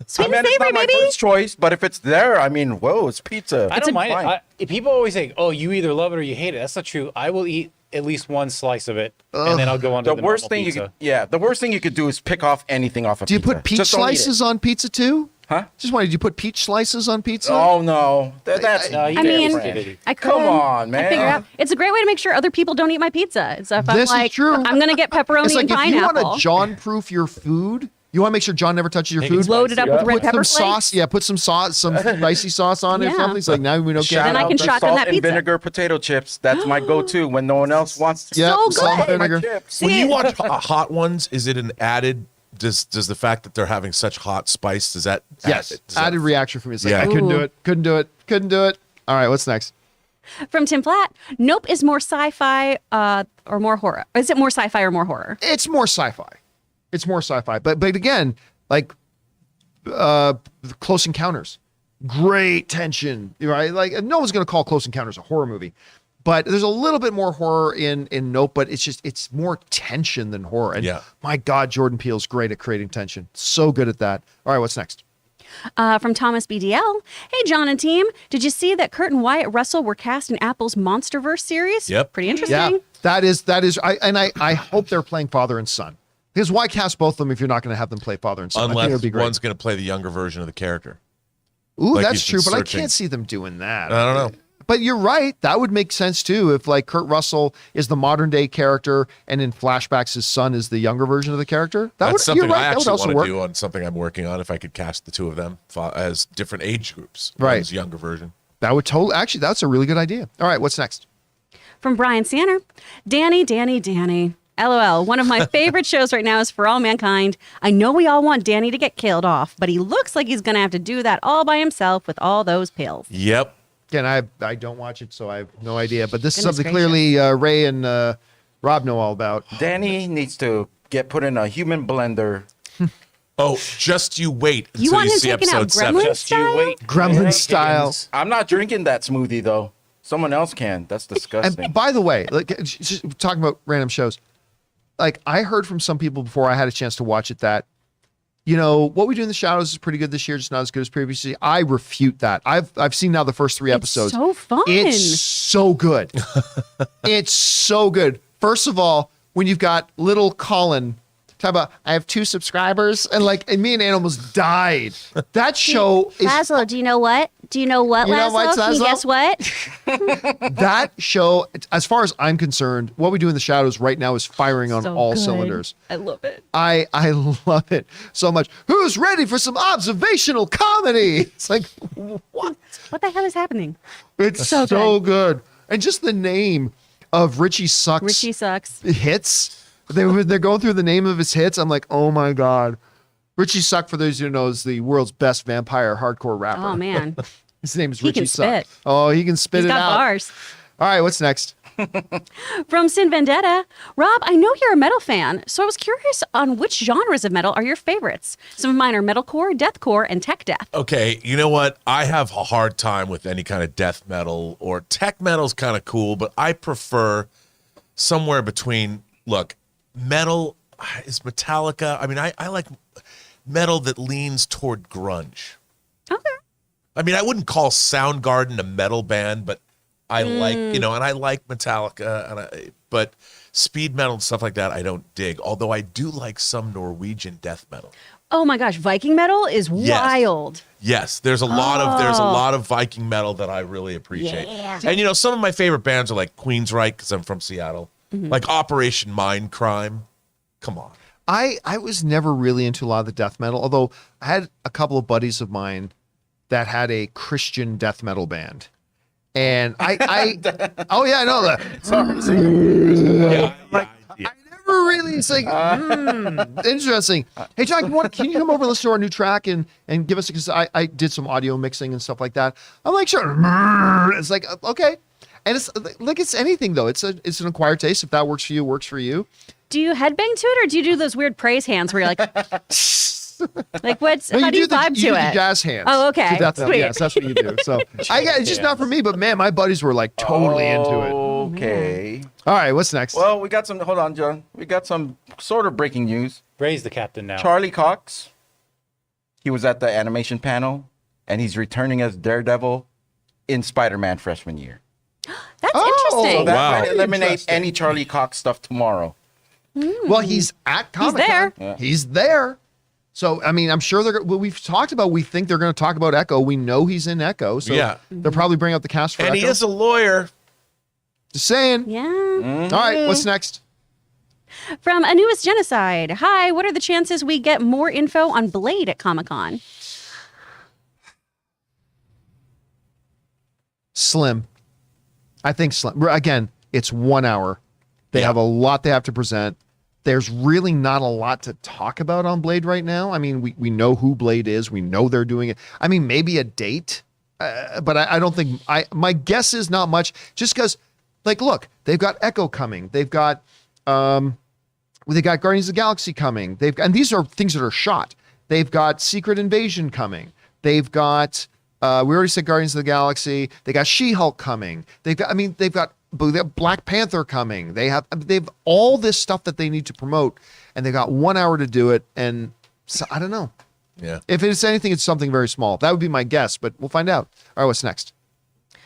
Sweet I mean, and it's savory, not my baby. first choice, but if it's there, I mean, whoa, it's pizza. I don't mind fine. it. People always say, "Oh, you either love it or you hate it." That's not true. I will eat at least one slice of it, and then I'll go on to The the worst normal thing pizza. the worst thing you could do is pick off anything off a do you pizza. put peach Just don't eat it. slices on pizza too? Huh? Just wondered, do you put peach slices on pizza? Oh no, that's No, you I get mean, stupidity. I could. Come on, I figure man. out. It's a great way to make sure other people don't eat my pizza. It's if I'm This is like, true. I'm gonna get pepperoni It's like and if you pineapple. want to John-proof your food, you want to make sure John never touches your Make it food. Load it up with red Put pepper some flakes. sauce. Yeah, put some sauce, some spicy sauce on it or Yeah. something. It's like now we don't Shout Then I out can to shotgun salt that and pizza. vinegar potato chips. That's my go-to when no one else wants to. Yeah, So salt and good. vinegar. Chips. When See- you watch hot ones, is it an added? Does the fact that they're having such hot spice does that? Yes, does that- added reaction from me. It's like, Yeah. I couldn't do Ooh. it. Couldn't do it. Couldn't do it. All right, what's next? From Tim Platt. Nope is more sci-fi or more horror. Is it more sci-fi or more horror? It's more sci-fi. It's more sci-fi. But again, like Close Encounters, great tension, right? Like no one's gonna call Close Encounters a horror movie, but there's a little bit more horror in Nope. But it's more tension than horror. And Yeah. my God, Jordan Peele's great at creating tension. So good at that. All right, what's next? From Thomas BDL. Hey, John and team. Did you see that Kurt and Wyatt Russell were cast in Apple's MonsterVerse series? Yep. Pretty interesting. Yeah, that is. I hope they're playing father and son. Because why cast both of them if you're not going to have them play father and son? I think it Unless would be great. one's going to play the younger version of the character. Ooh, like that's he's true, been but I searching. can't see them doing that. I don't know. But you're right. That would make sense too if like Kurt Russell is the modern day character and in flashbacks his son is the younger version of the character. That's you're something right. I That would actually also want work. to do on something I'm working on. If I could cast the two of them as different age groups, Right. One's younger version. That would totally actually that's a really good idea. All right, what's next? From Brian Sanner. Danny. LOL. One of my favorite shows right now is For All Mankind. I know we all want Danny to get killed off, but he looks like he's going to have to do that all by himself with all those pills. Yep. Again, I don't watch it, so I have no idea. But this is Goodness something gracious. clearly Ray and Rob know all about. Danny needs to get put in a human blender. Oh, just you wait You until want you him see taking out episode 7. Gremlins? Just you style? wait. Gremlin Hey, style. Higgins. I'm not drinking that smoothie though. Someone else can. That's disgusting. And by the way, like just talking about random shows, like I heard from some people before I had a chance to watch it that, you know, What We Do in the Shadows is pretty good this year, just not as good as previously. I refute that. I've seen now the first 3 episodes. so fun. It's so good. It's so good. First of all, when you've got little Colin talk about I have 2 subscribers and me and Ann almost died. That show is Laszlo, do you know what? Do you know what, You know what, Laszlo? Can you Laszlo? guess what? that show, as far as I'm concerned, What We Do in the Shadows right now is firing on So all good. cylinders. I love it. I love it so much. Who's ready for some observational comedy? It's like, what? What the hell is happening? It's So so good. And just the name of Richie Sucks Richie sucks. hits. They're going through the name of his hits. I'm like, oh my God. Richie Suck, for those who know, is the world's best vampire hardcore rapper. Oh, man. His name is He Richie can Suck. spit. Oh, he can spit He's it got out. bars. All right, what's next? From Sin Vendetta. Rob, I know you're a metal fan, so I was curious on which genres of metal are your favorites. Some of mine are metalcore, deathcore, and tech death. Okay, you know what? I have a hard time with any kind of death metal or tech metal's kind of cool, but I prefer somewhere between, look, metal is Metallica. I mean, I like metal that leans toward grunge. Okay. I mean, I wouldn't call Soundgarden a metal band, but I like, and I like Metallica, but speed metal and stuff like that, I don't dig. Although I do like some Norwegian death metal. Oh my gosh, Viking metal is Yes. wild. Yes, there's a lot of Viking metal that I really appreciate. Yeah. And some of my favorite bands are like Queensryche because I'm from Seattle, like Operation Mindcrime. Come on. I was never really into a lot of the death metal, although I had a couple of buddies of mine that had a Christian death metal band. And I oh yeah, I know that. I never really, it's like, interesting. Hey, John, can you come over and listen to our new track and give us, because I did some audio mixing and stuff like that. I'm like, sure. It's like, okay. And it's like, it's anything though. It's an acquired taste. If that works for you, it works for you. Do you headbang to it, or do you do those weird praise hands where you're like, like what's, No, how do you vibe you to do it? the jazz hands. Oh, okay. to death metal. Sweet. Yes, that's what you do. So it's just not for me, but man, my buddies were like totally into it. Okay. All right, what's next? Well, we got some. Hold on, John. We got some sort of breaking news. Ray's the captain now. Charlie Cox. He was at the animation panel, and he's returning as Daredevil in Spider-Man freshman year. That's Oh, interesting. So that Wow. might eliminate Interesting. any Charlie Cox stuff tomorrow. Well, he's at Comic-Con. there. He's there. So, I mean, I'm sure we've talked about, we think they're going to talk about Echo. We know he's in Echo. So Yeah. they'll probably bring out the cast for And Echo. he is a lawyer. Just saying. Yeah. All right, what's next? From A Newest Genocide. Hi, what are the chances we get more info on Blade at Comic-Con? Slim. I think slim. Again, it's 1 hour. They have a lot they have to present. There's really not a lot to talk about on Blade right now. I mean, we know who Blade is. We know they're doing it. I mean, maybe a date, but I don't think, my guess is not much, just because, like, look, they've got Echo coming. They've got Guardians of the Galaxy coming. And these are things that are shot. They've got Secret Invasion coming. They've got, we already said Guardians of the Galaxy. They got She-Hulk coming. They've got Black Panther coming. They've all this stuff that they need to promote, and they've got 1 hour to do it. And so, I don't know. Yeah. If it's anything, it's something very small. That would be my guess, but we'll find out. All right, what's next?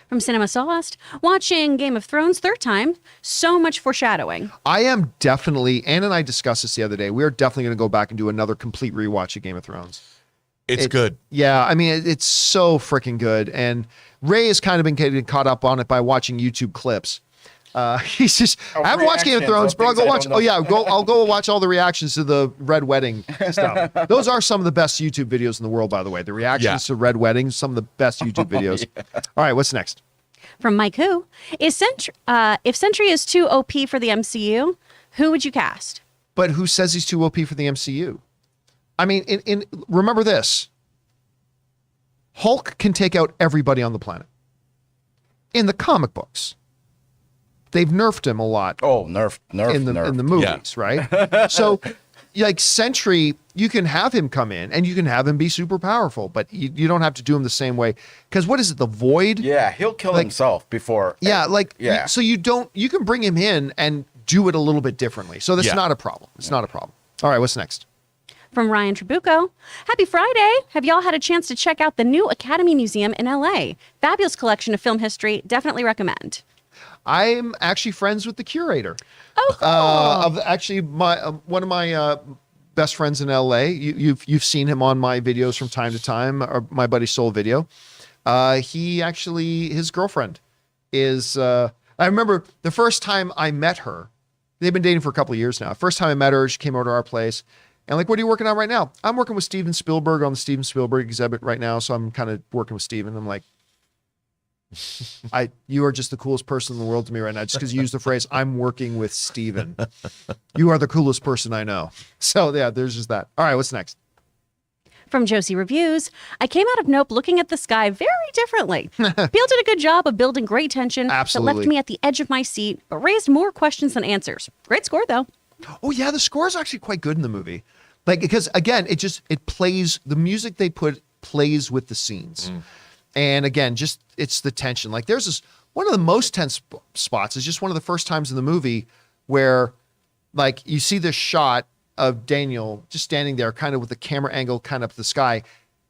From Cinema Sawdust. Watching Game of Thrones third time. So much foreshadowing. I am definitely, Ann and I discussed this the other day. We are definitely going to go back and do another complete rewatch of Game of Thrones. It's good. Yeah, I mean, it's so freaking good. And Ray has kind of been getting caught up on it by watching YouTube clips. He's just, I haven't watched Game of Thrones, but I'll go watch. Oh yeah, I'll go watch all the reactions to the Red Wedding stuff. Those are some of the best YouTube videos in the world, by the way. The reactions to Red Weddings, some of the best YouTube videos. All right, what's next? From Mike Who. If Sentry is too OP for the MCU, who would you cast? But who says he's too OP for the MCU? I mean, remember this. Hulk can take out everybody on the planet. In the comic books, they've nerfed him a lot. Oh, nerf. In the movies, right? So, like Sentry, you can have him come in and you can have him be super powerful, but you don't have to do him the same way. Because what is it, the Void? Yeah, he'll kill himself before. Yeah, Yeah. So you can bring him in and do it a little bit differently. So that's not a problem. It's not a problem. All right, what's next? From Ryan Trabucco. Happy Friday. Have y'all had a chance to check out the new Academy Museum in LA? Fabulous collection of film history. Definitely recommend. I'm actually friends with the curator. Oh, cool. Of actually one of my best friends in LA. You've seen him on my videos from time to time, or my buddy Soul Video. His girlfriend is. I remember the first time I met her. They've been dating for a couple of years now. First time I met her, she came over to our place. And like, what are you working on right now? I'm working with Steven Spielberg on the Steven Spielberg exhibit right now. So I'm kind of working with Steven. I'm like, you are just the coolest person in the world to me right now. Just because you use the phrase, I'm working with Steven. You are the coolest person I know. So yeah, there's just that. All right, what's next? From Josie Reviews, I came out of Nope looking at the sky very differently. Peele did a good job of building great tension that left Absolutely. me at the edge of my seat, but raised more questions than answers. Great score, though. Oh yeah, the score is actually quite good in the movie. Like, because again, it plays, the music they put plays with the scenes. And again, just, it's the tension. Like there's this, one of the most tense spots is just one of the first times in the movie where like you see this shot of Daniel just standing there kind of with the camera angle kind of up the sky.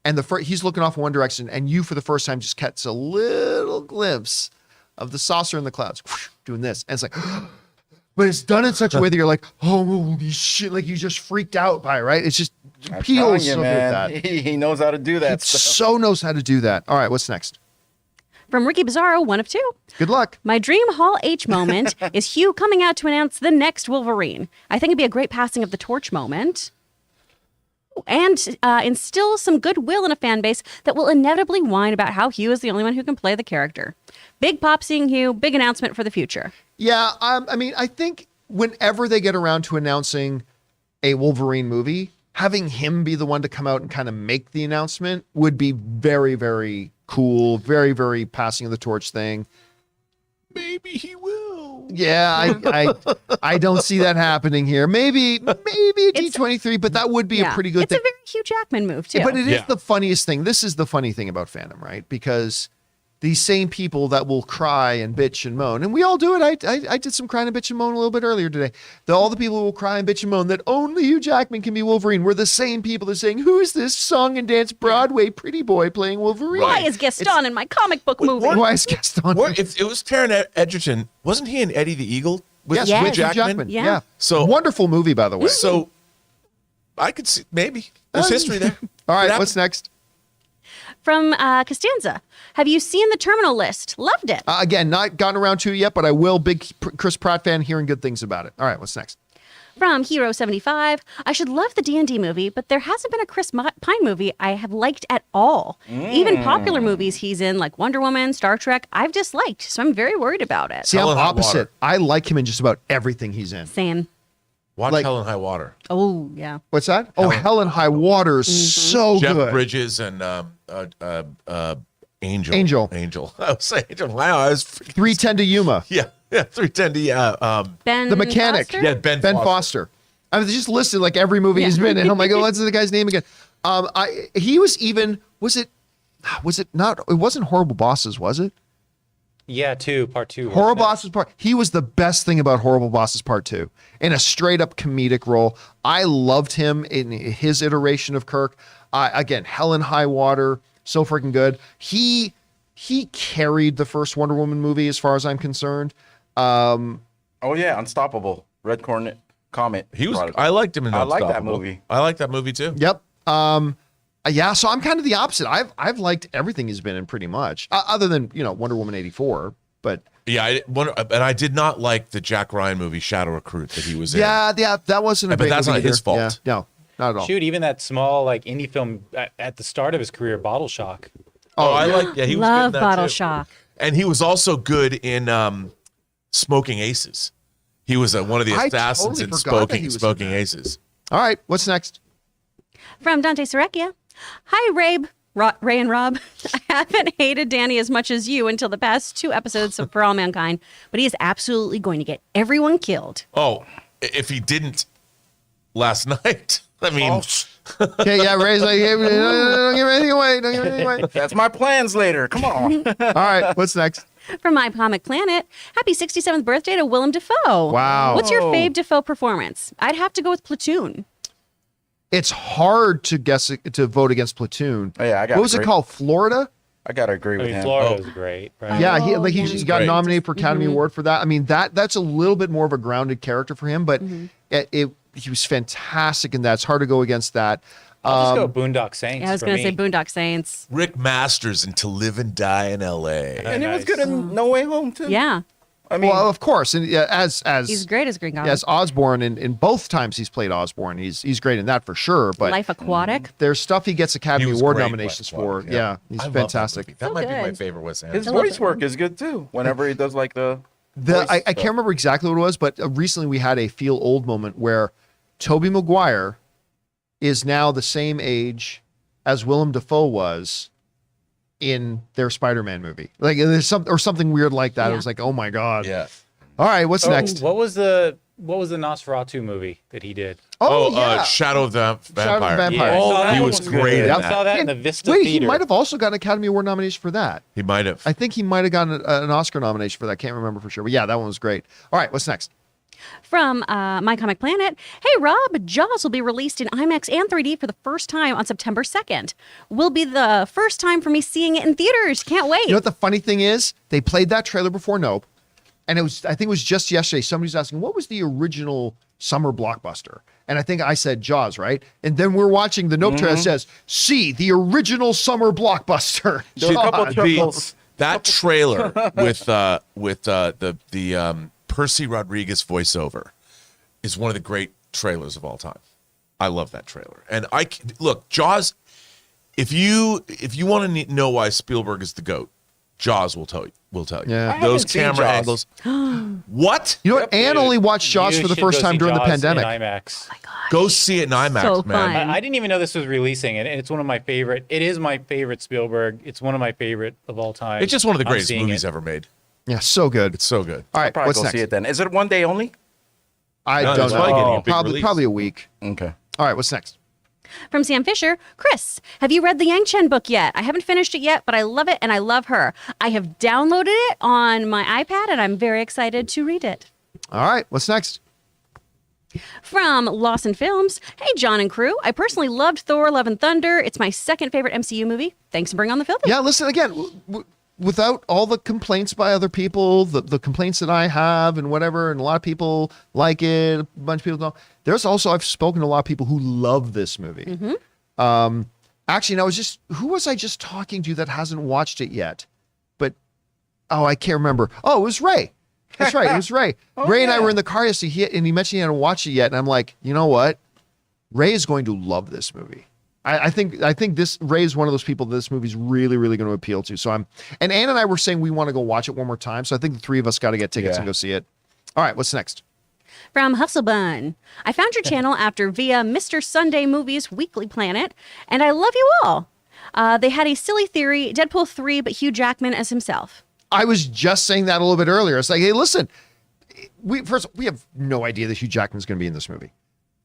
And he's looking off in one direction and you for the first time just catch a little glimpse of the saucer in the clouds, doing this, and it's like, but it's done in such a way that you're like, holy shit, like you just freaked out by it, right? It's just I'm Peele's telling you, so good at man. that. He knows how to do that He stuff. so knows how to do that. All right, what's next? From Ricky Bizarro, 1 of 2. Good luck. My dream Hall H moment is Hugh coming out to announce the next Wolverine. I think it'd be a great passing of the torch moment. And instill some goodwill in a fan base that will inevitably whine about how Hugh is the only one who can play the character. Big pop seeing Hugh, big announcement for the future. Yeah, I mean, I think whenever they get around to announcing a Wolverine movie, having him be the one to come out and kind of make the announcement would be very, very cool. Very, very passing of the torch thing. Maybe he will. Yeah, I don't see that happening here. Maybe a D23, but that would be a pretty good it's thing. a very Hugh Jackman move, too. Yeah, but it is Yeah. the funniest thing. This is the funny thing about fandom, right? Because these same people that will cry and bitch and moan, and we all do it. I did some crying and bitch and moan a little bit earlier today. All the people who will cry and bitch and moan that only Hugh Jackman can be Wolverine were the same people that are saying, who is this song and dance Broadway pretty boy playing Wolverine? Why is Gaston in my comic book movie? Why is Gaston? Or if it was Taron Egerton, wasn't he in Eddie the Eagle with, Yes, Yes. with Hugh Jackman? Jackman. Yeah. Yeah. So- wonderful movie, by the way. So I could see maybe there's history there. All right, Could what's happen. next? From Costanza. Have you seen the Terminal List? Loved it. Again, not gotten around to it yet, but I will. Big Chris Pratt fan, hearing good things about it. All right, what's next? From Hero 75. I should love the D&D movie, but there hasn't been a Chris Pine movie I have liked at all. Even popular movies he's in, like Wonder Woman, Star Trek, I've disliked, so I'm very worried about it. See, Hell I'm and High opposite. Water. I like him in just about everything he's in. Same. Watch Like- Hell and High Water. Oh, yeah. What's that? Oh, Hell and High Water is so Jeff good. Bridges and Angel. Angel. I was saying Angel. Wow, I was 310 to Yuma. yeah 310. Yeah, Ben The Mechanic. Foster? yeah, Ben Foster. I was just listed like every movie he's been in. I'm like, oh, what's the guy's name again? He was even, was it not, it wasn't Horrible Bosses, was it? Yeah, part 2. wasn't Horrible it? Bosses Part. He was the best thing about Horrible Bosses Part 2 in a straight up comedic role. I loved him in his iteration of Kirk. Again, Hell and High Water, so freaking good. He carried the first Wonder Woman movie as far as I'm concerned. Oh yeah, Unstoppable. Red Cornet Comet. He was. brought it. I liked him in I like that Unstoppable. movie. I like that movie too. Yep. Yeah, so I'm kind of the opposite. I've liked everything he's been in pretty much, other than Wonder Woman 84. But Yeah, and I did not like the Jack Ryan movie Shadow Recruit that he was in. yeah, that wasn't a But great that's movie not his either. fault. Yeah, no, not at all. Shoot, even that small like indie film at the start of his career, Bottle Shock. Oh, I like. Yeah, he was good in Love that Bottle too. Shock. And he was also good in Smoking Aces. He was one of the I assassins totally in forgot that he was in Smoking that. Aces. All right, what's next? From Dante Serecchia. Hi, Ray and Rob. I haven't hated Danny as much as you until the past 2 episodes of For All Mankind, but he is absolutely going to get everyone killed. Oh, if he didn't last night, I mean, Okay, yeah, Ray's like, hey, don't give anything away. Don't give anything away. That's my plans later. Come on. All right, what's next? From My Comic Planet, happy 67th birthday to Willem Dafoe. Wow. What's your fave Dafoe performance? I'd have to go with Platoon. It's hard to vote against Platoon. Oh, yeah, I got What was it agree. called? Florida? I gotta agree I with mean, him. Florida's great, right? Yeah, Oh, he yeah. got Great. nominated for Academy Award for that. I mean, that's a little bit more of a grounded character for him, but he was fantastic in that. It's hard to go against that. I'll just go Boondock Saints. Yeah, I was for going to me. say Boondock Saints. Rick Masters in To Live and Die in L.A. And it was Nice. good in No Way Home too. Yeah. I mean, Well, of course, and as He's great as Green Goblin. as Osborn in both times he's played Osborn, he's great in that for sure. But Life Aquatic. there's stuff he gets He Academy was Award great, nominations Wes for. Watson, Yeah, he's I love fantastic. That, movie. That So might be my good. favorite Wes his Anderson. love voice that work is good too. Whenever he does like the voice I stuff. can't remember exactly what it was, but recently we had a feel old moment where Tobey Maguire is now the same age as Willem Dafoe was in their Spider-Man movie. Like there's something weird like that. It Yeah. was like, oh my god. Yeah. All right, what's next? What was the Nosferatu movie that he did? Shadow of the Vampire. Shadow of the Vampire. I Oh, saw that he one was was great good. in I that. saw that in the Vista Wait, Theater. he might have also gotten an Academy Award nomination for that. He might have. I think he might have gotten an Oscar nomination for that. Can't remember for sure. But yeah, that one was great. All right, what's next? From My Comic Planet, hey Rob, Jaws will be released in IMAX and 3D for the first time on September 2nd. Will be the first time for me seeing it in theaters. Can't wait. You know what the funny thing is? They played that trailer before Nope, and I think it was just yesterday. Somebody's asking, what was the original summer blockbuster? And I think I said Jaws, right? And then we're watching the Nope trailer. It says, see, the original summer blockbuster. There were a couple of chuckles. That trailer with the Percy Rodriguez voiceover is one of the great trailers of all time. I love that trailer. And look, Jaws. If you want to know why Spielberg is the GOAT, Jaws will tell you. Yeah. Those haven't seen camera Jaws. angles. What? You know what? Anne only watched Jaws You for the should first go time see during the Jaws pandemic. in IMAX. Go see it in IMAX, So man. fun. I didn't even know this was releasing, and it's one of my favorite. It is my favorite Spielberg. It's one of my favorite of all time. It's just one of the I'm greatest seeing movies it. ever made. Yeah, so good. It's so good. All right, Probably what's go next? see it then. Is it one day only? I No, don't it's probably know. getting a big Probably, release. probably a week. Okay. All right, what's next? From Sam Fisher, Chris, have you read the Yang Chen book yet? I haven't finished it yet, but I love it and I love her. I have downloaded it on my iPad and I'm very excited to read it. All right, what's next? From Lawson Films, hey John and crew, I personally loved Thor: Love and Thunder. It's my second favorite MCU movie. Thanks for bringing on the filthy. Yeah, listen, again, without all the complaints by other people, the complaints that I have and whatever, and a lot of people like it, a bunch of people don't. There's also, I've spoken to a lot of people who love this movie. Actually, no, who was I just talking to that hasn't watched it yet? But, I can't remember. Oh, it was Ray. That's right, it was Ray. Ray and I were in the car yesterday, and he mentioned he hadn't watched it yet, and I'm like, you know what? Ray is going to love this movie. I think this Ray is one of those people that this movie's really, really going to appeal to. So and Ann and I were saying we want to go watch it one more time. So I think the three of us got to get tickets and go see it. All right, what's next? From Hustlebun, I found your channel after via Mr. Sunday Movies Weekly Planet, and I love you all. They had a silly theory, Deadpool 3, but Hugh Jackman as himself. I was just saying that a little bit earlier. It's like, hey, listen, we have no idea that Hugh Jackman's going to be in this movie.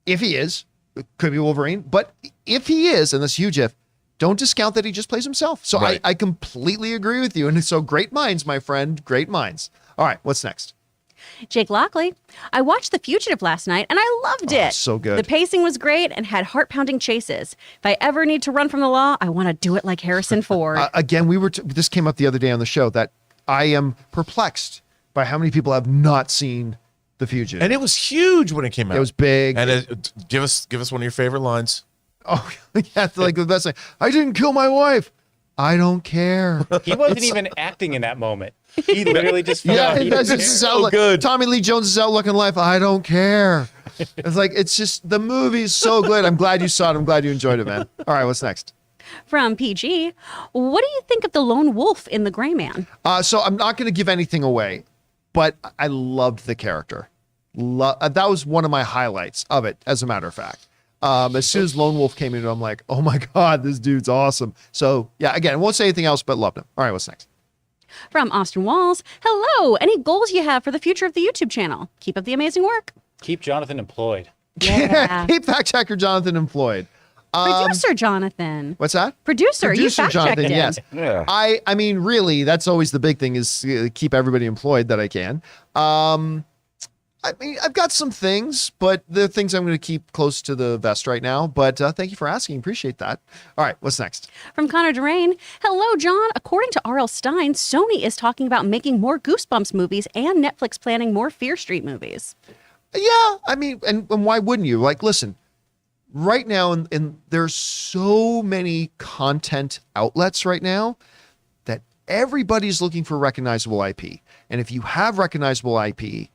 If he is, it could be Wolverine. But if he is, and this huge if, don't discount that he just plays himself. So Right. I completely agree with you. And so great minds, my friend, great minds. All right, what's next? Jake Lockley, I watched The Fugitive last night and I loved it. so good. The pacing was great and had heart-pounding chases. If I ever need to run from the law, I want to do it like Harrison Ford. Again, this came up the other day on the show that I am perplexed by how many people have not seen The Fugitive. And it was huge when it came out. It was big. And give us one of your favorite lines. Oh, yeah, like the best thing. I didn't kill my wife. I don't care. He wasn't even acting in that moment. He literally just felt Yeah, like it he does. was It's there. just outlook. good. Tommy Lee Jones's outlook in life. I don't care. It's like, it's just, the movie's so good. I'm glad you saw it. I'm glad you enjoyed it, man. All right, what's next? From PG, what do you think of the lone wolf in The Gray Man? So I'm not going to give anything away, but I loved the character. That was one of my highlights of it, as a matter of fact. As soon as Lone Wolf came in, I'm like, oh my God, this dude's awesome. So yeah, again, I won't say anything else, but loved him. All right, what's next? From Austin Walls, hello. Any goals you have for the future of the YouTube channel? Keep up the amazing work. Keep Jonathan employed. Yeah. Keep fact checker Jonathan employed. Producer Jonathan. What's that? Producer, you fact checked him. yes. Yeah. I mean, really, that's always the big thing is keep everybody employed that I can. I mean, I've got some things, but the things I'm going to keep close to the vest right now. But thank you for asking. Appreciate that. All right, what's next? From Connor Durain, hello, John. According to R.L. Stein, Sony is talking about making more Goosebumps movies and Netflix planning more Fear Street movies. Yeah, I mean, and why wouldn't you? Like, listen, right now, and there's so many content outlets right now that everybody's looking for recognizable IP. And if you have recognizable IP,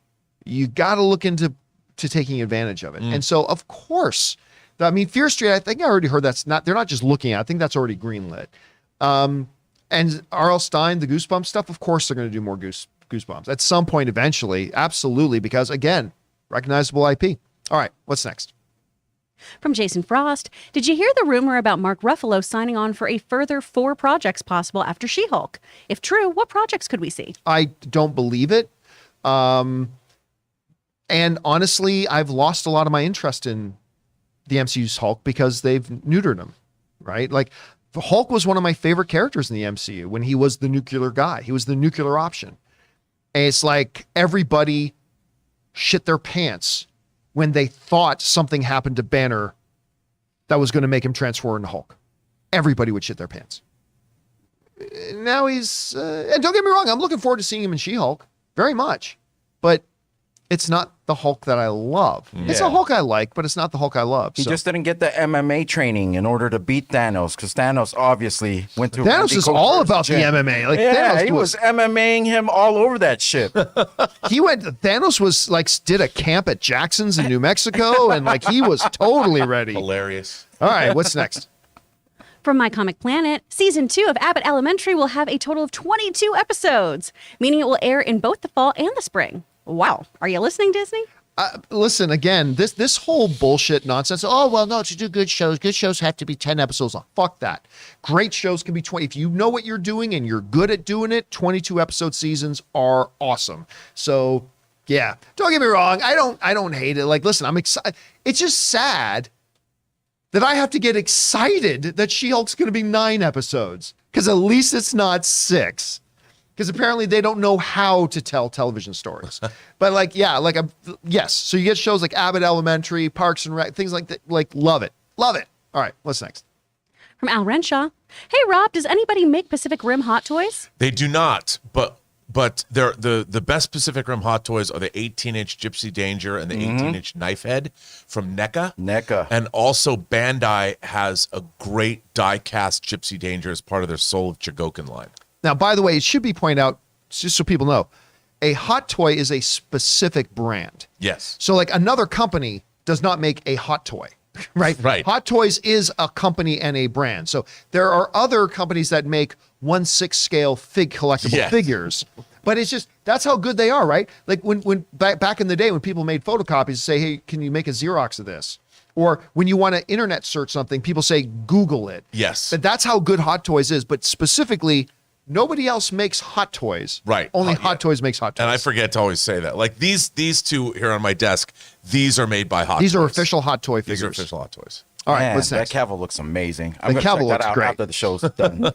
you got to look into taking advantage of it. And so, of course, I mean, Fear Street, I think I already heard they're not just looking at it. I think that's already greenlit. And R.L. Stein, the Goosebumps stuff, of course, they're going to do more Goosebumps at some point eventually. Absolutely. Because again, recognizable IP. All right, what's next? From Jason Frost, did you hear the rumor about Mark Ruffalo signing on for a further 4 projects possible after She-Hulk? If true, what projects could we see? I don't believe it. And honestly, I've lost a lot of my interest in the MCU's Hulk because they've neutered him, right? Like, Hulk was one of my favorite characters in the MCU when he was the nuclear guy. He was the nuclear option. And it's like everybody shit their pants when they thought something happened to Banner that was going to make him transform into Hulk. Everybody would shit their pants. Now he's, and don't get me wrong, I'm looking forward to seeing him in She-Hulk very much, but it's not the Hulk that I love. It's a Hulk I like, but it's not the Hulk I love. He So. just didn't get the MMA training in order to beat Thanos, because Thanos obviously went through. Thanos is all about the MMA. Like Yeah, Thanos he was MMAing him all over that shit. Thanos was like did a camp at Jackson's in New Mexico, and like he was totally ready. Hilarious. All right, what's next? From My Comic Planet, season 2 of Abbott Elementary will have a total of 22 episodes, meaning it will air in both the fall and the spring. Wow. Are you listening, Disney? Listen, again, this whole bullshit nonsense. Oh, well, no, to do good shows have to be 10 episodes long. Fuck that. Great shows can be 20. If you know what you're doing and you're good at doing it, 22 episode seasons are awesome. So, yeah, don't get me wrong. I don't hate it. Like, listen, I'm excited. It's just sad that I have to get excited that She-Hulk's going to be 9 episodes, because at least it's not 6. Because apparently they don't know how to tell television stories. But like, yeah, like, yes. So you get shows like Abbott Elementary, Parks and Rec, things like that. Like, love it. Love it. All right, what's next? From Al Renshaw. Hey, Rob, does anybody make Pacific Rim hot toys? They do not, but they're the best Pacific Rim hot toys are the 18-inch Gypsy Danger and the 18-inch Knife Head from NECA. NECA. And also Bandai has a great die-cast Gypsy Danger as part of their Soul of Chogokin line. Now, by the way, it should be pointed out, just so people know, a hot toy is a specific brand. Yes. So like another company does not make a hot toy, right? Right. Hot Toys is a company and a brand. So there are other companies that make 1/6 scale collectible figures, but it's just, that's how good they are, right? Like when back in the day when people made photocopies, say, hey, can you make a Xerox of this? Or when you want to internet search something, people say, Google it. Yes. But that's how good Hot Toys is. But specifically, nobody else makes hot toys. Right. Only Hot Toys makes hot toys. And I forget to always say that. Like these two here on my desk, these are made by Hot Toys. These are official Hot Toy figures. These are official Hot Toys. All right, Man, what's next? that Cavill looks amazing. The Cavill check that looks out great. after the show's done.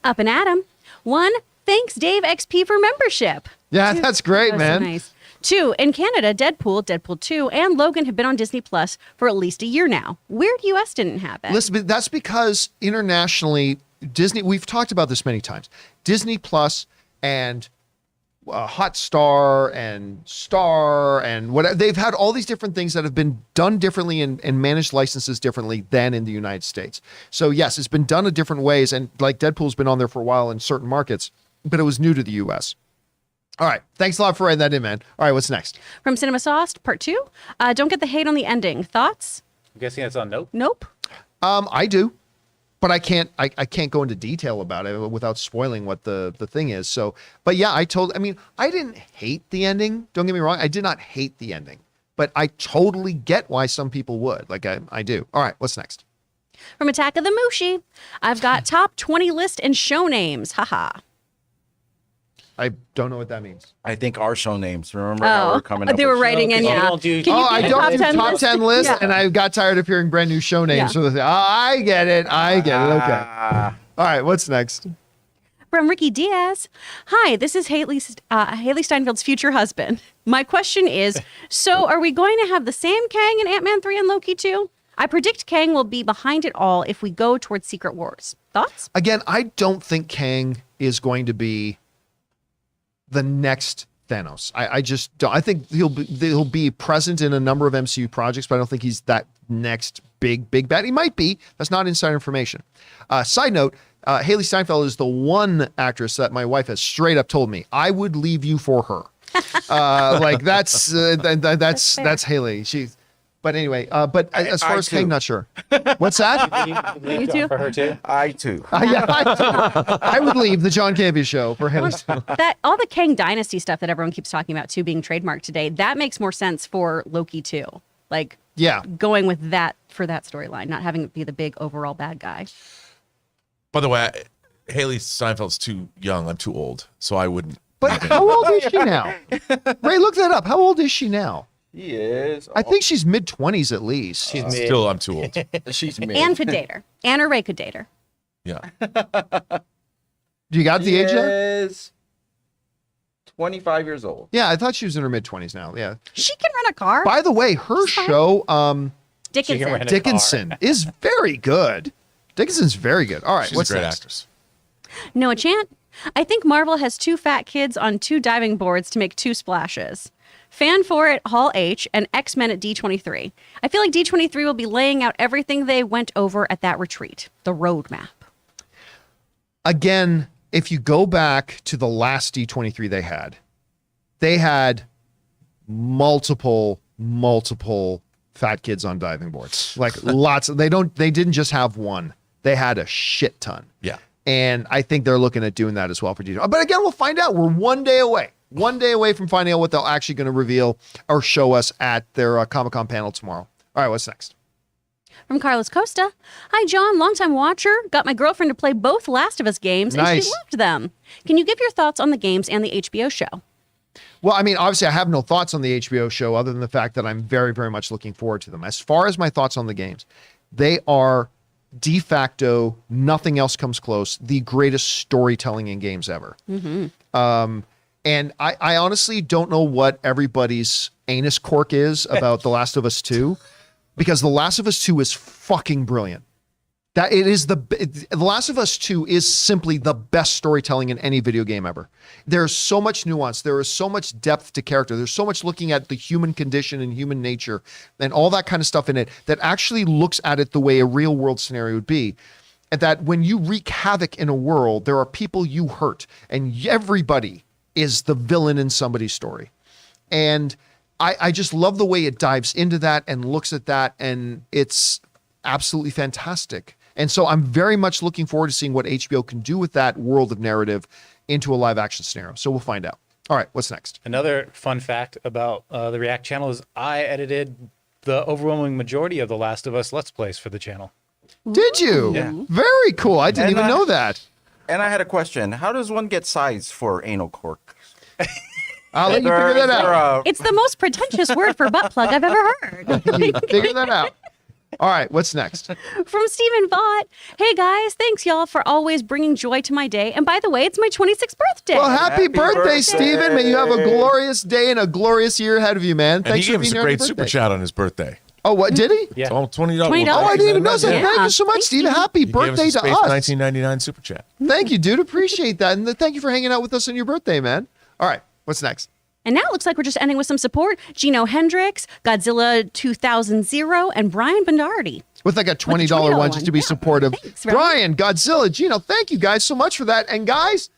Up and Adam. 1, thanks Dave XP for membership. Yeah, 2, that's great, so man. Nice. 2, in Canada, Deadpool 2, and Logan have been on Disney Plus for at least a year now. Weird US didn't have it. Listen, but that's because internationally, Disney, we've talked about this many times, Disney Plus and Hotstar and Star and whatever, they've had all these different things that have been done differently and managed licenses differently than in the United States. So yes, it's been done in different ways, and like Deadpool's been on there for a while in certain markets, but it was new to the US. All right, thanks a lot for writing that in, man. All right, what's next? From Cinema Sauce, part 2. Don't get the hate on the ending. Thoughts? I'm guessing that's on Nope. Nope. I do, but I can't go into detail about it without spoiling what the thing is. So, but yeah, I didn't hate the ending. Don't get me wrong. I did not hate the ending, but I totally get why some people would. Like I do. All right, what's next? From Attack of the Mushi. I've got top 20 list and show names. Haha. I don't know what that means. I think our show names. Remember how we're coming up They were with writing in, No, yeah. don't do- Can you I do don't top do 10 top list? 10 list, Yeah. and I got tired of hearing brand new show names. Yeah. So I get it. Okay. Ah, All right, what's next? From Ricky Diaz. Hi, this is Haley Steinfeld's future husband. My question is, so are we going to have the same Kang in Ant-Man 3 and Loki 2? I predict Kang will be behind it all if we go towards Secret Wars. Thoughts? Again, I don't think Kang is going to be the next Thanos. I just don't. I think he'll be present in a number of MCU projects, but I don't think he's that next big bad. He might be. That's not inside information. Side note, Haley Steinfeld is the one actress that my wife has straight up told me I would leave you for her. Like that's Haley. But anyway, as far as too. Kang, not sure. What's that? You too? For her too. I too. Yeah, I would leave the John Campea Show for Haley Steinfeld. That all the Kang Dynasty stuff that everyone keeps talking about too being trademarked today, that makes more sense for Loki too. Like Yeah. going with that for that storyline, not having it be the big overall bad guy. By the way, Haley Steinfeld's too young. I'm too old, so I wouldn't. But how old is she now? Ray, look that up. How old is she now? He is. I think she's mid-20s at least. She's mid. Still, I'm too old. She's mid. Anne could date her. Anne or Ray could date her. Yeah. Do you got the age yet? is 25 years old. Yeah, I thought she was in her mid-20s now. Yeah. She can run a car. By the way, her She's fine. show, Dickinson. rent a Dickinson, is very good. Dickinson's very good. All right, She's what's a great next? actress. Noah Chant. I think Marvel has 2 fat kids on 2 diving boards to make 2 splashes. Fan for it, Hall H, and X-Men at D23. I feel like D23 will be laying out everything they went over at that retreat. The roadmap. Again, if you go back to the last D23 they had multiple fat kids on diving boards. Like lots. They didn't just have one. They had a shit ton. Yeah. And I think they're looking at doing that as well for D23. But again, we'll find out. We're one day away from finding out what they're actually going to reveal or show us at their Comic-Con panel tomorrow. All right, what's next? From Carlos Costa. Hi, John, longtime watcher. Got my girlfriend to play both Last of Us games, and Nice. she loved them. Can you give your thoughts on the games and the HBO show? Well, I mean, obviously, I have no thoughts on the HBO show other than the fact that I'm very, very much looking forward to them. As far as my thoughts on the games, they are de facto, nothing else comes close, the greatest storytelling in games ever. And I honestly don't know what everybody's anus cork is about The Last of Us 2, because The Last of Us 2 is fucking brilliant. That it is The Last of Us 2 is simply the best storytelling in any video game ever. There's so much nuance. There is so much depth to character. There's so much looking at the human condition and human nature and all that kind of stuff in it that actually looks at it the way a real world scenario would be. And that when you wreak havoc in a world, there are people you hurt, and everybody is the villain in somebody's story. And I just love the way it dives into that and looks at that, and it's absolutely fantastic. And so I'm very much looking forward to seeing what HBO can do with that world of narrative into a live action scenario. So we'll find out. All right, what's next? Another fun fact about the React channel is I edited the overwhelming majority of the Last of Us Let's Plays for the channel. Did you? Yeah. Very cool. I didn't And even know that. And I had a question. How does one get size for anal cork? I'll let you figure that out. It's the most pretentious word for butt plug I've ever heard. You figure that out. All right, what's next? From Stephen Vaught. Hey guys, thanks y'all for always bringing joy to my day. And by the way, it's my 26th birthday. Well, happy birthday, birthday. Stephen. May you have a glorious day and a glorious year ahead of you, man. And Thanks he for gave us being a here on great your super birthday. chat on his birthday. Oh, what did he? Yeah. $20. $20. Oh, I didn't even know that. Yeah. Thank you so much, Thanks, Stephen. Happy He gave us birthday a to Space us. 1999 super chat. Thank you, dude. Appreciate that. And thank you for hanging out with us on your birthday, man. All right, what's next? And now it looks like we're just ending with some support. Gino Hendricks, Godzilla 2000, and Brian Bendardi. With like a $20 $20 one just to be yeah. supportive. Thanks, Ryan. Brian, Godzilla, Gino, thank you guys so much for that. And guys,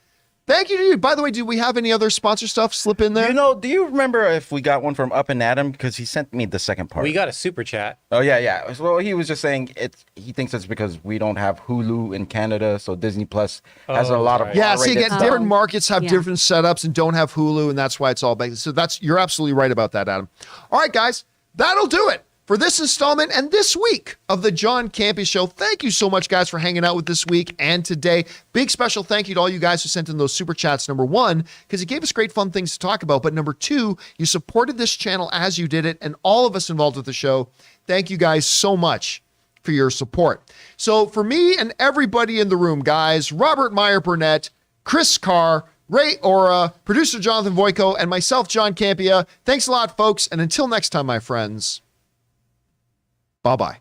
thank you to you. By the way, do we have any other sponsor stuff slip in there? Do you remember if we got one from Up and Adam? Because he sent me the second part. We got a super chat. Oh, yeah. Well, he was just saying he thinks it's because we don't have Hulu in Canada, so Disney Plus has a Oh, lot of right. Yeah, see, R-rated again, stuff. different markets have Yeah. different setups and don't have Hulu, and that's why it's all based. So you're absolutely right about that, Adam. All right, guys, that'll do it for this installment and this week of the John Campea Show. Thank you so much, guys, for hanging out with this week and today. Big special thank you to all you guys who sent in those super chats. Number one, because you gave us great fun things to talk about. But number two, you supported this channel as you did it, and all of us involved with the show. Thank you guys so much for your support. So for me and everybody in the room, guys, Robert Meyer Burnett, Chris Carr, Ray Ora, producer Jonathan Voico, and myself, John Campea. Thanks a lot, folks. And until next time, my friends, bye-bye.